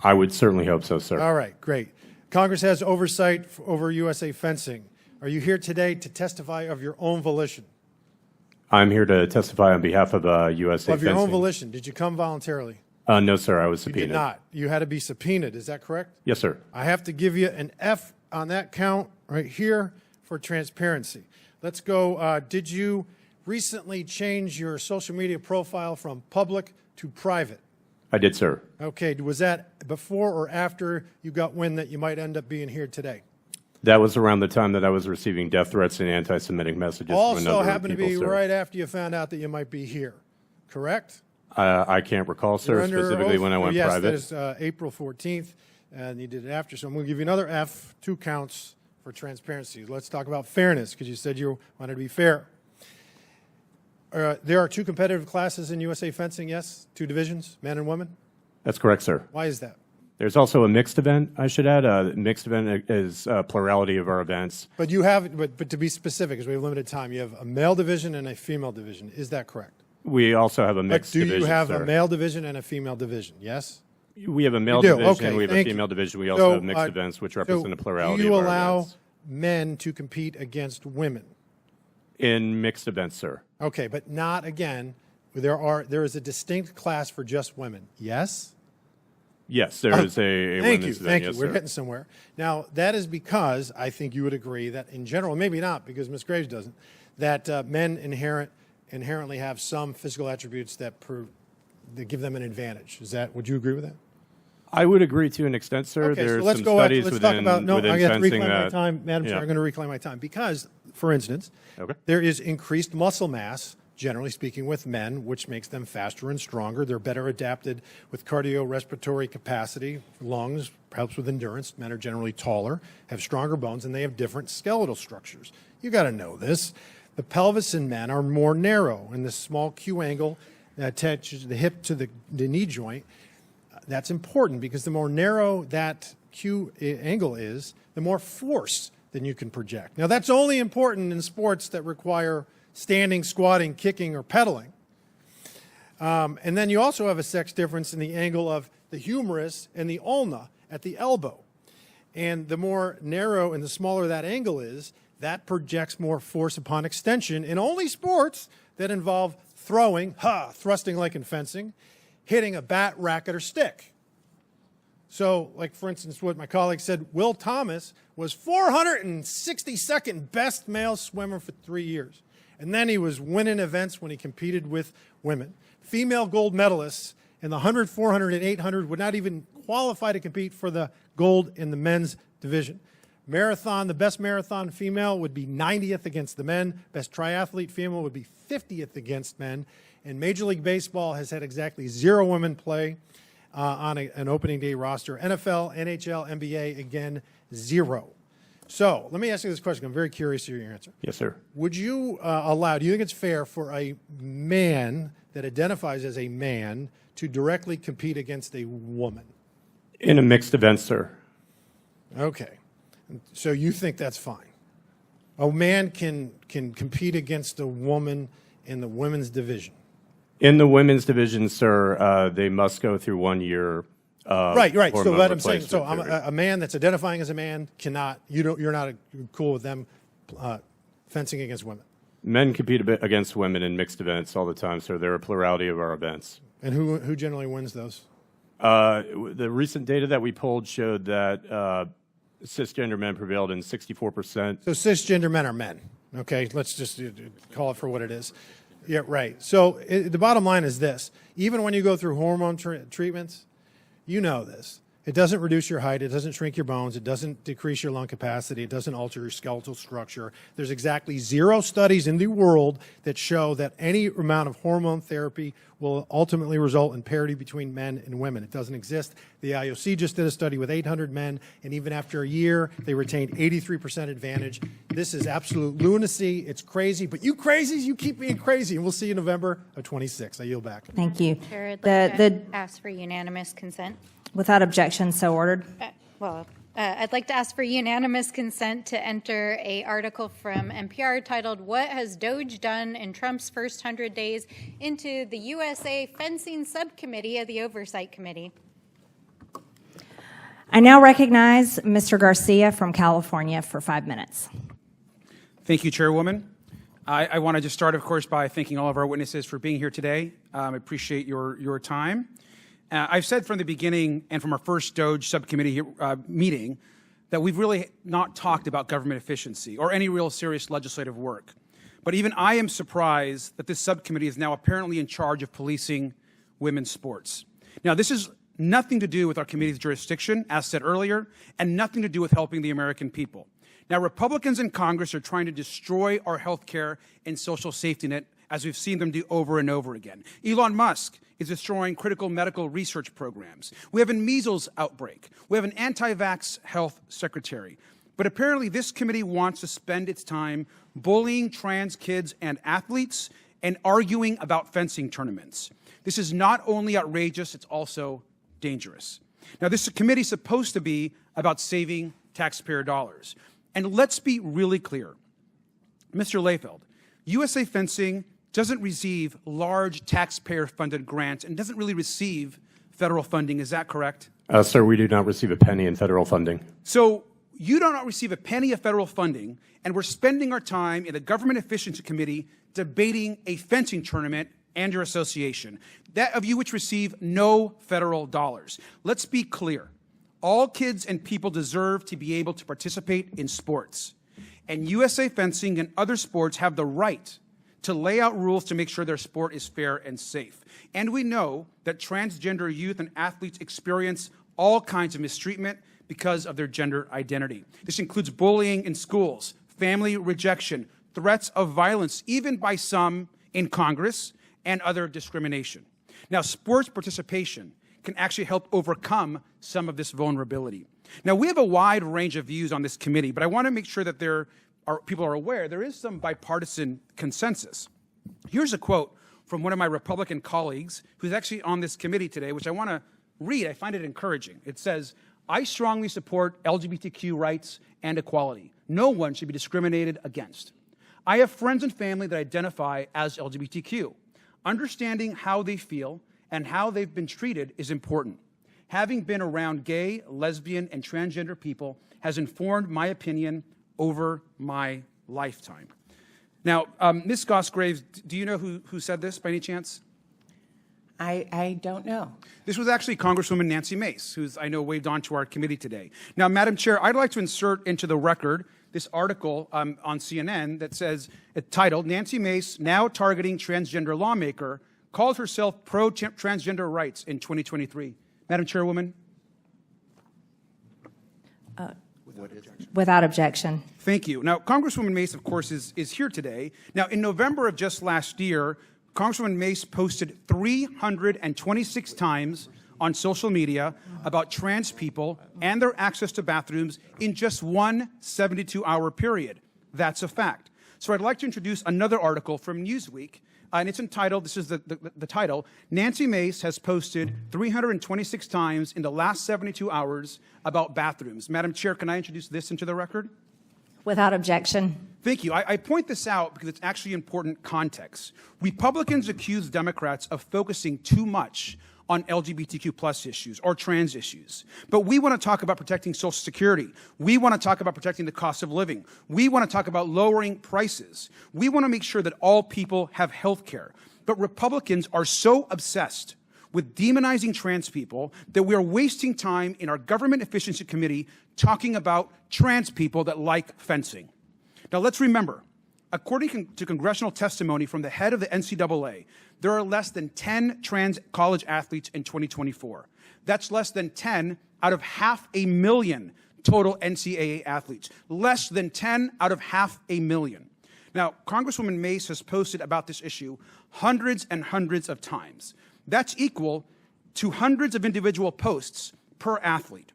M: I would certainly hope so, sir.
T: All right, great. Congress has oversight over USA Fencing. Are you here today to testify of your own volition?
M: I'm here to testify on behalf of USA Fencing.
T: Of your own volition. Did you come voluntarily?
M: No, sir, I was subpoenaed.
T: You did not. You had to be subpoenaed. Is that correct?
M: Yes, sir.
T: I have to give you an F on that count right here for transparency. Let's go. Did you recently change your social media profile from public to private?
M: I did, sir.
T: Okay. Was that before or after you got wind that you might end up being here today?
M: That was around the time that I was receiving death threats and anti-Semitic messages from a number of people,
T: happened to be
M: sir.
T: right after you found out that you might be here, correct?
M: I can't recall, sir, specifically when I went private.
T: Yes, that is April 14th, and you did it after. So I'm going to give you another F, 2 counts for transparency. Let's talk about fairness, because you said you wanted to be fair. there are 2 competitive classes in USA fencing, yes? 2 divisions, men and women?
M: That's correct, sir.
T: Why is that?
M: There's also a mixed event, I should add. A mixed event is a plurality of our events.
T: But you have, but to be specific, because we have limited time, you have a male division and a female division. Is that correct?
M: We also have a mixed division,
T: do you have
M: sir.
T: a male division and a female division? Yes?
M: We have a male
T: You do.
M: division,
T: Okay,
M: we have a
T: thank
M: female
T: you.
M: division. We also
T: So,
M: have mixed events, which represent a plurality
T: do you
M: of our
T: allow
M: events.
T: men to compete against women?
M: In mixed events, sir.
T: Okay, but not again. There is a distinct class for just women. Yes?
M: Yes, there is a
T: Thank
M: women's
T: you.
M: event.
T: Thank
M: yes,
T: you. We're
M: sir.
T: getting somewhere. Now, that is because I think you would agree that in general, maybe not because Ms. Graves doesn't, that men inherently have some physical attributes that give them an advantage. Would you agree with that?
M: I would agree to an extent, sir.
T: Okay,
M: There's
T: so let's
M: some
T: go
M: studies
T: let's
M: within,
T: talk about, no,
M: within
T: I have to
M: fencing
T: reclaim my
M: that,
T: time. Madam Chair,
M: yeah.
T: I'm going to reclaim my time because, for instance, there is increased muscle mass, generally speaking, with men, which makes them faster and stronger. They're better adapted with cardiorespiratory capacity, lungs, helps with endurance. Men are generally taller, have stronger bones, and they have different skeletal structures. You got to know this. The pelvis in men are more narrow, and the small Q angle that attaches the hip to the knee joint. That's important because the more narrow that Q angle is, the more force than you can project. Now, that's only important in sports that require standing, squatting, kicking, or pedaling. And then you also have a sex difference in the angle of the humerus and the ulna at the elbow. And the more narrow and the smaller that angle is, that projects more force upon extension in only sports that involve throwing, thrusting like in fencing, hitting a bat, racket, or stick. So, like, for instance, what my colleague said, Will Thomas was 462nd best male swimmer for 3 years. And then he was winning events when he competed with women. Female gold medalists in the 100, 400, and 800 would not even qualify to compete for the gold in the men's division. Marathon, the best marathon female would be 90th against the men. Best triathlete female would be 50th against men. And Major League Baseball has had exactly 0 women play on an opening day roster. NFL, NHL, NBA, again, 0. So let me ask you this question. I'm very curious to hear your answer.
M: Yes, sir.
T: Would you do you think it's fair for a man that identifies as a man to directly compete against a woman?
M: In a mixed event, sir.
T: Okay. So you think that's fine? A man can compete against a woman in the women's division?
M: In the women's division, sir, they must go through 1 year.
T: Right. So
M: hormone
T: what I'm saying,
M: replacement
T: so I'm
M: period.
T: a man that's identifying as a man cannot. You're not cool with them fencing against women.
M: Men compete against women in mixed events all the time, sir. They're a plurality of our events.
T: And who generally wins those?
M: The recent data that we pulled showed that cisgender men prevailed in 64%.
T: So cisgender men are men. Okay, let's just call it for what it is. Yeah, right. So the bottom line is this. Even when you go through hormone treatments, you know this. It doesn't reduce your height. It doesn't shrink your bones. It doesn't decrease your lung capacity. It doesn't alter your skeletal structure. There's exactly 0 studies in the world that show that any amount of hormone therapy will ultimately result in parity between men and women. It doesn't exist. The IOC just did a study with 800 men, and even after a year, they retained 83% advantage. This is absolute lunacy. It's crazy. But you crazies, you keep being crazy. And we'll see you November of 26. I yield back.
A: Thank you.
I: Chair, I'd like to ask for unanimous consent.
A: Without objection, so ordered.
I: I'd like to ask for unanimous consent to enter an article from NPR titled, "What Has Doge Done in Trump's First 100 Days?" into the USA Fencing Subcommittee of the Oversight Committee.
A: I now recognize Mr. Garcia from California for 5 minutes.
U: Thank you, Chairwoman. I want to just start, of course, by thanking all of our witnesses for being here today. I appreciate your time. I've said from the beginning and from our first Doge subcommittee meeting that we've really not talked about government efficiency or any real serious legislative work. But even I am surprised that this subcommittee is now apparently in charge of policing women's sports. Now, this is nothing to do with our committee's jurisdiction, as said earlier, and nothing to do with helping the American people. Now, Republicans in Congress are trying to destroy our health care and social safety net, as we've seen them do over and over again. Elon Musk is destroying critical medical research programs. We have a measles outbreak. We have an anti-vax health secretary. But apparently this committee wants to spend its time bullying trans kids and athletes and arguing about fencing tournaments. This is not only outrageous, it's also dangerous. Now, this committee is supposed to be about saving taxpayer dollars. And let's be really clear. Mr. Lehfeldt, USA Fencing doesn't receive large taxpayer-funded grants and doesn't really receive federal funding. Is that correct?
M: Sir, we do not receive a penny in federal funding.
U: So you do not receive a penny of federal funding, and we're spending our time in the Government Efficiency Committee debating a fencing tournament and your association, that of you which receive no federal dollars. Let's be clear. All kids and people deserve to be able to participate in sports. And USA Fencing and other sports have the right to lay out rules to make sure their sport is fair and safe. And we know that transgender youth and athletes experience all kinds of mistreatment because of their gender identity. This includes bullying in schools, family rejection, threats of violence, even by some in Congress, and other discrimination. Now, sports participation can actually help overcome some of this vulnerability. Now, we have a wide range of views on this committee, but I want to make sure that people are aware there is some bipartisan consensus. Here's a quote from one of my Republican colleagues who's actually on this committee today, which I want to read. I find it encouraging. It says, "I strongly support LGBTQ rights and equality. No one should be discriminated against. I have friends and family that identify as LGBTQ. Understanding how they feel and how they've been treated is important. Having been around gay, lesbian, and transgender people has informed my opinion over my lifetime." Now, Ms. Goss-Graves, do you know who said this by any chance?
N: I don't know.
U: This was actually Congresswoman Nancy Mace, who's, I know, waved on to our committee today. Now, Madam Chair, I'd like to insert into the record this article on CNN that says, titled, "Nancy Mace, now targeting transgender lawmaker, called herself pro-transgender rights in 2023. Madam Chairwoman?
A: Without objection.
U: Thank you. Now, Congresswoman Mace, of course, is here today. Now, in November of just last year, Congresswoman Mace posted 326 times on social media about trans people and their access to bathrooms in just one 72-hour period. That's a fact. So I'd like to introduce another article from Newsweek, and it's entitled, this is the title, "Nancy Mace has posted 326 times in the last 72 hours about bathrooms." Madam Chair, can I introduce this into the record?
A: Without objection.
U: Thank you. I point this out because it's actually important context. Republicans accuse Democrats of focusing too much on LGBTQ plus issues or trans issues. But we want to talk about protecting Social Security. We want to talk about protecting the cost of living. We want to talk about lowering prices. We want to make sure that all people have health care. But Republicans are so obsessed with demonizing trans people that we are wasting time in our Government Efficiency Committee talking about trans people that like fencing. Now, let's remember, according to congressional testimony from the head of the NCAA, there are less than 10 trans college athletes in 2024. That's less than 10 out of 500,000 total NCAA athletes. Less than 10 out of 500,000. Now, Congresswoman Mace has posted about this issue hundreds and hundreds of times. That's equal to hundreds of individual posts per athlete.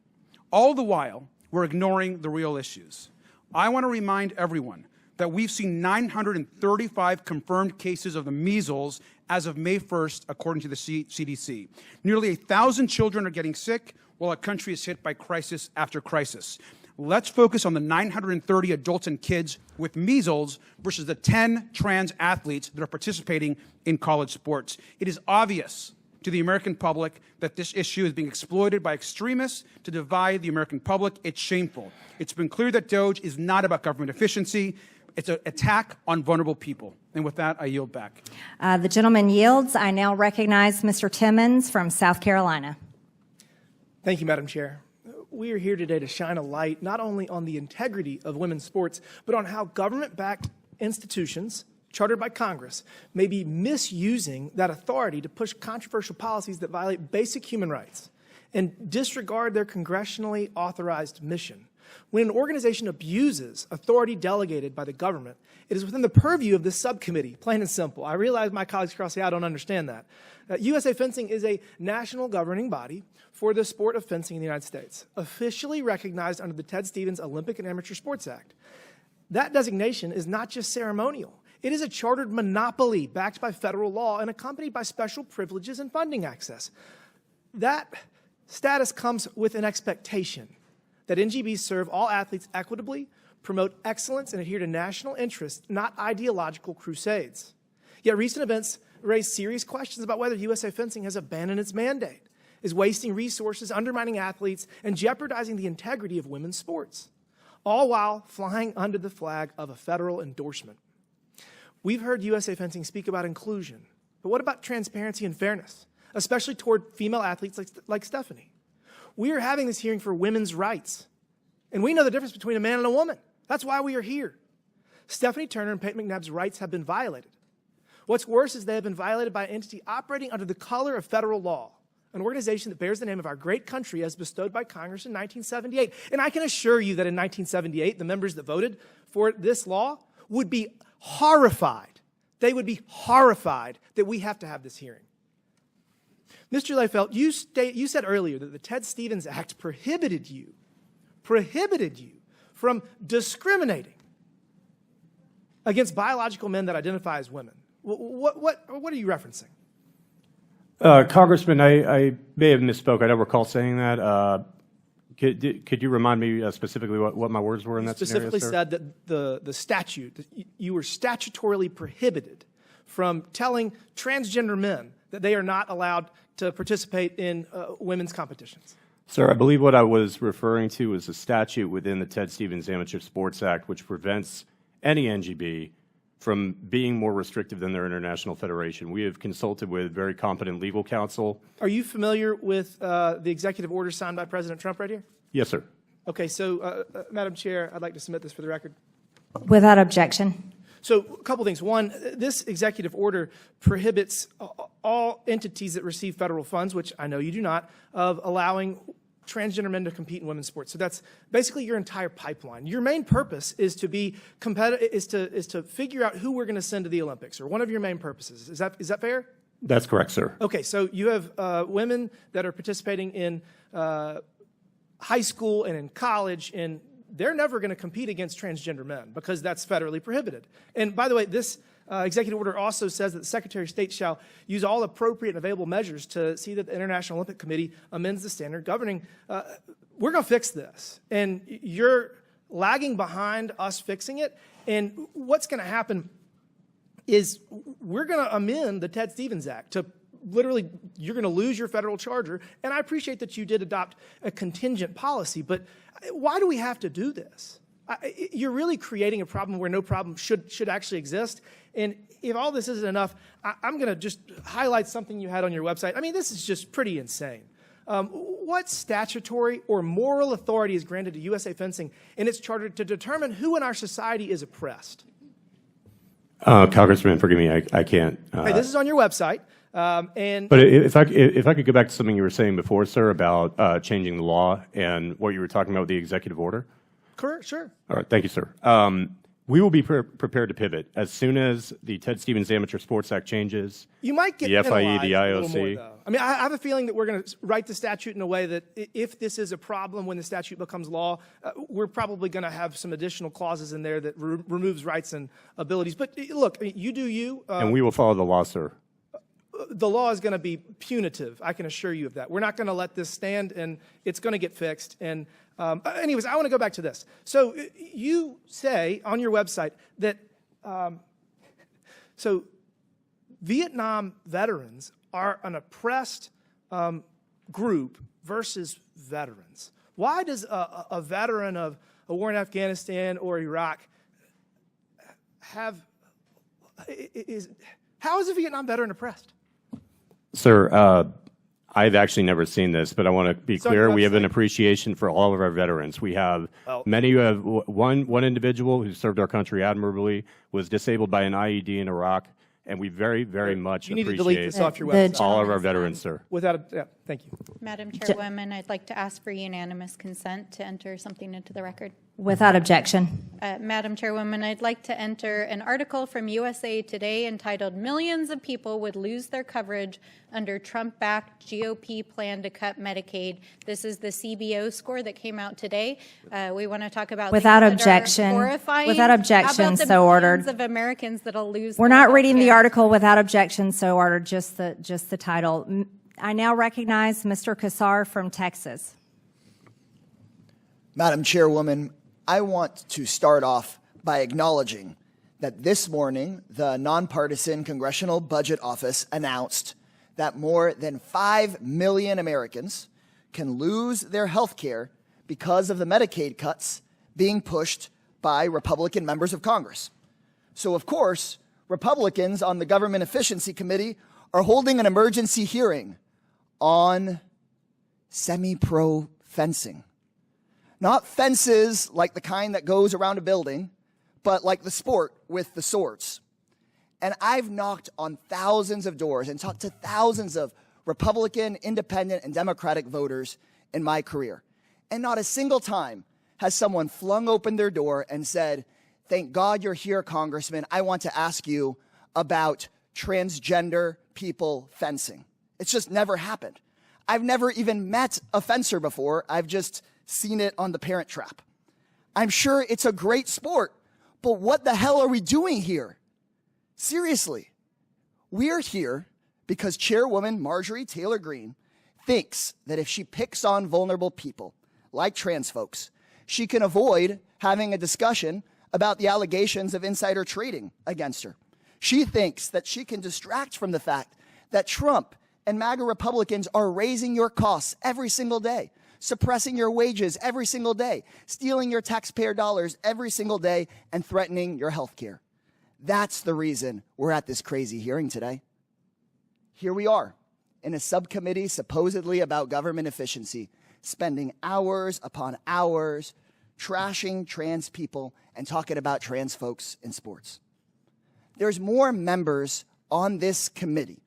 U: All the while, we're ignoring the real issues. I want to remind everyone that we've seen 935 confirmed cases of the measles as of May 1st, according to the CDC. Nearly 1,000 children are getting sick while our country is hit by crisis after crisis. Let's focus on the 930 adults and kids with measles versus the 10 trans athletes that are participating in college sports. It is obvious to the American public that this issue is being exploited by extremists to divide the American public. It's shameful. It's been clear that DOGE is not about government efficiency. It's an attack on vulnerable people. And with that, I yield back.
A: The gentleman yields. I now recognize Mr. Timmons from South Carolina.
D: Thank you, Madam Chair. We are here today to shine a light not only on the integrity of women's sports, but on how government-backed institutions chartered by Congress may be misusing that authority to push controversial policies that violate basic human rights and disregard their congressionally authorized mission. When an organization abuses authority delegated by the government, it is within the purview of this subcommittee, plain and simple. I realize my colleagues across the aisle don't understand that. USA Fencing is a national governing body for the sport of fencing in the United States, officially recognized under the Ted Stevens Olympic and Amateur Sports Act. That designation is not just ceremonial. It is a chartered monopoly backed by federal law and accompanied by special privileges and funding access. That status comes with an expectation that NGBs serve all athletes equitably, promote excellence, and adhere to national interests, not ideological crusades. Yet recent events raise serious questions about whether USA Fencing has abandoned its mandate, is wasting resources, undermining athletes, and jeopardizing the integrity of women's sports, all while flying under the flag of a federal endorsement. We've heard USA Fencing speak about inclusion, but what about transparency and fairness, especially toward female athletes like Stephanie? We are having this hearing for women's rights, and we know the difference between a man and a woman. That's why we are here. Stephanie Turner and Payton McNabb's rights have been violated. What's worse is they have been violated by an entity operating under the color of federal law, an organization that bears the name of our great country as bestowed by Congress in 1978. And I can assure you that in 1978, the members that voted for this law would be horrified. They would be horrified that we have to have this hearing. Mr. Lehfeldt, you said earlier that the Ted Stevens Act prohibited you from discriminating against biological men that identify as women. What are you referencing?
M: Congressman, I may have misspoke. I don't recall saying that. Could you remind me specifically what my words were in that scenario, sir?
D: Specifically said that the statute, that you were statutorily prohibited from telling transgender men that they are not allowed to participate in women's competitions.
M: Sir, I believe what I was referring to was a statute within the Ted Stevens Amateur Sports Act which prevents any NGB from being more restrictive than their international federation. We have consulted with very competent legal counsel.
D: Are you familiar with the executive order signed by President Trump right here?
M: Yes, sir.
D: Okay, so Madam Chair, I'd like to submit this for the record.
A: Without objection.
D: So a couple things. One, this executive order prohibits all entities that receive federal funds, which I know you do not, of allowing transgender men to compete in women's sports. So that's basically your entire pipeline. Your main purpose is to be competitive, is to figure out who we're going to send to the Olympics, or one of your main purposes. Is that fair?
M: That's correct, sir.
D: Okay, so you have women that are participating in high school and in college, and they're never going to compete against transgender men because that's federally prohibited. And by the way, this executive order also says that the Secretary of State shall use all appropriate and available measures to see that the International Olympic Committee amends the standard governing. We're going to fix this, and you're lagging behind us fixing it. And what's going to happen is we're going to amend the Ted Stevens Act to literally, you're going to lose your federal charter. And I appreciate that you did adopt a contingent policy, but why do we have to do this? You're really creating a problem where no problem should actually exist. And if all this isn't enough, I'm going to just highlight something you had on your website. I mean, this is just pretty insane. What statutory or moral authority is granted to USA Fencing in its charter to determine who in our society is oppressed?
M: Congressman, forgive me, I can't.
D: Hey, this is on your website.
M: But if I could go back to something you were saying before, sir, about changing the law and what you were talking about with the executive order.
D: Correct, sure.
M: All right, thank you, sir. We will be prepared to pivot as soon as the Ted Stevens Amateur Sports Act changes.
D: You might get
M: the FIE, the
D: IOC.
M: IOC.
D: More, I mean, I have a feeling that we're going to write the statute in a way that if this is a problem when the statute becomes law, we're probably going to have some additional clauses in there that removes rights and abilities. But look, you do you.
M: And we will follow the law, sir.
D: The law is going to be punitive. I can assure you of that. We're not going to let this stand, and it's going to get fixed. And anyways, I want to go back to this. So you say on your website that so Vietnam veterans are an oppressed group versus veterans. Why does a veteran of a war in Afghanistan or Iraq how is a Vietnam veteran oppressed?
M: Sir, I've actually never seen this, but I want to be clear. We have an appreciation for all of our veterans. We have many who have one individual who served our country admirably, was disabled by an IED in Iraq, and we very, very much appreciate
D: delete this off your website.
M: all of our veterans, sir.
D: Without a Thank you.
I: Madam Chairwoman, I'd like to ask for unanimous consent to enter something into the record.
A: Without objection.
I: Madam Chairwoman, I'd like to enter an article from USA Today entitled "Millions of People Would Lose Their Coverage Under Trump-Backed GOP Plan to Cut Medicaid." This is the CBO score that came out today. We want to talk about
A: Without
I: things that are
A: objection.
I: horrifying.
A: Without objection,
I: How about the
A: so ordered.
I: millions of Americans that'll lose.
A: We're
I: their
A: not reading the
I: healthcare?
A: article without objection, so ordered, just the title. I now recognize Mr. Kassar from Texas.
H: Madam Chairwoman, I want to start off by acknowledging that this morning, the Nonpartisan Congressional Budget Office announced that more than 5 million Americans can lose their health care because of the Medicaid cuts being pushed by Republican members of Congress. So, of course, Republicans on the Government Efficiency Committee are holding an emergency hearing on semi-pro fencing. Not fences like the kind that goes around a building, but like the sport with the swords. And I've knocked on thousands of doors and talked to thousands of Republican, Independent, and Democratic voters in my career. And not a single time has someone flung open their door and said, "Thank God you're here, Congressman. I want to ask you about transgender people fencing." It's just never happened. I've never even met a fencer before. I've just seen it on The Parent Trap. I'm sure it's a great sport, but what the hell are we doing here? Seriously, we're here because Chairwoman Marjorie Taylor Greene thinks that if she picks on vulnerable people, like trans folks, she can avoid having a discussion about the allegations of insider trading against her. She thinks that she can distract from the fact that Trump and MAGA Republicans are raising your costs every single day, suppressing your wages every single day, stealing your taxpayer dollars every single day, and threatening your health care. That's the reason we're at this crazy hearing today. Here we are in a subcommittee supposedly about government efficiency, spending hours upon hours trashing trans people and talking about trans folks in sports. There's more members on this committee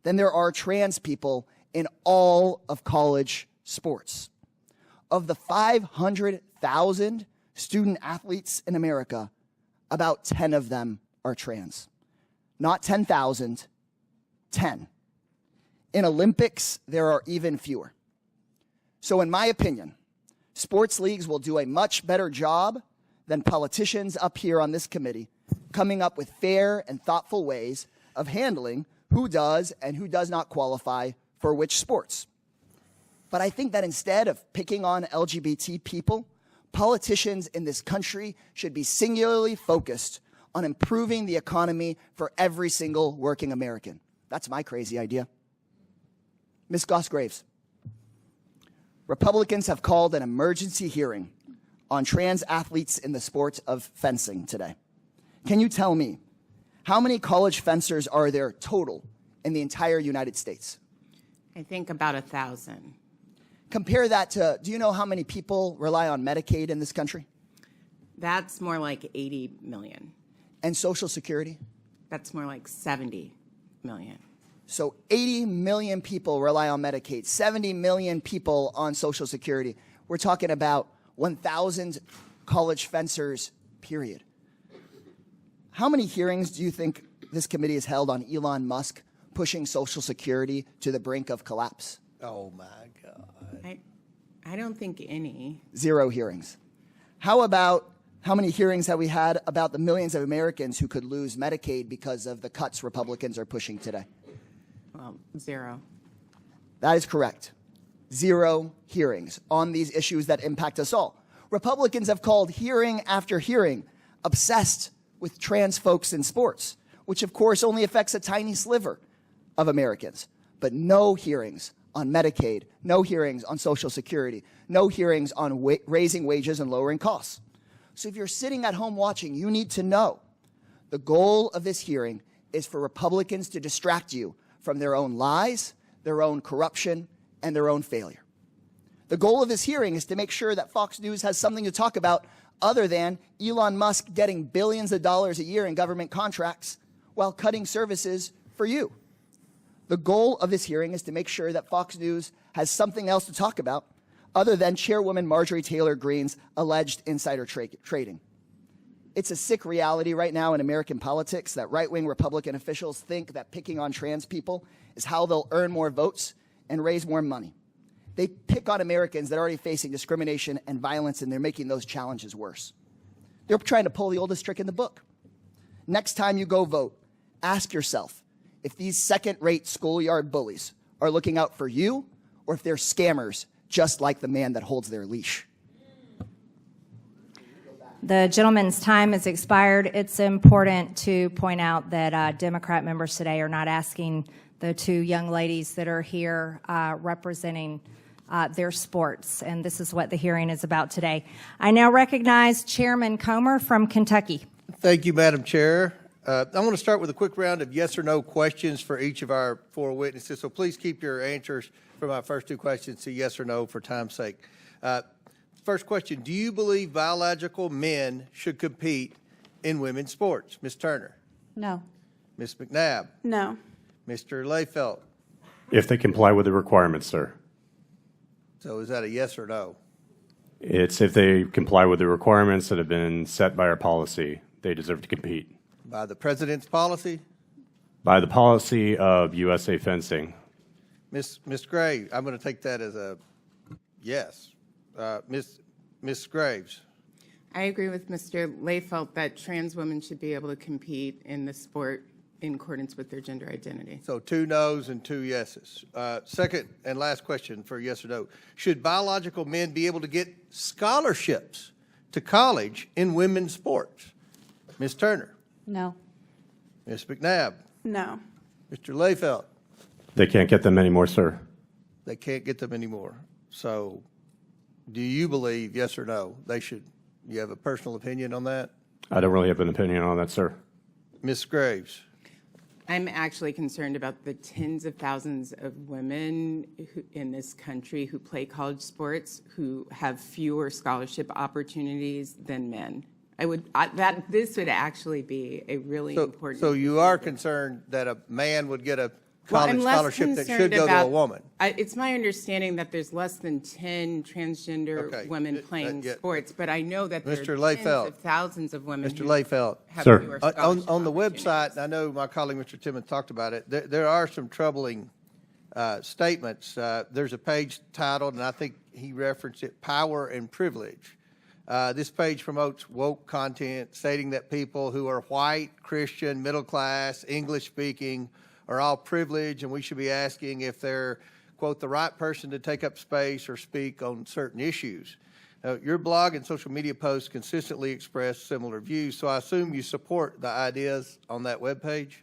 H: than there are trans people in all of college sports. Of the 500,000 student athletes in America, about 10 of them are trans. Not 10,000, 10. In Olympics, there are even fewer. So in my opinion, sports leagues will do a much better job than politicians up here on this committee coming up with fair and thoughtful ways of handling who does and who does not qualify for which sports. But I think that instead of picking on LGBT people, politicians in this country should be singularly focused on improving the economy for every single working American. That's my crazy idea. Ms. Goss Graves, Republicans have called an emergency hearing on trans athletes in the sport of fencing today. Can you tell me, how many college fencers are there total in the entire United States?
N: I think about 1,000.
H: Compare that to, do you know how many people rely on Medicaid in this country?
N: That's more like 80 million.
H: And Social Security?
N: That's more like 70 million.
H: So 80 million people rely on Medicaid, 70 million people on Social Security. We're talking about 1,000 college fencers, period. How many hearings do you think this committee has held on Elon Musk pushing Social Security to the brink of collapse?
G: Oh, my God.
N: I don't think any.
H: 0 hearings. How about how many hearings have we had about the millions of Americans who could lose Medicaid because of the cuts Republicans are pushing today?
N: Well, 0.
H: That is correct. 0 hearings on these issues that impact us all. Republicans have called hearing after hearing obsessed with trans folks in sports, which of course only affects a tiny sliver of Americans, but no hearings on Medicaid, no hearings on Social Security, no hearings on raising wages and lowering costs. So if you're sitting at home watching, you need to know the goal of this hearing is for Republicans to distract you from their own lies, their own corruption, and their own failure. The goal of this hearing is to make sure that Fox News has something to talk about other than Elon Musk getting billions of dollars a year in government contracts while cutting services for you. The goal of this hearing is to make sure that Fox News has something else to talk about other than Chairwoman Marjorie Taylor Greene's alleged insider trading. It's a sick reality right now in American politics that right-wing Republican officials think that picking on trans people is how they'll earn more votes and raise more money. They pick on Americans that are already facing discrimination and violence, and they're making those challenges worse. They're trying to pull the oldest trick in the book. Next time you go vote, ask yourself if these second-rate schoolyard bullies are looking out for you or if they're scammers just like the man that holds their leash.
A: The gentleman's time has expired. It's important to point out that Democrat members today are not asking the two young ladies that are here representing their sports, and this is what the hearing is about today. I now recognize Chairman Comer from Kentucky.
C: Thank you, Madam Chair. I want to start with a quick round of yes or no questions for each of our four witnesses, so please keep your answers for my first two questions to yes or no for time's sake. First question, do you believe biological men should compete in women's sports? Ms. Turner?
K: No.
C: Ms. McNabb?
L: No.
C: Mr. Lehfeldt?
M: If they comply with the requirements, sir.
C: So is that a yes or no?
M: It's if they comply with the requirements that have been set by our policy, they deserve to compete.
C: By the President's policy?
M: By the policy of USA Fencing.
C: Ms. Graves, I'm going to take that as a yes. Ms. Graves?
N: I agree with Mr. Lehfeldt that trans women should be able to compete in the sport in accordance with their gender identity.
C: So 2 no's and 2 yeses. Second and last question for yes or no. Should biological men be able to get scholarships to college in women's sports? Ms. Turner?
K: No.
C: Ms. McNabb?
L: No.
C: Mr. Lehfeldt?
M: They can't get them anymore, sir.
C: They can't get them anymore. So do you believe, yes or no, they should? You have a personal opinion on that?
M: I don't really have an opinion on that, sir.
C: Ms. Graves?
N: I'm actually concerned about the tens of thousands of women in this country who play college sports who have fewer scholarship opportunities than men. This would actually be a really important.
C: So you are concerned that a man would get a college scholarship that should go to a woman?
N: It's my understanding that there's less than 10 transgender women playing sports, but I know that there are tens of thousands of women
C: Mr.
N: who
C: Lehfeldt,
N: have fewer scholarship
C: on the website, I know my colleague Mr. Timmons talked about it, there are some troubling statements. There's a page titled, and I think he referenced it, Power and Privilege. This page promotes woke content stating that people who are white, Christian, middle class, English speaking are all privileged, and we should be asking if they're, quote, the right person to take up space or speak on certain issues. Your blog and social media posts consistently express similar views, so I assume you support the ideas on that webpage?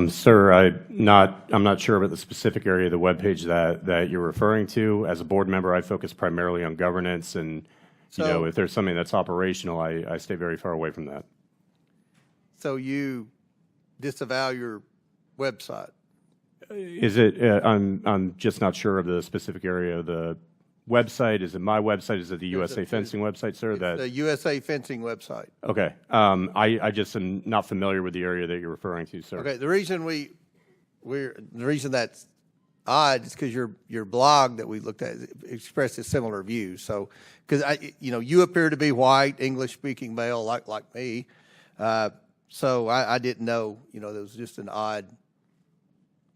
M: Sir, I'm not sure about the specific area of the webpage that you're referring to. As a board member, I focus primarily on governance, and if there's something that's operational, I stay very far away from that.
C: So you disavow your website?
M: Is it? I'm just not sure of the specific area of the website. Is it my website? Is it the USA Fencing website, sir?
C: It's the USA Fencing website.
M: Okay. I just am not familiar with the area that you're referring to, sir.
C: Okay. The reason the reason that's odd is because your blog that we looked at expresses similar views. So, because you appear to be white, English-speaking male, like me. So I didn't know. There was just an odd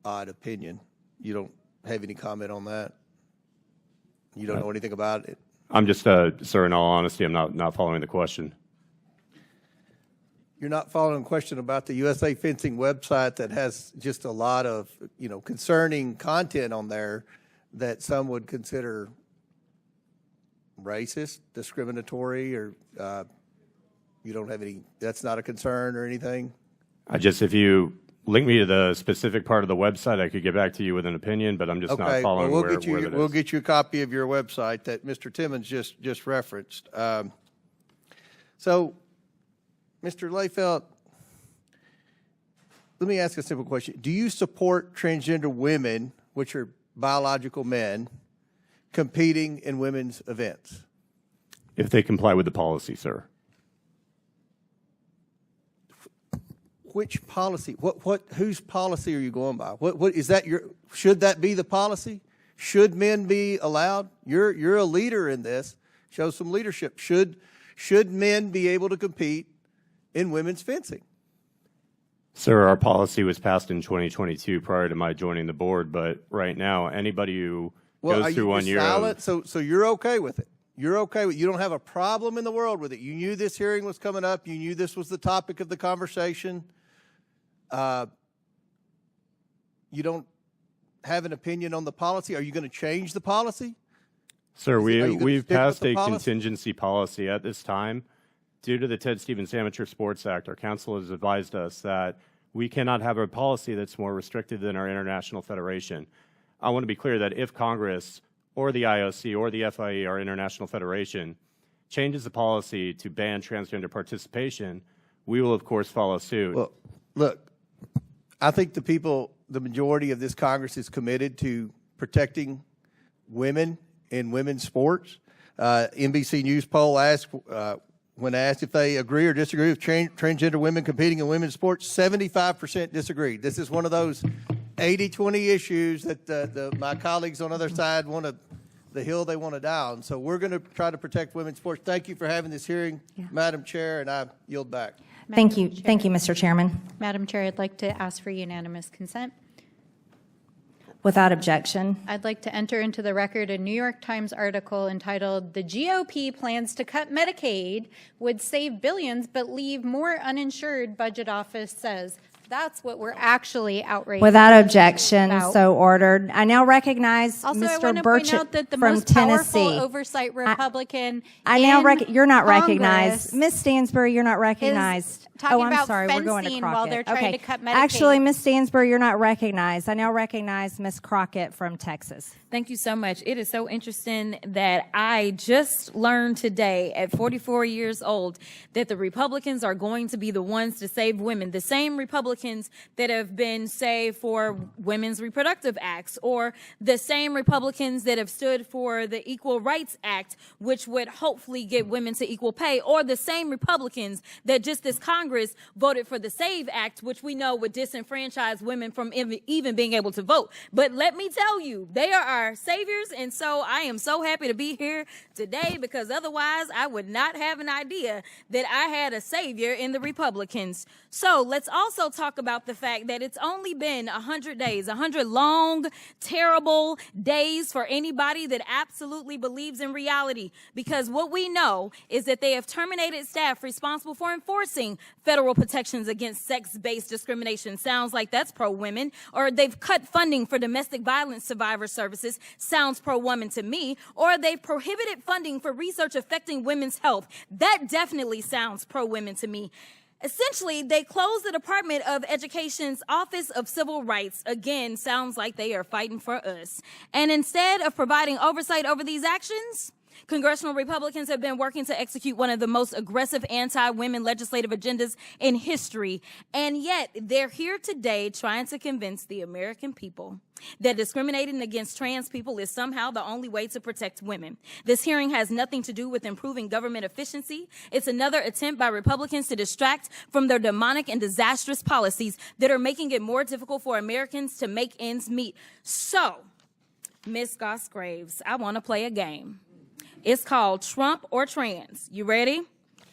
C: opinion. You don't have any comment on that? You don't know anything about it?
M: I'm just, sir, in all honesty, I'm not following the question.
C: You're not following a question about the USA Fencing website that has just a lot of, concerning content on there that some would consider racist, discriminatory, or you don't have any, that's not a concern or anything?
M: If you link me to the specific part of the website, I could get back to you with an opinion, but I'm just not following where that is.
C: We'll get you a copy of your website that Mr. Timmons just referenced. So, Mr. Lehfeldt, let me ask a simple question. Do you support transgender women, which are biological men, competing in women's events?
M: If they comply with the policy, sir.
C: which policy? Whose policy are you going by? What is that? Should that be the policy? Should men be allowed? You're a leader in this. Show some leadership. Should men be able to compete in women's fencing?
M: Sir, our policy was passed in 2022 prior to my joining the board, but right now, anybody who goes through 1 year
C: silent? So you're okay with it? You're okay with it? You don't have a problem in the world with it? You knew this hearing was coming up. You knew this was the topic of the conversation. You don't have an opinion on the policy? Are you going to change the policy?
M: Sir, we've passed a
C: policy?
M: contingency policy at this time. Due to the Ted Stevens Amateur Sports Act, our council has advised us that we cannot have a policy that's more restrictive than our international federation. I want to be clear that if Congress or the IOC or the FIE, our international federation, changes the policy to ban transgender participation, we will, of course, follow suit.
C: Well, look, I think the majority of this Congress is committed to protecting women in women's sports. NBC News poll asked, when asked if they agree or disagree with transgender women competing in women's sports, 75% disagreed. This is one of those 80-20 issues that my colleagues on the other side the hill they want to die on. So we're going to try to protect women's sports. Thank you for having this hearing, Madam Chair, and I yield back.
A: Thank you, Mr. Chairman.
I: Madam Chair, I'd like to ask for unanimous consent.
A: Without objection.
I: I'd like to enter into the record a New York Times article entitled, "The GOP plans to cut Medicaid would save billions but leave more uninsured," budget office says. That's what we're actually outraged
A: Without objection,
I: about.
A: So ordered. I now recognize
I: Also, I
A: Mr.
I: want to
A: Burchett
I: point out that the
A: from
I: most
A: Tennessee.
I: powerful oversight Republican
A: You're not
I: Congress,
A: recognized. Ms. Stansbury, you're not recognized.
I: talking
A: I'm
I: about
A: sorry, we're going to
I: fencing
A: Crockett.
I: while they're trying to cut Medicaid.
A: Actually, Ms. Stansbury, you're not recognized. I now recognize Ms. Crockett from Texas.
R: Thank you so much. It is so interesting that I just learned today at 44 years old that the Republicans are going to be the ones to save women. The same Republicans that have been, say, for women's reproductive acts, or the same Republicans that have stood for the Equal Rights Act, which would hopefully get women to equal pay, or the same Republicans that just this Congress voted for the SAVE Act, which we know would disenfranchise women from even being able to vote. But let me tell you, they are our saviors, and so I am so happy to be here today, because otherwise I would not have an idea that I had a savior in the Republicans. So let's also talk about the fact that it's only been 100 days, 100 long, terrible days for anybody that absolutely believes in reality, because what we know is that they have terminated staff responsible for enforcing federal protections against sex-based discrimination. Sounds like that's pro-women. Or they've cut funding for domestic violence survivor services. Sounds pro-woman to me. Or they've prohibited funding for research affecting women's health. That definitely sounds pro-women to me. Essentially, they closed the Department of Education's Office of Civil Rights. Again, sounds like they are fighting for us. And instead of providing oversight over these actions, congressional Republicans have been working to execute one of the most aggressive anti-women legislative agendas in history. And yet, they're here today trying to convince the American people that discriminating against trans people is somehow the only way to protect women. This hearing has nothing to do with improving government efficiency. It's another attempt by Republicans to distract from their demonic and disastrous policies that are making it more difficult for Americans to make ends meet. So, Ms. Goss Graves, I want to play a game. It's called Trump or Trans. You ready?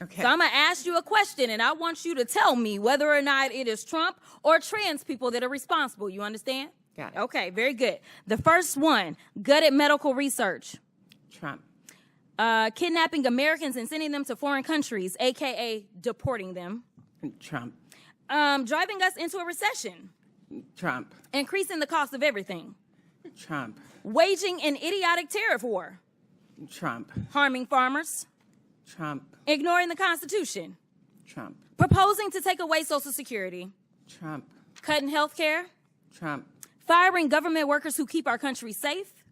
N: Okay.
R: So I'm going to ask you a question, and I want you to tell me whether or not it is Trump or trans people that are responsible. You understand?
N: Got it.
R: Okay, very good. The first one, gutted medical research.
N: Trump.
R: Kidnapping Americans and sending them to foreign countries, a.k.a. deporting them.
N: Trump.
R: Driving us into a recession.
N: Trump.
R: Increasing the cost of everything.
N: Trump.
R: Waging an idiotic tariff war.
N: Trump.
R: Harming farmers.
N: Trump.
R: Ignoring the Constitution.
N: Trump.
R: Proposing to take away Social Security.
N: Trump.
R: Cutting health care.
N: Trump.
R: Firing government workers who keep our country safe.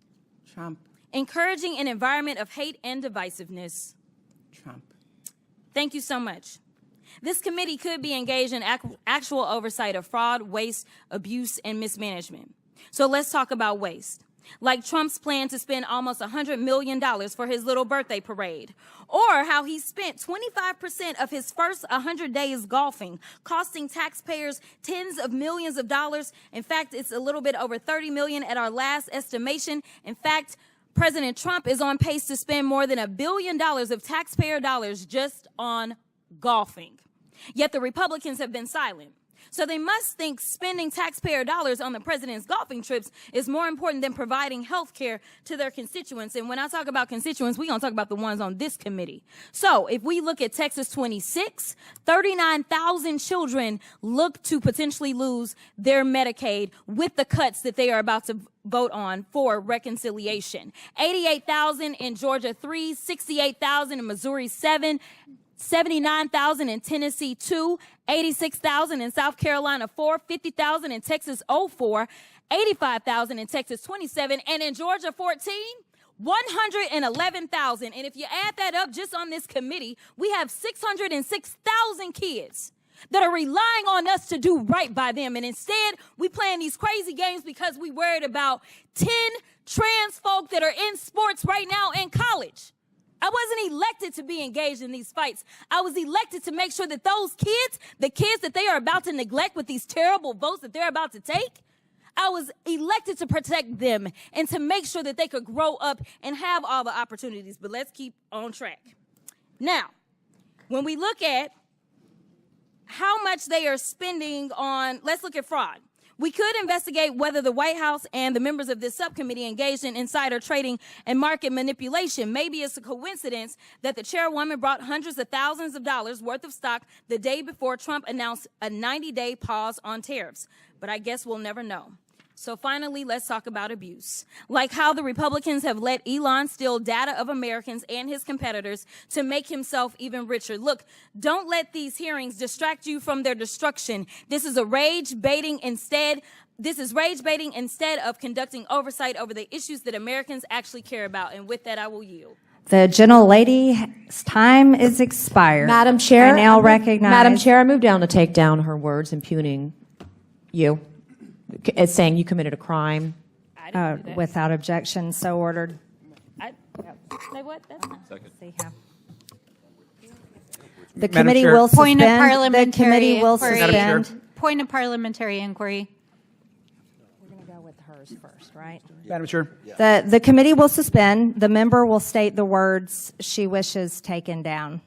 N: Trump.
R: Encouraging an environment of hate and divisiveness.
N: Trump.
R: Thank you so much. This committee could be engaged in actual oversight of fraud, waste, abuse, and mismanagement. So let's talk about waste. like Trump's plan to spend almost $100 million for his little birthday parade, or how he spent 25% of his first 100 days golfing, costing taxpayers tens of millions of dollars. In fact, it's a little bit over $30 million at our last estimation. In fact, President Trump is on pace to spend more than $1 billion of taxpayer dollars just on golfing. Yet the Republicans have been silent. So they must think spending taxpayer dollars on the president's golfing trips is more important than providing health care to their constituents. And when I talk about constituents, we're going to talk about the ones on this committee. So if we look at Texas 26, 39,000 children look to potentially lose their Medicaid with the cuts that they are about to vote on for reconciliation. 88,000 in Georgia 3, 68,000 in Missouri 7, 79,000 in Tennessee 2, 86,000 in South Carolina 4, 50,000 in Texas 04, 85,000 in Texas 27, and in Georgia 14, 111,000. And if you add that up just on this committee, we have 606,000 kids that are relying on us to do right by them. And instead, we playing these crazy games because we worried about 10 trans folk that are in sports right now in college. I wasn't elected to be engaged in these fights. I was elected to make sure that those kids, the kids that they are about to neglect with these terrible votes that they're about to take, I was elected to protect them and to make sure that they could grow up and have all the opportunities. But let's keep on track. Now, when we look at how much they are spending on, let's look at fraud. We could investigate whether the White House and the members of this subcommittee engaged in insider trading and market manipulation. Maybe it's a coincidence that the chairwoman brought hundreds of thousands of dollars worth of stock the day before Trump announced a 90-day pause on tariffs. But I guess we'll never know. So finally, let's talk about abuse. Like how the Republicans have let Elon steal data of Americans and his competitors to make himself even richer. Look, don't let these hearings distract you from their destruction. This is rage baiting instead of conducting oversight over the issues that Americans actually care about. And with that, I will yield.
A: The gentlelady's time is expired.
F: Madam Chair,
A: I now recognize.
F: Madam Chair, I move down to take down her words impugning you. It's saying you committed a crime.
A: Without objection, so ordered.
R: Say what? That's not.
P: Second.
A: See how. The committee will suspend.
I: Point of parliamentary
A: The committee will
I: inquiry.
A: suspend.
I: Point of parliamentary inquiry.
A: We're going to go with hers first, right?
U: Madam Chair.
A: The committee will suspend. The member will state the words she wishes taken down.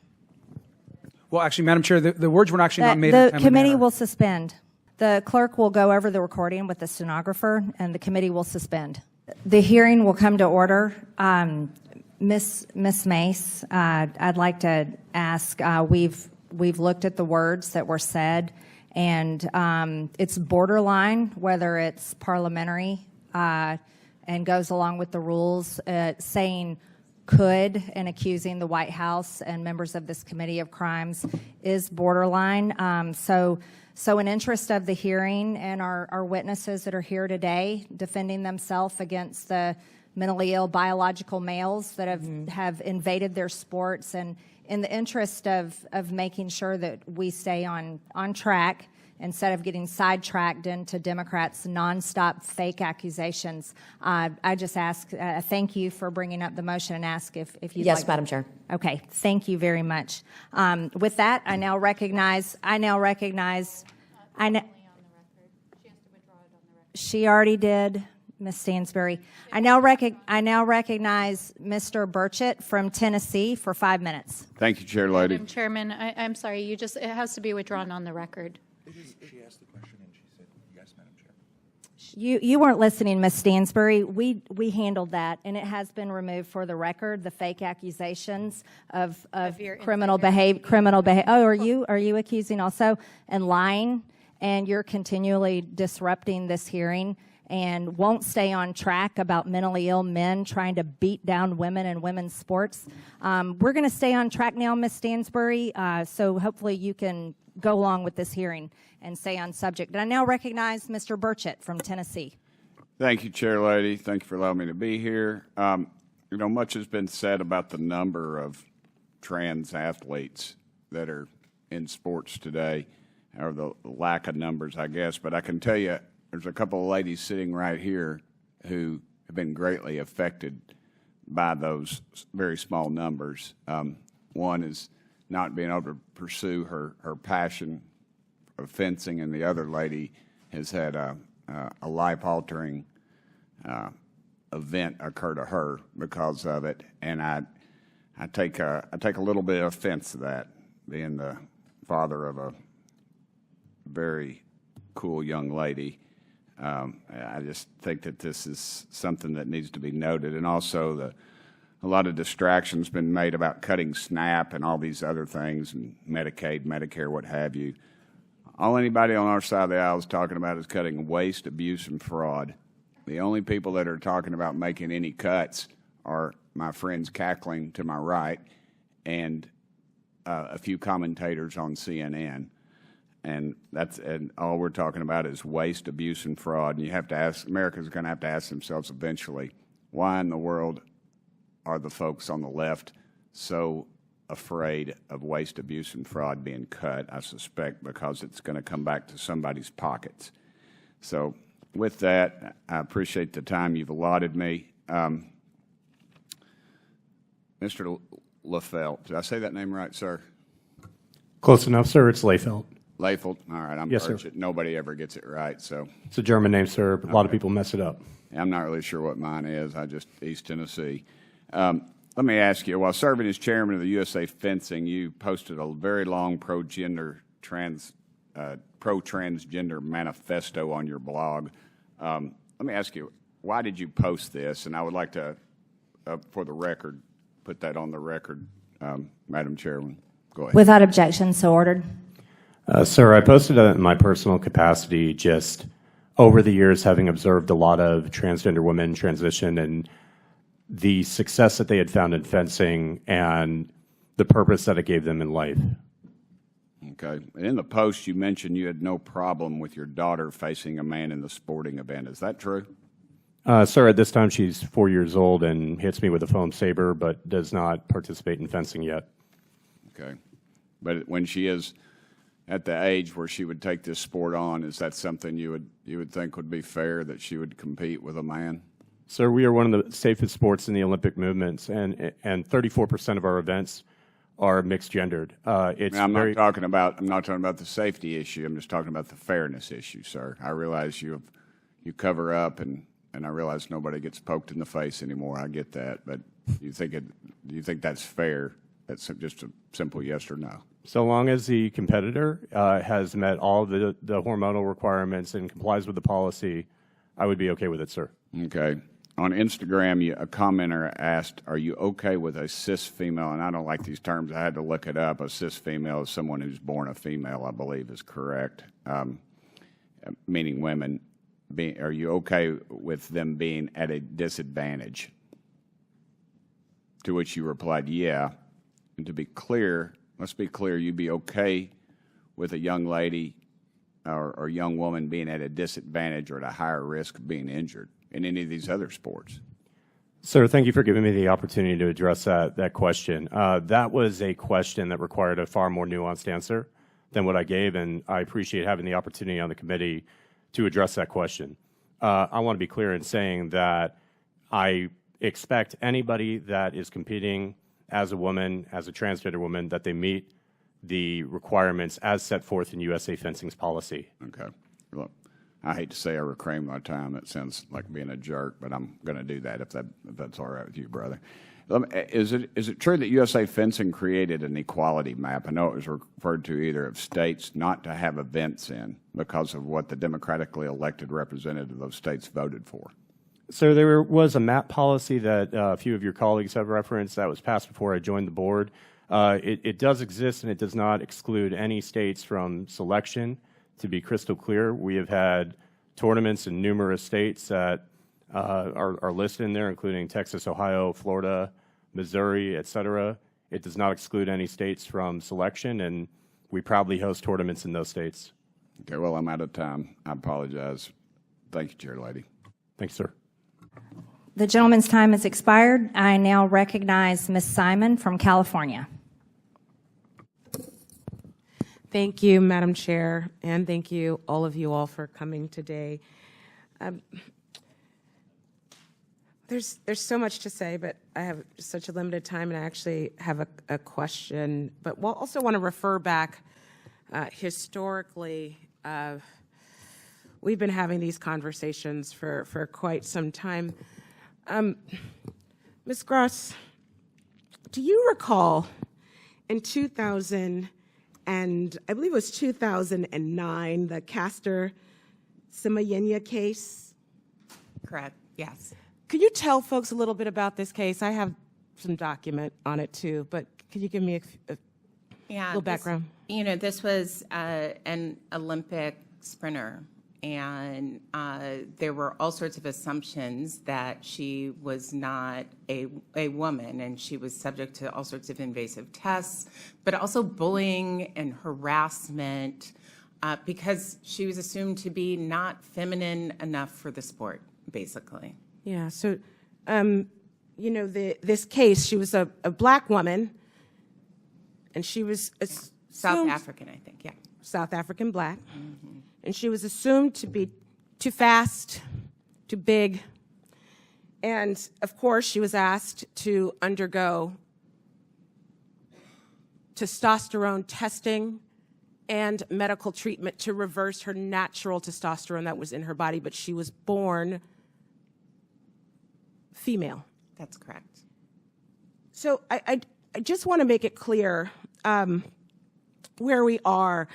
U: Well, actually, Madam Chair, the words were actually not made.
A: The committee will suspend. The clerk will go over the recording with the stenographer, and the committee will suspend. The hearing will come to order. Ms. Mace, I'd like to ask, we've looked at the words that were said, and it's borderline, whether it's parliamentary and goes along with the rules, saying could and accusing the White House and members of this committee of crimes is borderline. So in interest of the hearing and our witnesses that are here today defending themselves against the mentally ill biological males that have invaded their sports, and in the interest of making sure that we stay on track instead of getting sidetracked into Democrats' nonstop fake accusations, I just ask, thank you for bringing up the motion and ask if you'd
F: Yes,
A: like
F: Madam Chair.
A: Okay, thank you very much. With that, I now recognize. She already did, Ms. Stansbury. I now recognize Mr. Burchett from Tennessee for 5 minutes.
V: Thank you, Chair Lady.
I: Madam Chairman, I'm sorry. It has to be withdrawn on the record.
V: She asked the question and she said, yes, Madam Chair.
A: You weren't listening, Ms. Stansbury. We handled that, and it has been removed for the record. The fake accusations of criminal behavior. Oh, are you accusing also and lying? And you're continually disrupting this hearing and won't stay on track about mentally ill men trying to beat down women in women's sports. We're going to stay on track now, Ms. Stansbury. So hopefully you can go along with this hearing and stay on subject. And I now recognize Mr. Burchett from Tennessee.
V: Thank you, Chair Lady. Thank you for allowing me to be here. Much has been said about the number of trans athletes that are in sports today, or the lack of numbers, I guess. But I can tell you, there's a couple of ladies sitting right here who have been greatly affected by those very small numbers. One is not being able to pursue her passion of fencing, and the other lady has had a life-altering event occur to her because of it, and I take a little bit of offense to that, being the father of a very cool young lady. I just think that this is something that needs to be noted, and also a lot of distractions been made about cutting SNAP and all these other things, and Medicaid, Medicare, what have you. All anybody on our side of the aisle is talking about is cutting waste, abuse, and fraud. The only people that are talking about making any cuts are my friends cackling to my right and a few commentators on CNN. And all we're talking about is waste, abuse, and fraud. And you have to ask, America's going to have to ask themselves eventually, why in the world are the folks on the left so afraid of waste, abuse, and fraud being cut? I suspect because it's going to come back to somebody's pockets. So with that, I appreciate the time you've allotted me. Mr. Lehfeldt, did I say that name right, sir?
M: Close enough, sir. It's Lehfeldt.
V: Lehfeldt? All right, I'm
M: Yes, sir.
V: Nobody ever gets it right, so.
M: It's a German name, sir. But a lot of people mess it up.
V: I'm not really sure what mine is. I just East Tennessee. Let me ask you, while serving as chairman of the USA Fencing, you posted a very long pro-transgender manifesto on your blog. Let me ask you, why did you post this? And I would like to, for the record, put that on the record, Madam Chairman. Go ahead.
A: Without objection, so ordered.
M: Sir, I posted it in my personal capacity, just over the years having observed a lot of transgender women transition and the success that they had found in fencing and the purpose that it gave them in life.
V: Okay. And in the post, you mentioned you had no problem with your daughter facing a man in the sporting event. Is that true?
M: Sir, at this time she's 4 years old and hits me with a foam saber, but does not participate in fencing yet.
V: Okay. But when she is at the age where she would take this sport on, is that something you would think would be fair, that she would compete with a man?
M: Sir, we are one of the safest sports in the Olympic movements, and 34% of our events are mixed gendered.
V: I'm not talking about the safety issue. I'm just talking about the fairness issue, sir. I realize you cover up, and I realize nobody gets poked in the face anymore. I get that, but do you think that's fair? That's just a simple yes or no.
M: So long as the competitor has met all the hormonal requirements and complies with the policy, I would be okay with it, sir.
V: Okay. On Instagram, a commenter asked, are you okay with a cis female? And I don't like these terms. I had to look it up. A cis female is someone who's born a female, I believe is correct, meaning women. Are you okay with them being at a disadvantage? To which you replied, yeah. And to be clear, let's be clear, you'd be okay with a young lady or young woman being at a disadvantage or at a higher risk of being injured in any of these other sports?
M: Sir, thank you for giving me the opportunity to address that question. That was a question that required a far more nuanced answer than what I gave, and I appreciate having the opportunity on the committee to address that question. I want to be clear in saying that I expect anybody that is competing as a woman, as a transgender woman, that they meet the requirements as set forth in USA Fencing's policy.
V: Okay. Look, I hate to say I reclaim my time. It sounds like being a jerk, but I'm going to do that if that's all right with you, brother. Is it true that USA Fencing created an equality map? I know it was referred to either of states not to have events in because of what the democratically elected representative of those states voted for.
M: So there was a map policy that a few of your colleagues have referenced that was passed before I joined the board. It does exist, and it does not exclude any states from selection. To be crystal clear, we have had tournaments in numerous states that are listed in there, including Texas, Ohio, Florida, Missouri, et cetera. It does not exclude any states from selection, and we proudly host tournaments in those states.
V: Okay, well, I'm out of time. I apologize. Thank you, Chair Lady.
M: Thank you, sir.
A: The gentleman's time has expired. I now recognize Ms. Simon from California.
B: Thank you, Madam Chair, and thank you, all of you all, for coming today. There's so much to say, but I have such a limited time, and I actually have a question. But we'll also want to refer back historically. We've been having these conversations for quite some time. Ms. Goss, do you recall in 2000, and I believe it was 2009, the Castor Semayenya case?
N: Correct, yes.
B: Could you tell folks a little bit about this case? I have some document on it too, but could you give me a little background?
N: This was an Olympic sprinter, and there were all sorts of assumptions that she was not a woman, and she was subject to all sorts of invasive tests, but also bullying and harassment because she was assumed to be not feminine enough for the sport, basically.
B: Yeah, so, this case, she was a black woman, and she was
N: South African, I think, yeah.
B: South African black. Mm-hmm. And she was assumed to be too fast, too big. And, of course, she was asked to undergo testosterone testing and medical treatment to reverse her natural testosterone that was in her body, but she was born female.
N: That's correct.
B: So I just want to make it clear where we are.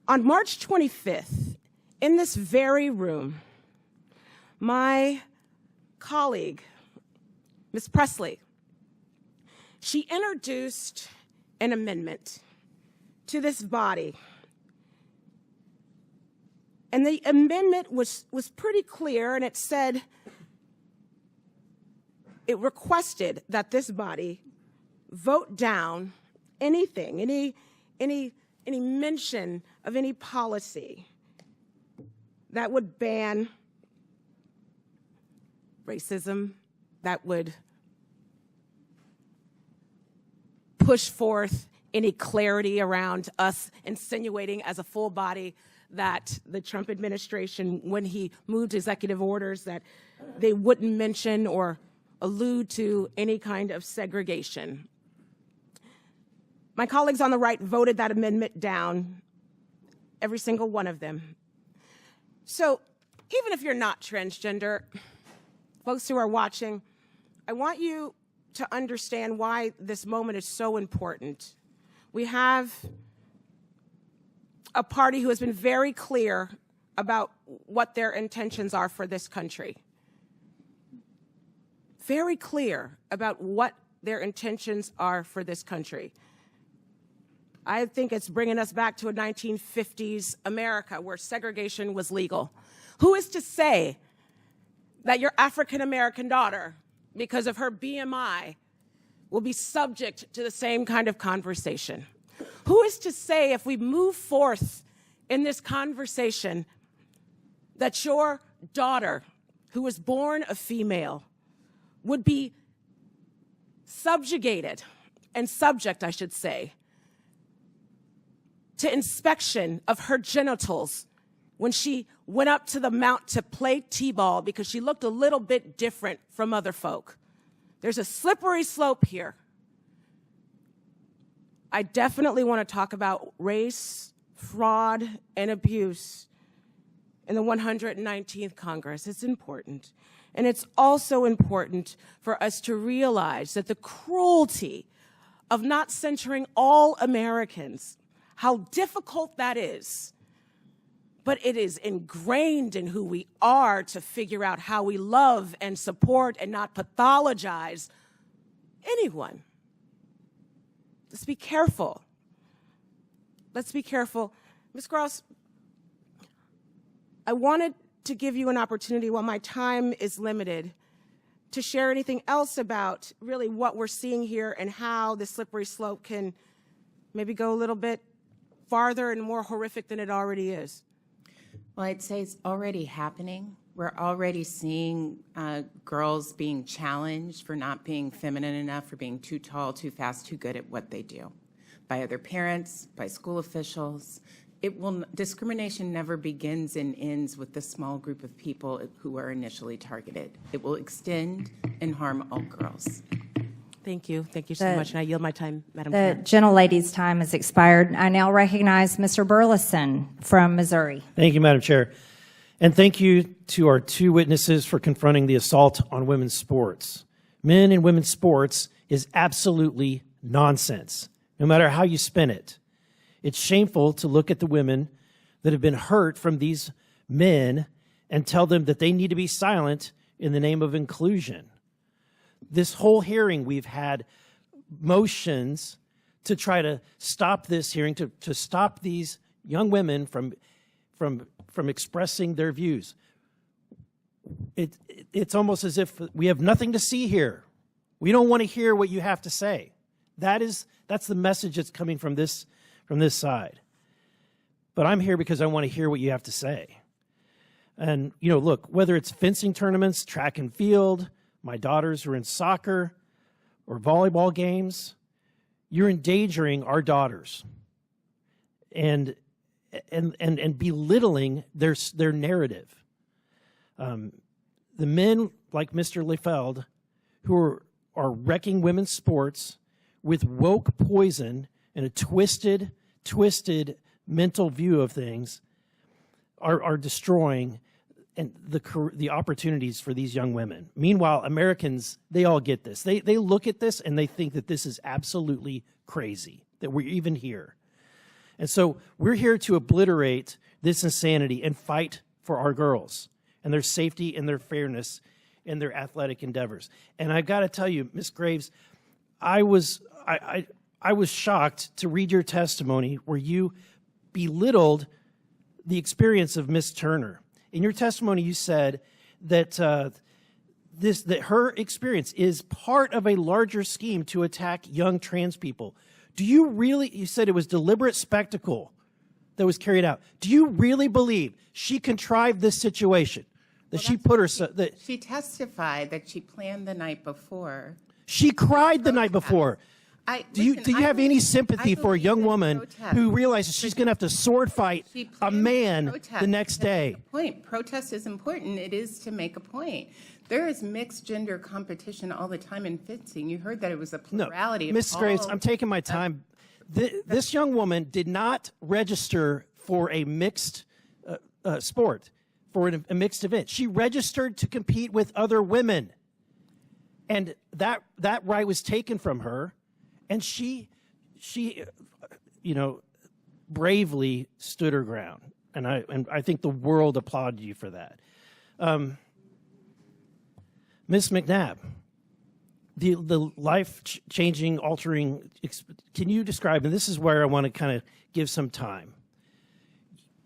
B: On March 25th, in this very room, my colleague, Ms. Presley, she introduced an amendment to this body. And the amendment was pretty clear, and it said, it requested that this body vote down anything, any mention of any policy that would ban racism, that would push forth any clarity around us insinuating as a full body that the Trump administration, when he moved executive orders, that they wouldn't mention or allude to any kind of segregation. My colleagues on the right voted that amendment down, every single one of them. So even if you're not transgender, folks who are watching, I want you to understand why this moment is so important. We have a party who has been very clear about what their intentions are for this country. Very clear about what their intentions are for this country. I think it's bringing us back to a 1950s America where segregation was legal. Who is to say that your African-American daughter, because of her BMI, will be subject to the same kind of conversation? Who is to say, if we move forth in this conversation, that your daughter, who was born a female, would be subjugated, and subject, I should say, to inspection of her genitals when she went up to the mount to play t-ball because she looked a little bit different from other folk? There's a slippery slope here. I definitely want to talk about race, fraud, and abuse in the 119th Congress. It's important. And it's also important for us to realize that the cruelty of not centering all Americans, how difficult that is, but it is ingrained in who we are to figure out how we love and support and not pathologize anyone. Let's be careful. Let's be careful. Ms. Goss, I wanted to give you an opportunity while my time is limited to share anything else about really what we're seeing here and how the slippery slope can maybe go a little bit farther and more horrific than it already is.
N: Well, I'd say it's already happening. We're already seeing girls being challenged for not being feminine enough, for being too tall, too fast, too good at what they do, by other parents, by school officials. discrimination never begins and ends with the small group of people who are initially targeted. It will extend and harm all girls.
B: Thank you. Thank you so much. And I yield my time, Madam
A: The
B: Chair.
A: gentlelady's time has expired. I now recognize Mr. Burleson from Missouri.
E: Thank you, Madam Chair. And thank you to our two witnesses for confronting the assault on women's sports. Men and women's sports is absolutely nonsense, no matter how you spin it. It's shameful to look at the women that have been hurt from these men and tell them that they need to be silent in the name of inclusion. This whole hearing, we've had motions to try to stop this hearing, to stop these young women from expressing their views. It's almost as if we have nothing to see here. We don't want to hear what you have to say. That's the message that's coming from this side. But I'm here because I want to hear what you have to say. And, you know, look, whether it's fencing tournaments, track and field, my daughters who are in soccer or volleyball games, you're endangering our daughters and belittling their narrative. The men like Mr. Lehfeldt who are wrecking women's sports with woke poison and a twisted mental view of things are destroying the opportunities for these young women. Meanwhile, Americans, they all get this. They look at this and they think that this is absolutely crazy, that we're even here. And so we're here to obliterate this insanity and fight for our girls and their safety and their fairness in their athletic endeavors. And I've got to tell you, Ms. Graves, I was shocked to read your testimony where you belittled the experience of Ms. Turner. In your testimony, you said that that her experience is part of a larger scheme to attack young trans people. Do you really? You said it was deliberate spectacle that was carried out. Do you really believe she contrived this situation? That she put herself.
N: She testified that she planned the night before.
E: She cried the night before. Do you have any sympathy for a young woman who realizes she's going to have to sword fight a man the next day?
N: Protest is important. It is to make a point. There is mixed gender competition all the time in fencing. You heard that it was a plurality.
E: No, Ms. Graves, I'm taking my time. This young woman did not register for a mixed sport, for a mixed event. She registered to compete with other women, and that right was taken from her. And she, bravely stood her ground, and I think the world applauded you for that. Ms. McNabb, the life-changing, altering. Can you describe? And this is where I want to kind of give some time.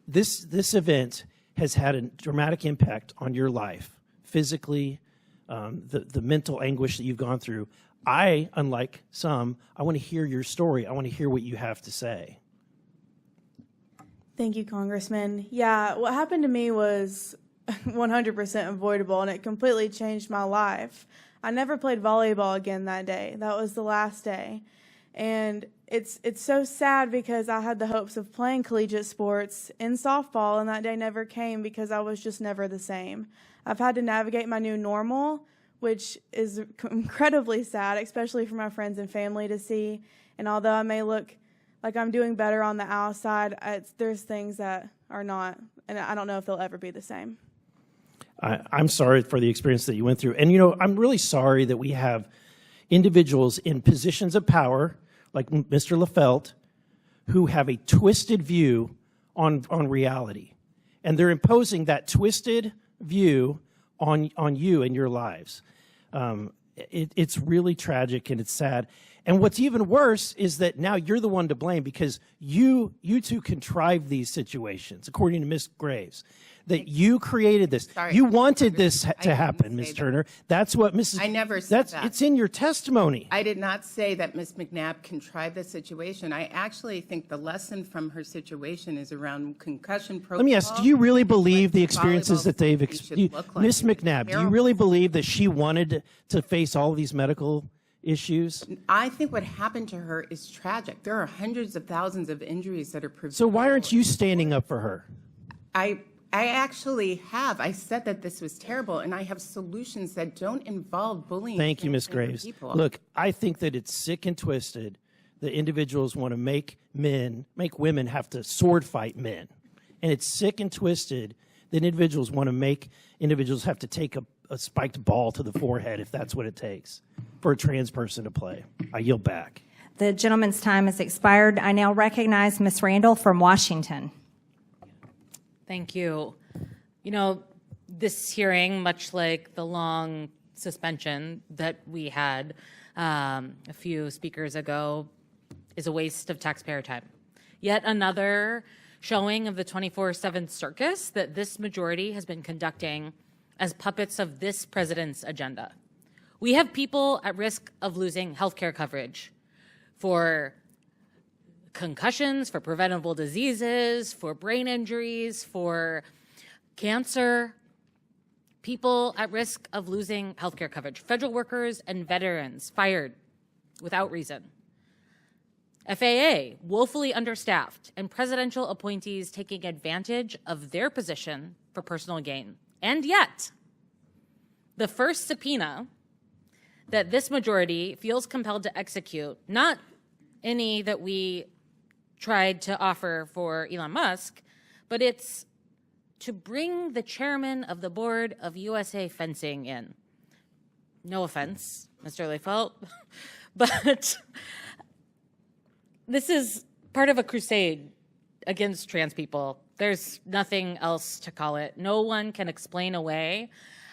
E: This event has had a dramatic impact on your life, physically, the mental anguish that you've gone through. Unlike some, I want to hear your story. I want to hear what you have to say.
L: Thank you, Congressman. Yeah, what happened to me was 100% avoidable, and it completely changed my life. I never played volleyball again that day. That was the last day. And it's so sad because I had the hopes of playing collegiate sports in softball, and that day never came because I was just never the same. I've had to navigate my new normal, which is incredibly sad, especially for my friends and family to see. And although I may look like I'm doing better on the outside, there's things that are not, and I don't know if they'll ever be the same.
E: I'm sorry for the experience that you went through. And, I'm really sorry that we have individuals in positions of power, like Mr. Lehfeldt, who have a twisted view on reality. And they're imposing that twisted view on you and your lives. It's really tragic and it's sad. And what's even worse is that now you're the one to blame because you two contrived these situations, according to Ms. Graves, that you created this.
N: Sorry,
E: you wanted this to happen, Ms. Turner. That's what Mrs.
N: I never said that.
E: It's in your testimony.
N: I did not say that Ms. McNabb contrived the situation. I actually think the lesson from her situation is around concussion protocol.
E: Let me ask, do you really believe the experiences that they've experienced? Ms. McNabb, do you really believe that she wanted to face all of these medical issues?
N: I think what happened to her is tragic. There are hundreds of thousands of injuries that are preventable.
E: So why aren't you standing up for her?
N: I actually have. I said that this was terrible, and I have solutions that don't involve bullying.
E: Thank you, Ms.
N: transgender
E: Graves.
N: people.
E: Look, I think that it's sick and twisted that individuals want to make women have to sword fight men. And it's sick and twisted that individuals want to make individuals have to take a spiked ball to the forehead if that's what it takes for a trans person to play. I yield back.
A: The gentleman's time has expired. I now recognize Ms. Randall from Washington.
J: Thank you. You know, this hearing, much like the long suspension that we had a few speakers ago, is a waste of taxpayer time. Yet another showing of the 24/7 circus that this majority has been conducting as puppets of this president's agenda. We have people at risk of losing health care coverage for concussions, for preventable diseases, for brain injuries, for cancer, people at risk of losing health care coverage, federal workers and veterans fired without reason. FAA, woefully understaffed, and presidential appointees taking advantage of their position for personal gain. And yet, the first subpoena that this majority feels compelled to execute, not any that we tried to offer for Elon Musk, but it's to bring the chairman of the board of USA Fencing in. No offense, Mr. Lehfeldt, but this is part of a crusade against trans people. There's nothing else to call it. No one can explain away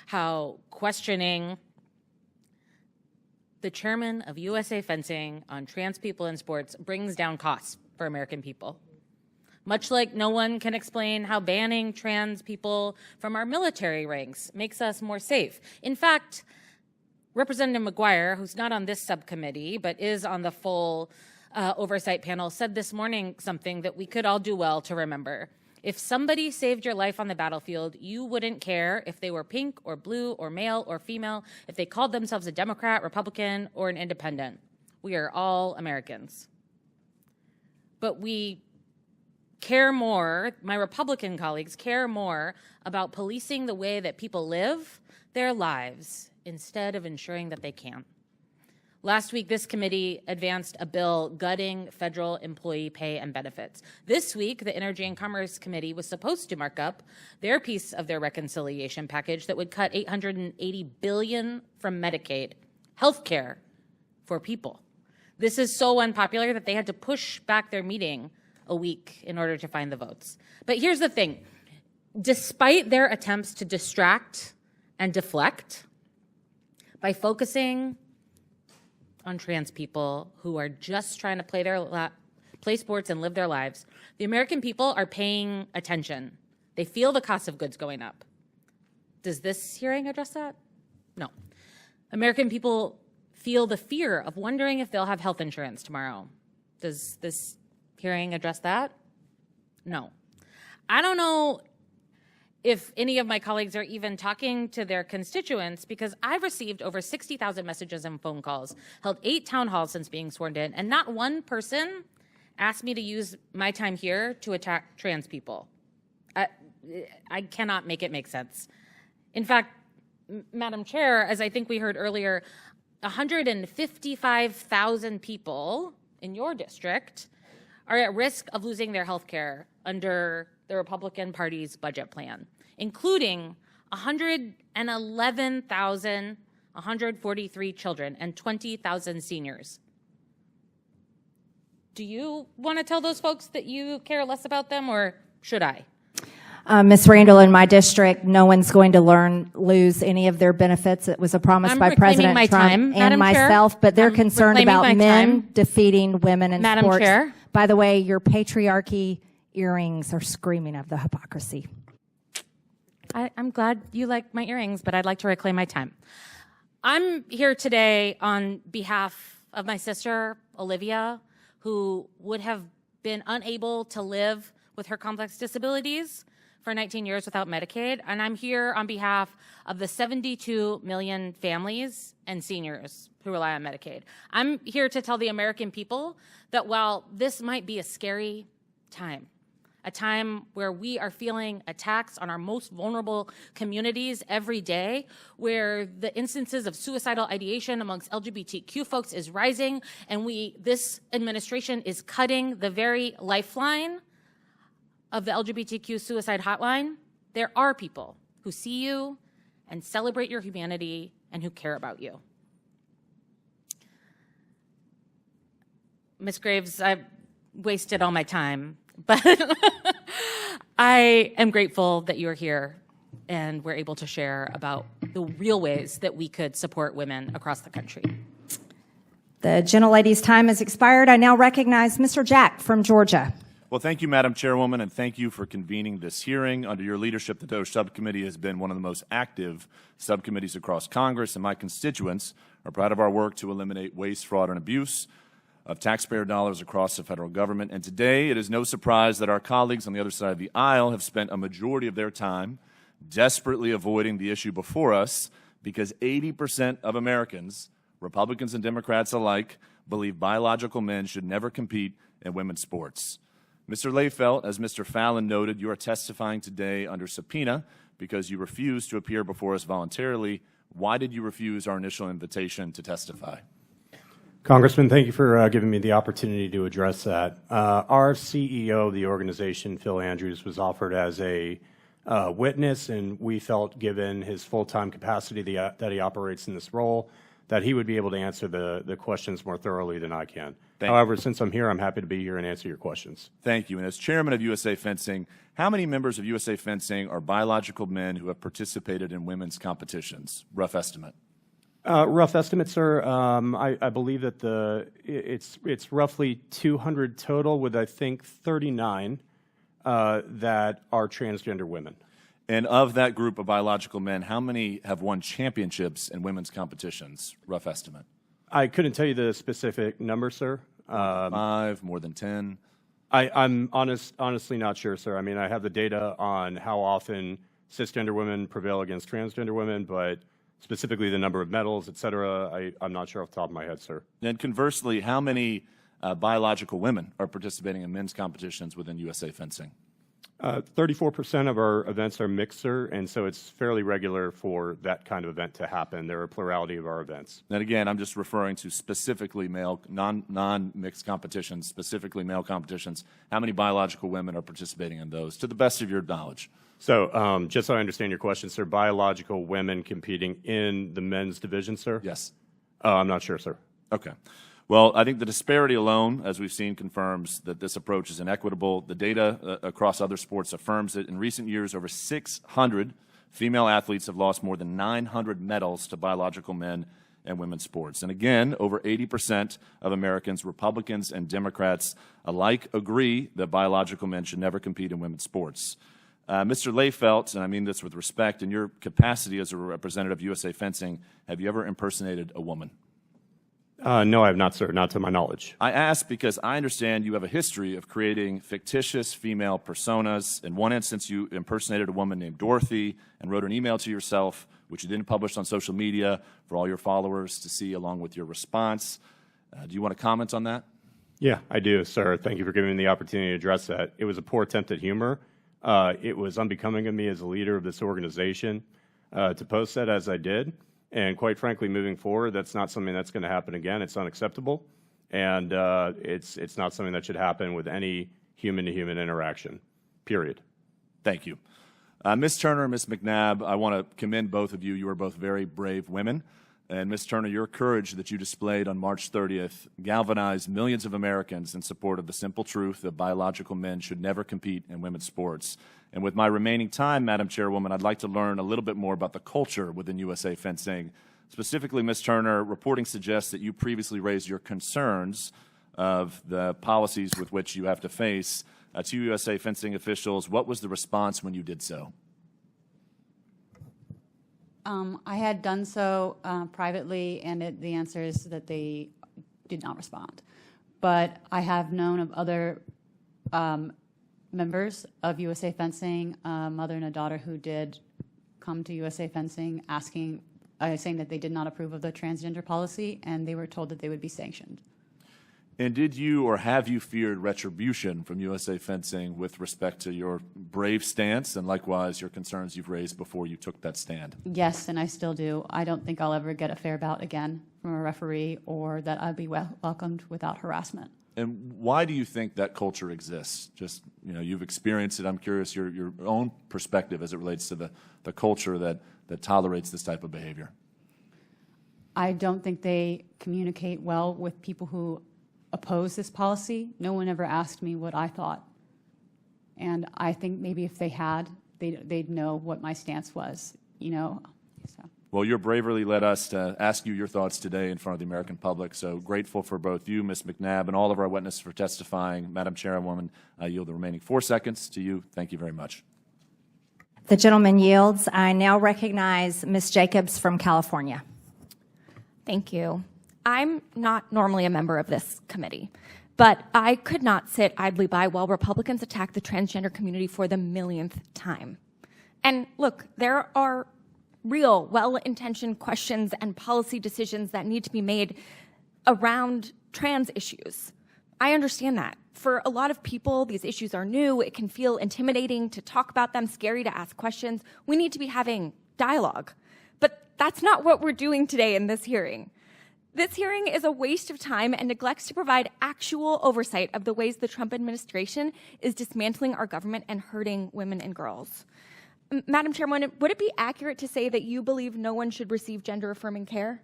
J: how questioning the chairman of USA Fencing on trans people in sports brings down costs for American people. Much like no one can explain how banning trans people from our military ranks makes us more safe. In fact, Representative McGuire, who's not on this subcommittee but is on the full oversight panel, said this morning something that we could all do well to remember. If somebody saved your life on the battlefield, you wouldn't care if they were pink or blue or male or female, if they called themselves a Democrat, Republican, or an independent. We are all Americans. But we care more, my Republican colleagues care more about policing the way that people live their lives instead of ensuring that they can. Last week, this committee advanced a bill gutting federal employee pay and benefits. This week, the Energy and Commerce Committee was supposed to mark up their piece of their reconciliation package that would cut $880 billion from Medicaid, health care for people. This is so unpopular that they had to push back their meeting a week in order to find the votes. But here's the thing. Despite their attempts to distract and deflect, by focusing on trans people who are just trying to play sports and live their lives, the American people are paying attention. They feel the cost of goods going up. Does this hearing address that? No. American people feel the fear of wondering if they'll have health insurance tomorrow. Does this hearing address that? No. I don't know if any of my colleagues are even talking to their constituents, because I've received over 60,000 messages and phone calls, held 8 town halls since being sworn in, and not one person asked me to use my time here to attack trans people. I cannot make it make sense. In fact, Madam Chair, as I think we heard earlier, 155,000 people in your district are at risk of losing their health care under the Republican Party's budget plan, including 111,143 children and 20,000 seniors. Do you want to tell those folks that you care less about them, or should I?
A: Ms. Randall, in my district, no one's going to lose any of their benefits. It was a promise by President Trump and myself, but they're concerned about men defeating women in sports.
J: Madam Chair.
A: By the way, your patriarchy earrings are screaming of the hypocrisy.
J: I'm glad you like my earrings, but I'd like to reclaim my time. I'm here today on behalf of my sister, Olivia, who would have been unable to live with her complex disabilities for 19 years without Medicaid, and I'm here on behalf of the 72 million families and seniors who rely on Medicaid. I'm here to tell the American people that while this might be a scary time, a time where we are feeling attacks on our most vulnerable communities every day, where the instances of suicidal ideation amongst LGBTQ folks is rising, and this administration is cutting the very lifeline of the LGBTQ suicide hotline, there are people who see you and celebrate your humanity and who care about you. Ms. Graves, I've wasted all my time, but I am grateful that you're here and we're able to share about the real ways that we could support women across the country.
A: The gentlelady's time has expired. I now recognize Mr. Jack from Georgia.
Q: Well, thank you, Madam Chairwoman, and thank you for convening this hearing. Under your leadership, the DOJ Subcommittee has been one of the most active subcommittees across Congress, and my constituents are proud of our work to eliminate waste, fraud, and abuse of taxpayer dollars across the federal government. And today, it is no surprise that our colleagues on the other side of the aisle have spent a majority of their time desperately avoiding the issue before us, because 80% of Americans, Republicans and Democrats alike, believe biological men should never compete in women's sports. Mr. Lehfeldt, as Mr. Fallon noted, you are testifying today under subpoena because you refused to appear before us voluntarily. Why did you refuse our initial invitation to testify?
M: Congressman, thank you for giving me the opportunity to address that. Our CEO of the organization, Phil Andrews, was offered as a witness, and we felt, given his full-time capacity that he operates in this role, that he would be able to answer the questions more thoroughly than I can. However, since I'm here, I'm happy to be here and answer your questions.
Q: Thank you. And as chairman of USA Fencing, how many members of USA Fencing are biological men who have participated in women's competitions? Rough estimate.
M: Rough estimate, sir. I believe that it's roughly 200 total, with I think 39 that are transgender women.
Q: And of that group of biological men, how many have won championships in women's competitions? Rough estimate.
M: I couldn't tell you the specific number, sir.
Q: 5, more than 10?
M: I'm honestly not sure, sir. I mean, I have the data on how often cisgender women prevail against transgender women, but specifically the number of medals, et cetera, I'm not sure off the top of my head, sir.
Q: And conversely, how many biological women are participating in men's competitions within USA Fencing?
M: 34% of our events are mixed, sir, and so it's fairly regular for that kind of event to happen. There are a plurality of our events.
Q: And again, I'm just referring to specifically male, non-mixed competitions, specifically male competitions. How many biological women are participating in those, to the best of your knowledge?
M: So just so I understand your question, sir, biological women competing in the men's division, sir?
Q: Yes.
M: I'm not sure, sir.
Q: Okay. Well, I think the disparity alone, as we've seen, confirms that this approach is inequitable. The data across other sports affirms it. In recent years, over 600 female athletes have lost more than 900 medals to biological men and women's sports. And again, over 80% of Americans, Republicans and Democrats alike, agree that biological men should never compete in women's sports. Mr. Lehfeldt, and I mean this with respect, in your capacity as a representative of USA Fencing, have you ever impersonated a woman?
M: No, I have not, sir, not to my knowledge.
Q: I ask because I understand you have a history of creating fictitious female personas. In one instance, you impersonated a woman named Dorothy and wrote an email to yourself, which you then published on social media for all your followers to see along with your response. Do you want to comment on that?
M: Yeah, I do, sir. Thank you for giving me the opportunity to address that. It was a poor attempt at humor. It was unbecoming of me as a leader of this organization to post that as I did. And quite frankly, moving forward, that's not something that's going to happen again. It's unacceptable, and it's not something that should happen with any human-to-human interaction, period.
Q: Thank you. Ms. Turner, Ms. McNabb, I want to commend both of you. You are both very brave women. And Ms. Turner, your courage that you displayed on March 30th galvanized millions of Americans in support of the simple truth that biological men should never compete in women's sports. And with my remaining time, Madam Chairwoman, I'd like to learn a little bit more about the culture within USA Fencing. Specifically, Ms. Turner, reporting suggests that you previously raised your concerns of the policies with which you have to face to USA Fencing officials. What was the response when you did so?
K: I had done so privately, and the answer is that they did not respond. But I have known of other members of USA Fencing, a mother and a daughter who did come to USA Fencing saying that they did not approve of the transgender policy, and they were told that they would be sanctioned.
Q: And did you or have you feared retribution from USA Fencing with respect to your brave stance and likewise your concerns you've raised before you took that stand?
K: Yes, and I still do. I don't think I'll ever get a fair bout again from a referee, or that I'll be welcomed without harassment.
Q: And why do you think that culture exists? Just, you've experienced it. I'm curious your own perspective as it relates to the culture that tolerates this type of behavior.
K: I don't think they communicate well with people who oppose this policy. No one ever asked me what I thought. And I think maybe if they had, they'd know what my stance was, So.
Q: Well, your bravery led us to ask you your thoughts today in front of the American public. So grateful for both you, Ms. McNabb, and all of our witnesses for testifying. Madam Chairwoman, I yield the remaining 4 seconds to you. Thank you very much.
A: The gentleman yields. I now recognize Ms. Jacobs from California.
O: Thank you. I'm not normally a member of this committee, but I could not sit idly by while Republicans attack the transgender community for the millionth time. And look, there are real, well-intentioned questions and policy decisions that need to be made around trans issues. I understand that. For a lot of people, these issues are new. It can feel intimidating to talk about them, scary to ask questions. We need to be having dialogue. But that's not what we're doing today in this hearing. This hearing is a waste of time and neglects to provide actual oversight of the ways the Trump administration is dismantling our government and hurting women and girls. Madam Chairwoman, would it be accurate to say that you believe no one should receive gender-affirming care?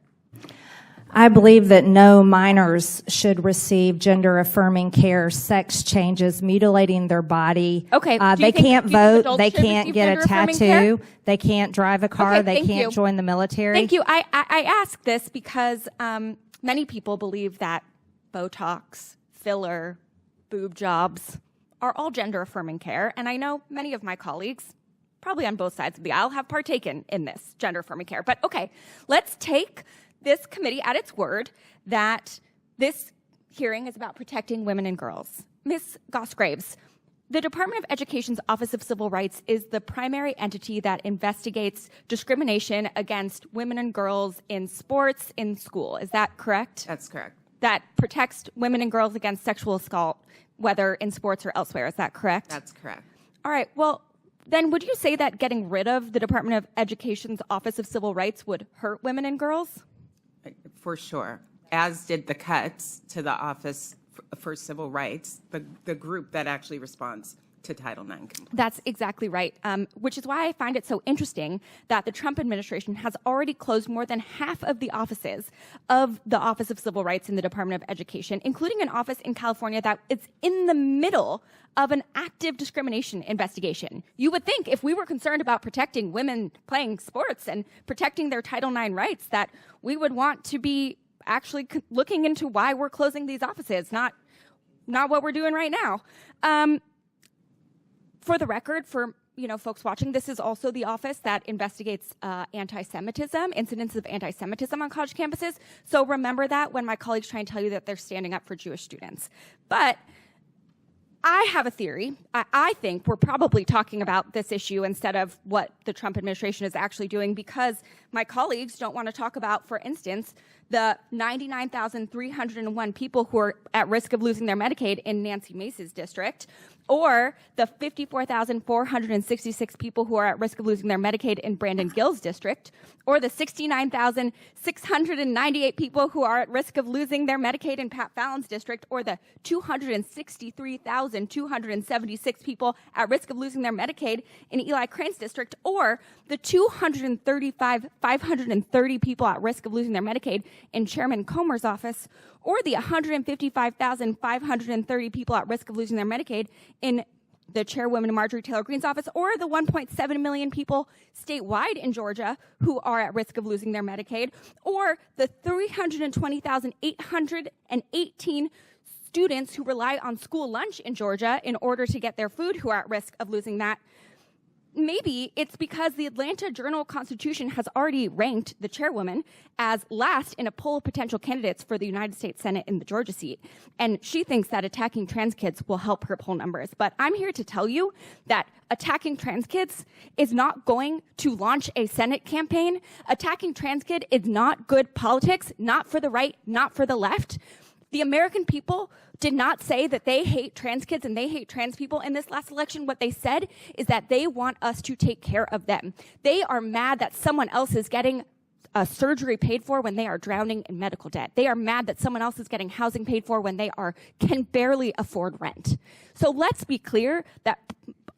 A: I believe that no minors should receive gender-affirming care, sex changes, mutilating their body.
O: Okay.
A: They can't vote. They
O: should
A: can't
O: receive
A: get a
O: gender-affirming
A: tattoo.
O: care?
A: They can't drive a car.
O: Okay,
A: they
O: thank
A: can't
O: you.
A: join the military.
O: Thank you. I ask this because many people believe that Botox, filler, boob jobs are all gender-affirming care, and I know many of my colleagues, probably on both sides of the aisle, have partaken in this gender-affirming care. But okay, let's take this committee at its word that this hearing is about protecting women and girls. Ms. Goss-Graves, the Department of Education's Office of Civil Rights is the primary entity that investigates discrimination against women and girls in sports, in school. Is that correct?
N: That's correct.
O: That protects women and girls against sexual assault, whether in sports or elsewhere. Is that correct?
N: That's correct.
O: All right. Well, then would you say that getting rid of the Department of Education's Office of Civil Rights would hurt women and girls?
N: For sure, as did the cuts to the Office for Civil Rights, the group that actually responds to Title IX complaints.
O: That's exactly right, which is why I find it so interesting that the Trump administration has already closed more than half of the offices of the Office of Civil Rights in the Department of Education, including an office in California that is in the middle of an active discrimination investigation. You would think if we were concerned about protecting women playing sports and protecting their Title IX rights that we would want to be actually looking into why we're closing these offices, not what we're doing right now. For the record, for folks watching, this is also the office that investigates anti-Semitism, incidents of anti-Semitism on college campuses. So remember that when my colleagues try and tell you that they're standing up for Jewish students. But I have a theory. I think we're probably talking about this issue instead of what the Trump administration is actually doing, because my colleagues don't want to talk about, for instance, the 99,301 people who are at risk of losing their Medicaid in Nancy Mace's district, or the 54,466 people who are at risk of losing their Medicaid in Brandon Gill's district, or the 69,698 people who are at risk of losing their Medicaid in Pat Fallon's district, or the 263,276 people at risk of losing their Medicaid in Eli Crane's district, or the 235,530 people at risk of losing their Medicaid in Chairman Comer's office, or the 155,530 people at risk of losing their Medicaid in the Chairwoman Marjorie Taylor Greene's office, or the 1.7 million people statewide in Georgia who are at risk of losing their Medicaid, or the 320,818 students who rely on school lunch in Georgia in order to get their food who are at risk of losing that.
S: maybe it's because the Atlanta Journal-Constitution has already ranked the chairwoman as last in a poll of potential candidates for the United States Senate in the Georgia seat. And she thinks that attacking trans kids will help her poll numbers. But I'm here to tell you that attacking trans kids is not going to launch a Senate campaign. Attacking trans kid is not good politics, not for the right, not for the left. The American people did not say that they hate trans kids and they hate trans people in this last election. What they said is that they want us to take care of them. They are mad that someone else is getting surgery paid for when they are drowning in medical debt. They are mad that someone else is getting housing paid for when they can barely afford rent. So let's be clear that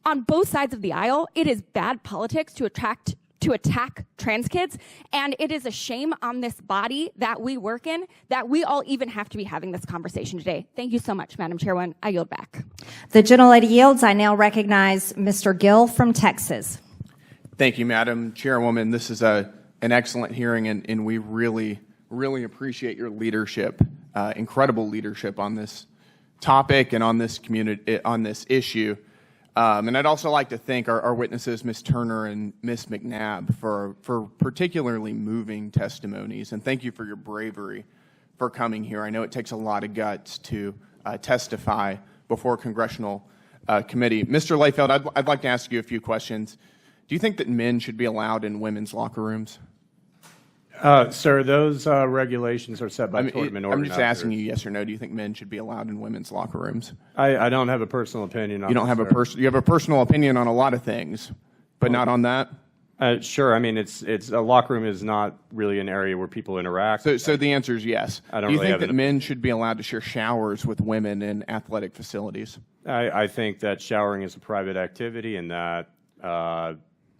S: on both sides of the aisle, it is bad politics to attack trans kids, and it is a shame on this body that we work in that we all even have to be having this conversation today. Thank you so much, Madam Chairwoman. I yield back.
A: The gentlelady yields. I now recognize Mr. Gill from Texas.
T: Thank you, Madam Chairwoman. This is an excellent hearing, and we really, really appreciate your leadership, incredible leadership on this topic and on this community, on this issue. And I'd also like to thank our witnesses, Ms. Turner and Ms. McNabb, for particularly moving testimonies. And thank you for your bravery for coming here. I know it takes a lot of guts to testify before a congressional committee. Mr. Lehfeldt, I'd like to ask you a few questions. Do you think that men should be allowed in women's locker rooms?
M: Sir, those regulations are set by tournament organizers.
T: I'm just asking you yes or no. Do you think men should be allowed in women's locker rooms?
M: I don't have a personal opinion on that.
T: You don't have you have a personal opinion on a lot of things, but not on that?
M: Sure. I mean, a locker room is not really an area where people interact.
T: So the answer is yes.
M: I don't
T: Do you
M: really
T: think that men should be allowed to share showers with women in athletic facilities?
M: I think that showering is a private activity and that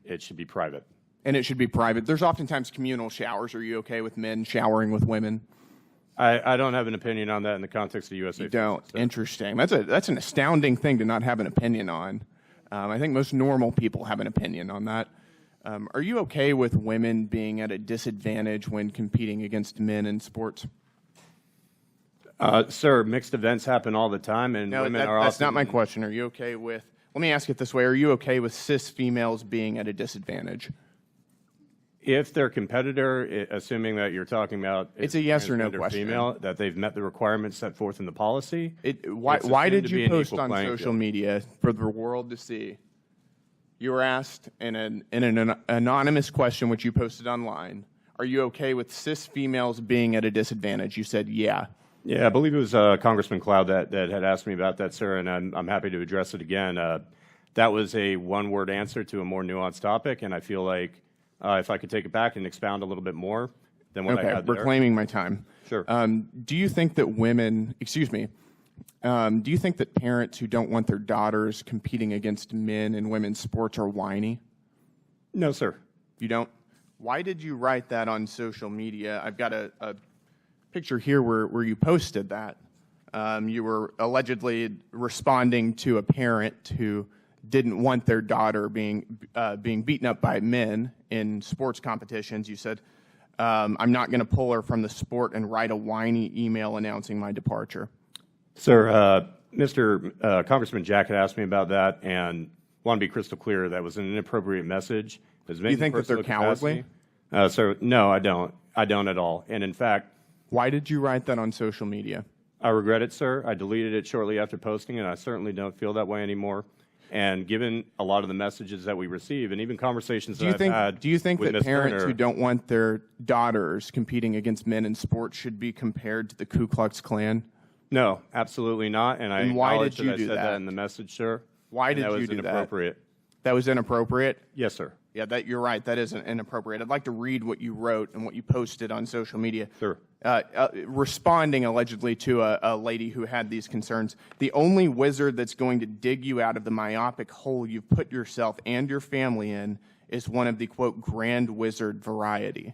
M: it should be private.
T: And it should be private. There's oftentimes communal showers. Are you okay with men showering with women?
M: I don't have an opinion on that in the context of USA.
T: You don't? Interesting. That's an astounding thing to not have an opinion on. I think most normal people have an opinion on that. Are you okay with women being at a disadvantage when competing against men in sports?
M: Sir, mixed events happen all the time, and women are often...
T: That's not my question. Are you okay with... Let me ask it this way. Are you okay with cis females being at a disadvantage?
M: If their competitor, assuming that you're talking about...
T: It's a yes or no question.
M: Female, that they've met the requirements set forth in the policy.
T: Why did you post on social media for the world to see? You were asked in an anonymous question, which you posted online, are you okay with cis females being at a disadvantage? You said, yeah.
M: Yeah, I believe it was Congressman Cloud that had asked me about that, sir, and I'm happy to address it again. That was a one-word answer to a more nuanced topic, and I feel like if I could take it back and expound a little bit more than what I had there.
T: Reclaiming my time.
M: Sure.
T: Do you think that do you think that parents who don't want their daughters competing against men in women's sports are whiny?
M: No, sir.
T: You don't? Why did you write that on social media? I've got a picture here where you posted that. You were allegedly responding to a parent who didn't want their daughter being beaten up by men in sports competitions. You said, I'm not going to pull her from the sport and write a whiny email announcing my departure.
M: Sir, Congressman Jack had asked me about that, and want to be crystal clear, that was an inappropriate message.
T: Do you think that they're cowardly?
M: Sir, no, I don't. I don't at all. And in fact...
T: Why did you write that on social media?
M: I regret it, sir. I deleted it shortly after posting, and I certainly don't feel that way anymore. And given a lot of the messages that we receive, and even conversations that I've had,
T: do you think that
M: Ms.
T: parents
M: Turner,
T: who don't want their daughters competing against men in sports should be compared to the Ku Klux Klan?
M: No, absolutely not. And
T: why did you
M: I
T: do
M: said
T: that?
M: that in the message, sir.
T: Why did you do that?
M: That was inappropriate.
T: That was inappropriate?
M: Yes, sir.
T: Yeah, you're right. That is inappropriate. I'd like to read what you wrote and what you posted on social media.
M: Sure.
T: Responding allegedly to a lady who had these concerns. The only wizard that's going to dig you out of the myopic hole you've put yourself and your family in is one of the, quote, grand wizard variety.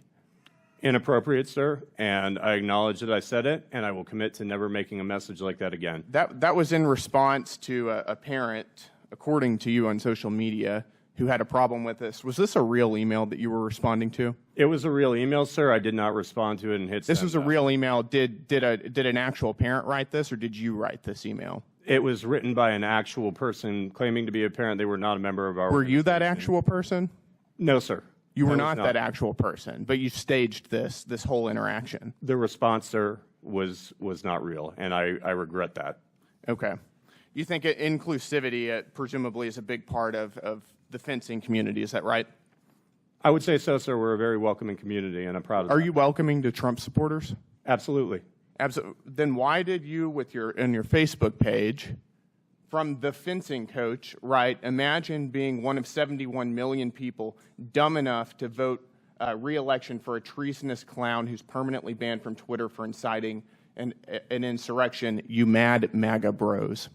M: Inappropriate, sir, and I acknowledge that I said it, and I will commit to never making a message like that again.
T: That was in response to a parent, according to you on social media, who had a problem with this. Was this a real email that you were responding to?
M: It was a real email, sir. I did not respond to it and hit send.
T: This was a real email. Did an actual parent write this, or did you write this email?
M: It was written by an actual person claiming to be a parent. They were not a member of our
T: Were you that
M: organization.
T: actual person?
M: No, sir.
T: You were
M: I was
T: not that actual person, but you staged this whole interaction.
M: The response, sir, was not real, and I regret that.
T: Okay. You think inclusivity presumably is a big part of the fencing community, is that right?
M: I would say so, sir. We're a very welcoming community, and I'm proud of that.
T: Are you welcoming to Trump supporters?
M: Absolutely.
T: Then why did you, on your Facebook page, from the fencing coach, write, imagine being one of 71 million people dumb enough to vote re-election for a treasonous clown who's permanently banned from Twitter for inciting an insurrection, you mad MAGA bros?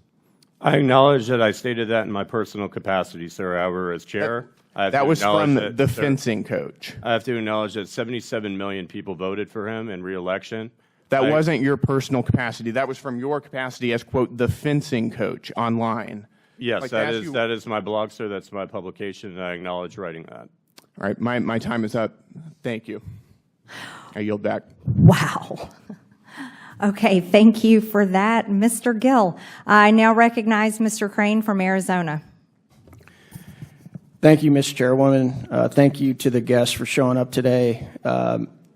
M: I acknowledge that I stated that in my personal capacity, sir. However, as chair,
T: that was from the fencing coach.
M: I have to acknowledge that 77 million people voted for him in re-election.
T: That wasn't your personal capacity. That was from your capacity as, quote, the fencing coach online.
M: Yes,
T: Like,
M: that is my blog, sir. That's my publication, and I acknowledge writing that.
T: All right, my time is up. Thank you. I yield back.
A: Wow. Okay, thank you for that, Mr. Gill. I now recognize Mr. Crane from Arizona.
D: Thank you, Ms. Chairwoman. Thank you to the guests for showing up today.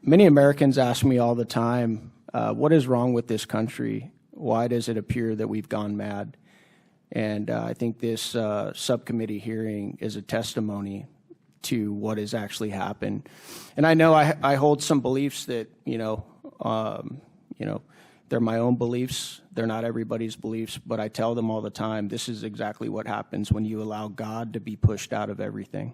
D: Many Americans ask me all the time, what is wrong with this country? Why does it appear that we've gone mad? And I think this subcommittee hearing is a testimony to what has actually happened. And I know I hold some beliefs that, they're my own beliefs. They're not everybody's beliefs, but I tell them all the time, this is exactly what happens when you allow God to be pushed out of everything.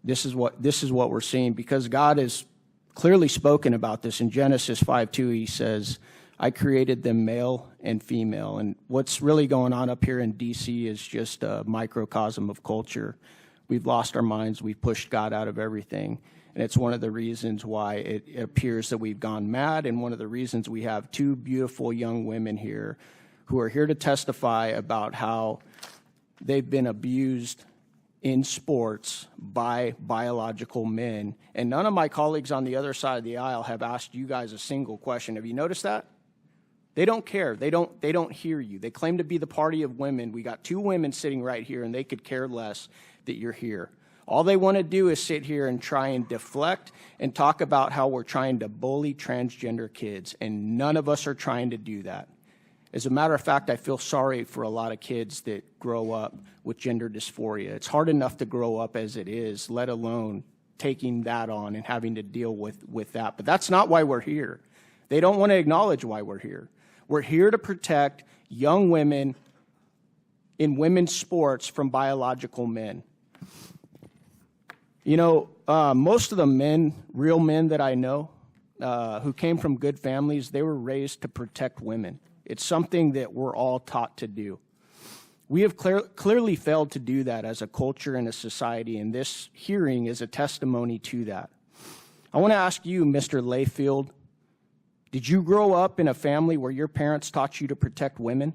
D: This is what we're seeing, because God has clearly spoken about this. In Genesis 5:2, he says, I created them male and female. And what's really going on up here in D.C. is just a microcosm of culture. We've lost our minds. We've pushed God out of everything. And it's one of the reasons why it appears that we've gone mad, and one of the reasons we have two beautiful young women here who are here to testify about how they've been abused in sports by biological men. And none of my colleagues on the other side of the aisle have asked you guys a single question. Have you noticed that? They don't care. They don't hear you. They claim to be the party of women. We got two women sitting right here, and they could care less that you're here. All they want to do is sit here and try and deflect and talk about how we're trying to bully transgender kids, and none of us are trying to do that. As a matter of fact, I feel sorry for a lot of kids that grow up with gender dysphoria. It's hard enough to grow up as it is, let alone taking that on and having to deal with that. But that's not why we're here. They don't want to acknowledge why we're here. We're here to protect young women in women's sports from biological men. Most of the men, real men that I know, who came from good families, they were raised to protect women. It's something that we're all taught to do. We have clearly failed to do that as a culture and a society, and this hearing is a testimony to that. I want to ask you, Mr. Lehfeldt, did you grow up in a family where your parents taught you to protect women?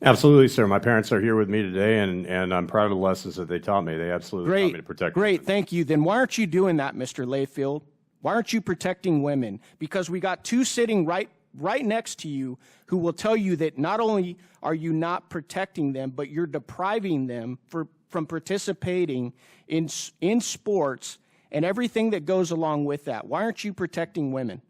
M: Absolutely, sir. My parents are here with me today, and I'm proud of the lessons that they taught me. They absolutely taught me to protect women.
D: Great, thank you. Then why aren't you doing that, Mr. Lehfeldt? Why aren't you protecting women? Because we got two sitting right next to you who will tell you that not only are you not protecting them, but you're depriving them from participating in sports and everything that goes along with that. Why aren't you protecting women?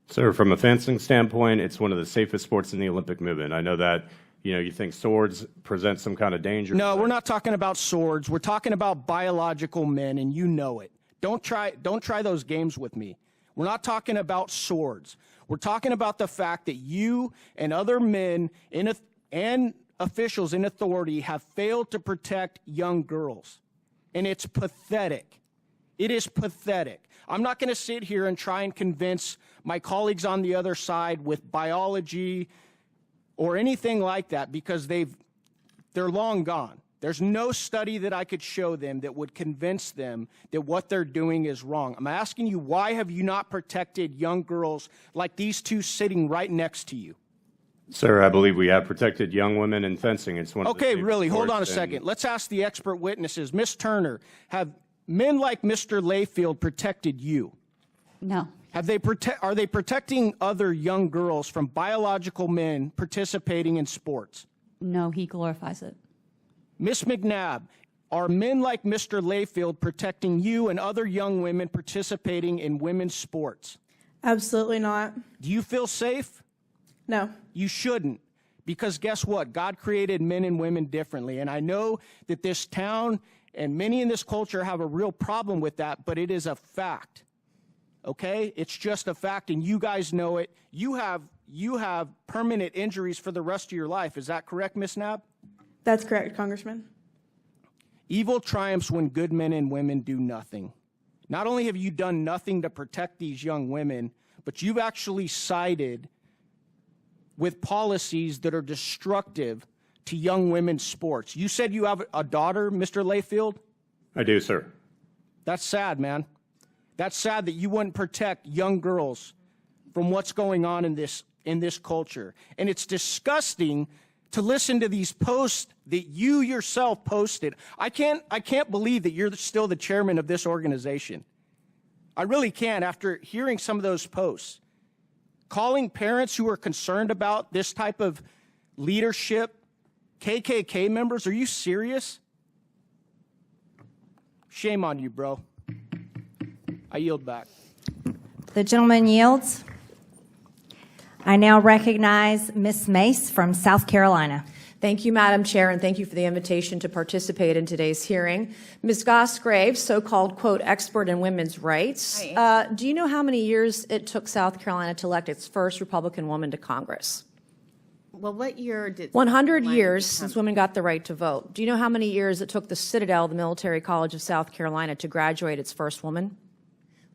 M: Sir, from a fencing standpoint, it's one of the safest sports in the Olympic movement. I know that you think swords present some kind of danger.
D: No, we're not talking about swords. We're talking about biological men, and you know it. Don't try those games with me. We're not talking about swords. We're talking about the fact that you and other men and officials in authority have failed to protect young girls. And it's pathetic. It is pathetic. I'm not going to sit here and try and convince my colleagues on the other side with biology or anything like that, because they're long gone. There's no study that I could show them that would convince them that what they're doing is wrong. I'm asking you, why have you not protected young girls like these two sitting right next to you?
M: Sir, I believe we have protected young women in fencing. It's one of the safest
D: really, hold on a
M: sports
D: second. Let's ask the expert witnesses. Ms. Turner, have men like Mr. Lehfeldt protected you?
K: No,
D: Are they protecting other young girls from biological men participating in sports?
K: No, he glorifies it.
D: Ms. McNabb, are men like Mr. Lehfeldt protecting you and other young women participating in women's sports?
L: Absolutely not.
D: Do you feel safe?
L: No.
D: You shouldn't, because guess what? God created men and women differently, and I know that this town and many in this culture have a real problem with that, but it is a fact. Okay? It's just a fact, and you guys know it. You have permanent injuries for the rest of your life. Is that correct, Ms. Knabb?
L: That's correct, Congressman.
D: Evil triumphs when good men and women do nothing. Not only have you done nothing to protect these young women, but you've actually sided with policies that are destructive to young women's sports. You said you have a daughter, Mr. Lehfeldt?
M: I do, sir.
D: That's sad, man. That's sad that you wouldn't protect young girls from what's going on in this culture. And it's disgusting to listen to these posts that you yourself posted. I can't believe that you're still the chairman of this organization. I really can't, after hearing some of those posts. Calling parents who are concerned about this type of leadership KKK members, are you serious? Shame on you, bro. I yield back.
A: The gentleman yields. I now recognize Ms. Mace from South Carolina.
F: Thank you, Madam Chair, and thank you for the invitation to participate in today's hearing. Ms. Goss Graves, so-called, quote, expert in women's rights. Do you know how many years it took South Carolina to elect its first Republican woman to Congress?
N: Well, what year did
F: 100 years since women got the right to vote. Do you know how many years it took the Citadel, the Military College of South Carolina, to graduate its first woman?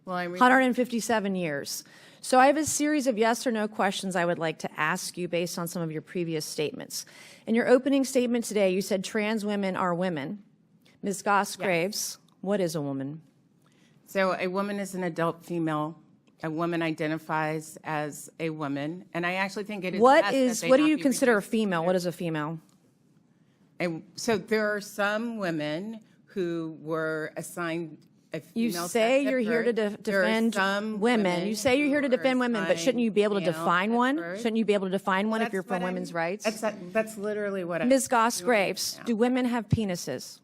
N: Well,
F: 157 years. So I have a series of yes or no questions I would like to ask you based on some of your previous statements. In your opening statement today, you said trans women are women. Ms. Goss Graves, what is a woman?
N: So a woman is an adult female. A woman identifies as a woman, and I actually think it is.
F: What do you consider a female? What is a female?
N: So there are some women who were assigned a female.
F: You say you're here to defend women. You say you're here to defend women, but shouldn't you be able to define one? Shouldn't you be able to define one if you're for women's rights?
N: That's literally what I'm
F: Ms. Goss Graves, do women have penises?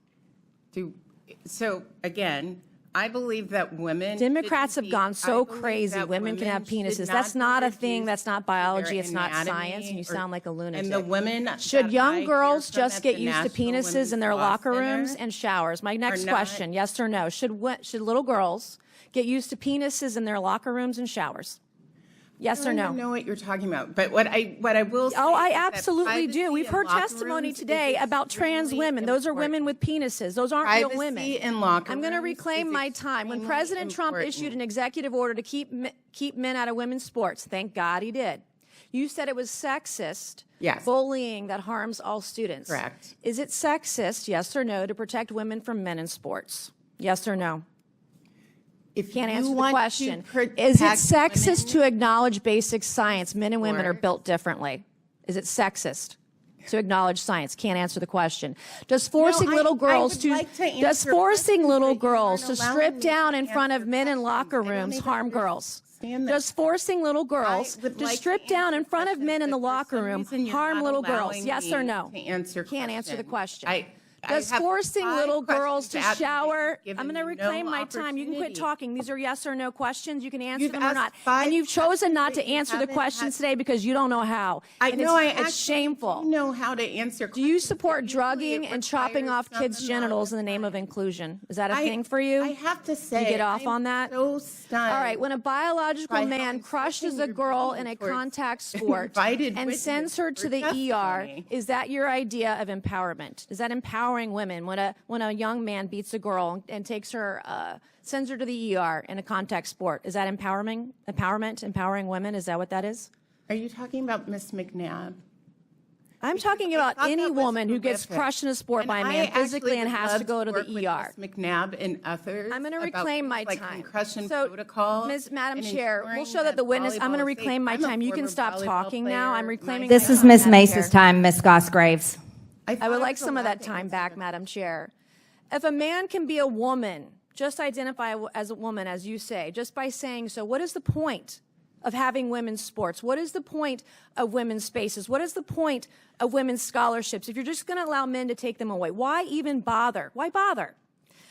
N: So again, I believe that women.
F: Democrats have gone so crazy. Women can have penises. That's not a thing. That's not biology. It's not science. And you sound like a lunatic.
N: And the women.
F: Should young girls just get used to penises in their locker rooms and showers? My next question, yes or no? Should little girls get used to penises in their locker rooms and showers? Yes or no?
N: I don't know what you're talking about, but what I will say.
F: Oh, I absolutely do. We've heard testimony today about trans women. Those are women with penises. Those aren't real women.
N: In locker
F: I'm going to reclaim my time. When President Trump issued an executive order to keep men out of women's sports, thank God he did. You said it was sexist, bullying that harms all students.
N: Correct.
F: Is it sexist, yes or no, to protect women from men in sports? Yes or no?
N: If
F: can't
N: you
F: answer the
N: want
F: question.
N: to
F: Is it
N: protect
F: sexist to acknowledge basic science? Men and women are built differently. Is it sexist to acknowledge science? Can't answer the question. Does forcing little girls to strip down in front of men in locker rooms harm girls? Does forcing little girls to strip down in front of men in the locker room harm little girls? Yes or no? Can't answer the question. Does forcing little girls to shower? I'm going to reclaim my time. You can quit talking. These are yes or no questions. You can answer them or not. And you've chosen not to answer the questions today because you don't know how. It's shameful.
N: I know how to answer.
F: Do you support drugging and chopping off kids' genitals in the name of inclusion? Is that a thing for you?
N: I have to say,
F: you get off on that?
N: So stunned.
F: All right. When a biological man crushes a girl in a contact sport and sends her to the ER, is that your idea of empowerment? Is that empowering women when a young man beats a girl and takes her, sends her to the ER in a contact sport? Is that empowering women? Is that what that is?
N: Are you talking about Ms. McNabb?
F: I'm talking about any woman who gets crushed in a sport by a man physically and has to go to the ER.
N: Ms. McNabb and others.
F: I'm going to reclaim my time.
N: Concussion protocol.
F: Madam Chair, we'll show that the witness. I'm going to reclaim my time. You can stop talking now. I'm reclaiming.
A: This is Ms. Mace's time, Ms. Goss Graves.
F: I would like some of that time back, Madam Chair. If a man can be a woman just identify as a woman, as you say, just by saying so, what is the point of having women's sports? What is the point of women's spaces? What is the point of women's scholarships if you're just going to allow men to take them away? Why even bother? Why bother?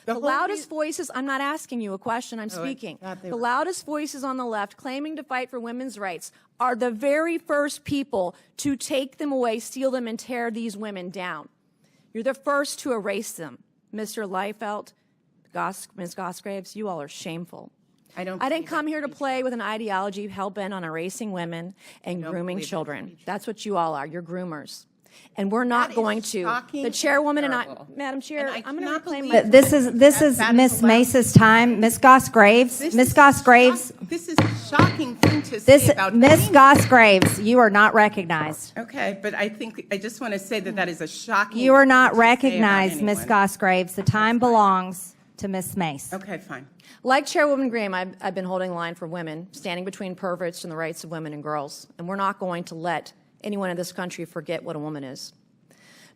F: The loudest voices, I'm not asking you a question, I'm speaking. The loudest voices on the left claiming to fight for women's rights are the very first people to take them away, steal them, and tear these women down. You're the first to erase them. Mr. Lehfeldt, Ms. Goss-Graves, you all are shameful. I didn't come here to play with an ideology hell-bent on erasing women and grooming children. That's what you all are. You're groomers. And we're not going to. The chairwoman and I, Madam Chair, I'm going to reclaim my...
A: This is Ms. Mace's time. Ms. Goss-Graves, Ms. Goss-Graves.
N: This is a shocking thing to say about
A: Ms. Goss-Graves, you are not recognized.
N: Okay, but I just want to say that is a shocking...
A: You are not recognized, Ms. Goss-Graves. The time belongs to Ms. Mace.
N: Okay, fine.
F: Like Chairwoman Graham, I've been holding the line for women, standing between perverts and the rights of women and girls. And we're not going to let anyone in this country forget what a woman is.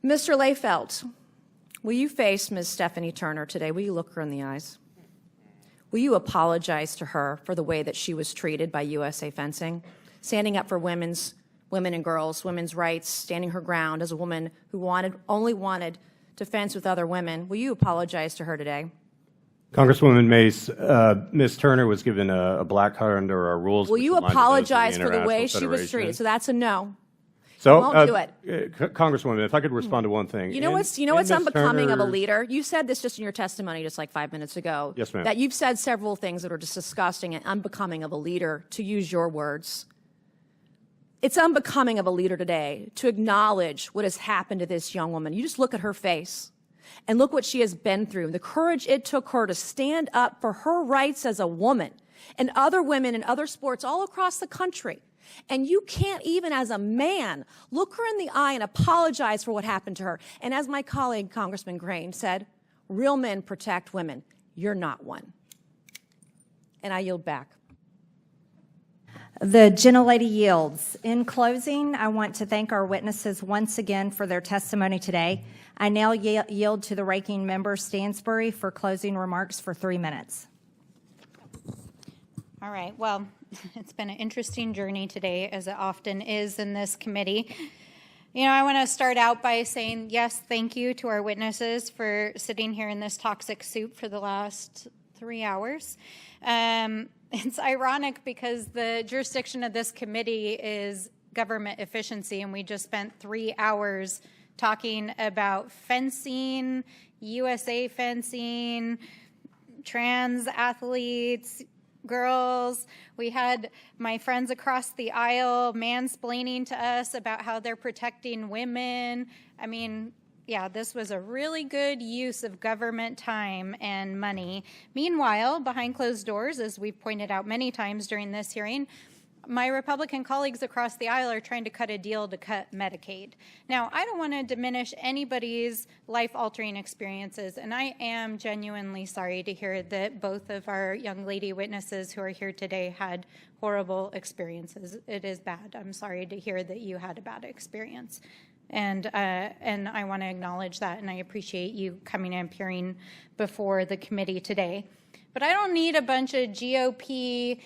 F: Mr. Lehfeldt, will you face Ms. Stephanie Turner today? Will you look her in the eyes? Will you apologize to her for the way that she was treated by USA Fencing, standing up for women and girls, women's rights, standing her ground as a woman who only wanted to fence with other women? Will you apologize to her today?
M: Congresswoman Mace, Ms. Turner was given a black card under our rules.
F: Will you apologize for the way she was treated? So that's a no.
M: So,
F: won't do it.
M: Congresswoman, if I could respond to one thing.
F: You know what's unbecoming of a leader? You said this just in your testimony just like 5 minutes ago.
M: Yes, ma'am.
F: That you've said several things that are just disgusting and unbecoming of a leader, to use your words. It's unbecoming of a leader today to acknowledge what has happened to this young woman. You just look at her face and look what she has been through, the courage it took her to stand up for her rights as a woman and other women in other sports all across the country. And you can't even as a man look her in the eye and apologize for what happened to her. And as my colleague, Congressman Graham, said, real men protect women. You're not one. And I yield back.
A: The gentlelady yields. In closing, I want to thank our witnesses once again for their testimony today. I now yield to the ranking member, Stansbury, for closing remarks for 3 minutes.
I: All right. Well, it's been an interesting journey today, as it often is in this committee. You know, I want to start out by saying, yes, thank you to our witnesses for sitting here in this toxic soup for the last 3 hours. It's ironic because the jurisdiction of this committee is government efficiency, and we just spent 3 hours talking about fencing, USA fencing, trans athletes, girls. We had my friends across the aisle mansplaining to us about how they're protecting women. I mean, yeah, this was a really good use of government time and money. Meanwhile, behind closed doors, as we've pointed out many times during this hearing, my Republican colleagues across the aisle are trying to cut a deal to cut Medicaid. Now, I don't want to diminish anybody's life-altering experiences, and I am genuinely sorry to hear that both of our young lady witnesses who are here today had horrible experiences. It is bad. I'm sorry to hear that you had a bad experience. And I want to acknowledge that, and I appreciate you coming and appearing before the committee today. But I don't need a bunch of GOP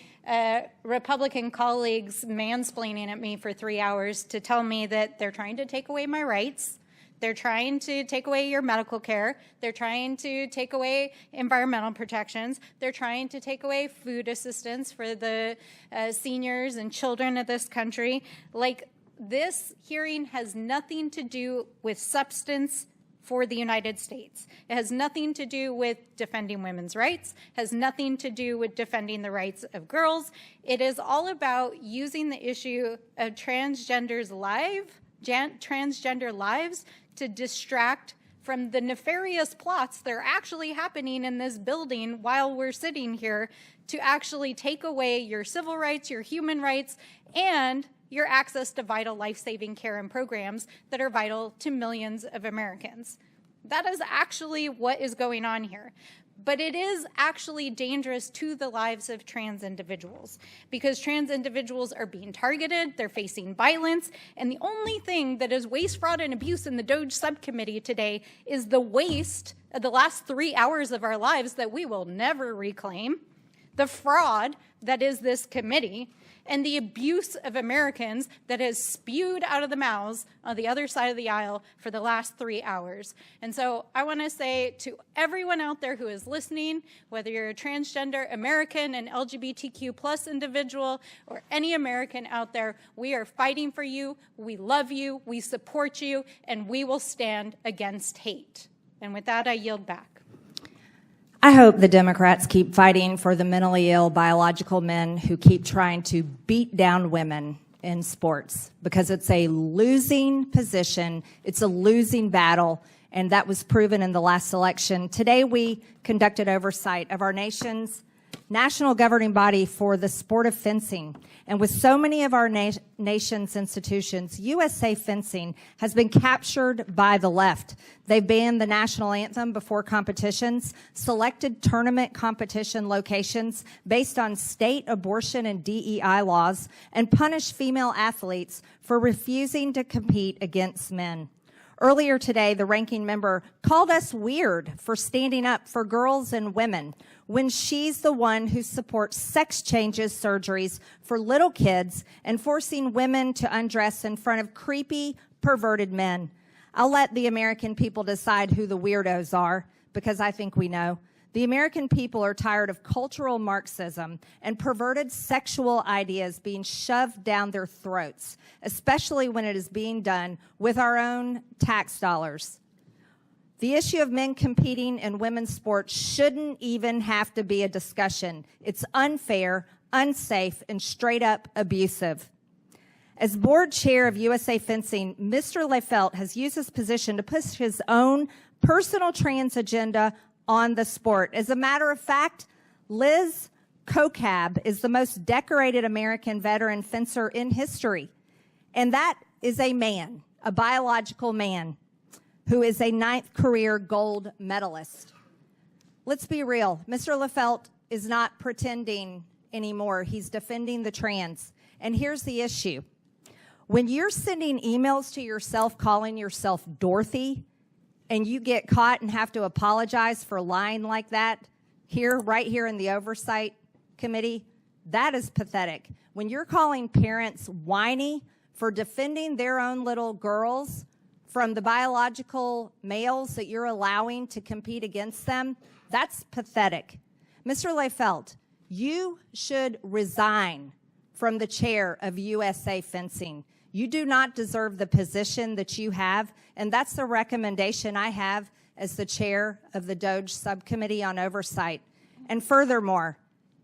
I: Republican colleagues mansplaining at me for 3 hours to tell me that they're trying to take away my rights, they're trying to take away your medical care, they're trying to take away environmental protections, they're trying to take away food assistance for the seniors and children of this country. Like, this hearing has nothing to do with substance for the United States. It has nothing to do with defending women's rights, has nothing to do with defending the rights of girls. It is all about using the issue of transgender lives to distract from the nefarious plots that are actually happening in this building while we're sitting here to actually take away your civil rights, your human rights, and your access to vital life-saving care and programs that are vital to millions of Americans. That is actually what is going on here. but it is actually dangerous to the lives of trans individuals because trans individuals are being targeted, they're facing violence, and the only thing that is waste, fraud, and abuse in the DOJ subcommittee today is the waste of the last 3 hours of our lives that we will never reclaim, the fraud that is this committee, and the abuse of Americans that has spewed out of the mouths on the other side of the aisle for the last 3 hours. And so I want to say to everyone out there who is listening, whether you're a transgender American, an LGBTQ plus individual, or any American out there, we are fighting for you, we love you, we support you, and we will stand against hate. And with that, I yield back.
A: I hope the Democrats keep fighting for the mentally ill biological men who keep trying to beat down women in sports, because it's a losing position, it's a losing battle, and that was proven in the last election. Today we conducted oversight of our nation's national governing body for the sport of fencing. And with so many of our nation's institutions, USA Fencing has been captured by the left. They've banned the national anthem before competitions, selected tournament competition locations based on state abortion and DEI laws, and punished female athletes for refusing to compete against men. Earlier today, the ranking member called us weird for standing up for girls and women when she's the one who supports sex changes surgeries for little kids and forcing women to undress in front of creepy, perverted men. I'll let the American people decide who the weirdos are, because I think we know. The American people are tired of cultural Marxism and perverted sexual ideas being shoved down their throats, especially when it is being done with our own tax dollars. The issue of men competing in women's sports shouldn't even have to be a discussion. It's unfair, unsafe, and straight up abusive. As board chair of USA Fencing, Mr. Lehfeldt has used his position to push his own personal trans agenda on the sport. As a matter of fact, Liz Kokab is the most decorated American veteran fencer in history. And that is a man, a biological man, who is a 9th career gold medalist. Let's be real. Mr. Lehfeldt is not pretending anymore. He's defending the trans. And here's the issue. When you're sending emails to yourself calling yourself Dorothy, and you get caught and have to apologize for lying like that right here in the Oversight Committee, that is pathetic. When you're calling parents whiny for defending their own little girls from the biological males that you're allowing to compete against them, that's pathetic. Mr. Lehfeldt, you should resign from the chair of USA Fencing. You do not deserve the position that you have, and that's the recommendation I have as the chair of the DOJ Subcommittee on Oversight. And furthermore,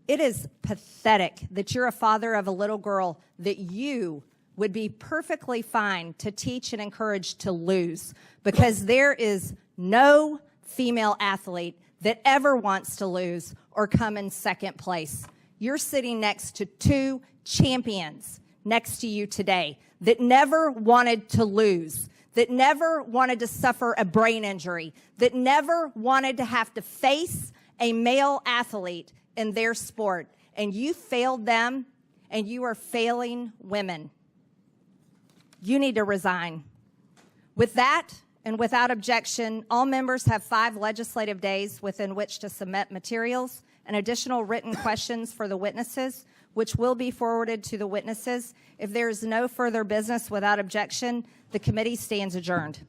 A: it is pathetic that you're a father of a little girl that you would be perfectly fine to teach and encourage to lose, because there is no female athlete that ever wants to lose or come in second place. You're sitting next to 2 champions next to you today that never wanted to lose, that never wanted to suffer a brain injury, that never wanted to have to face a male athlete in their sport. And you failed them, and you are failing women. You need to resign. With that, and without objection, all members have 5 legislative days within which to submit materials and additional written questions for the witnesses, which will be forwarded to the witnesses. If there is no further business without objection, the committee stands adjourned.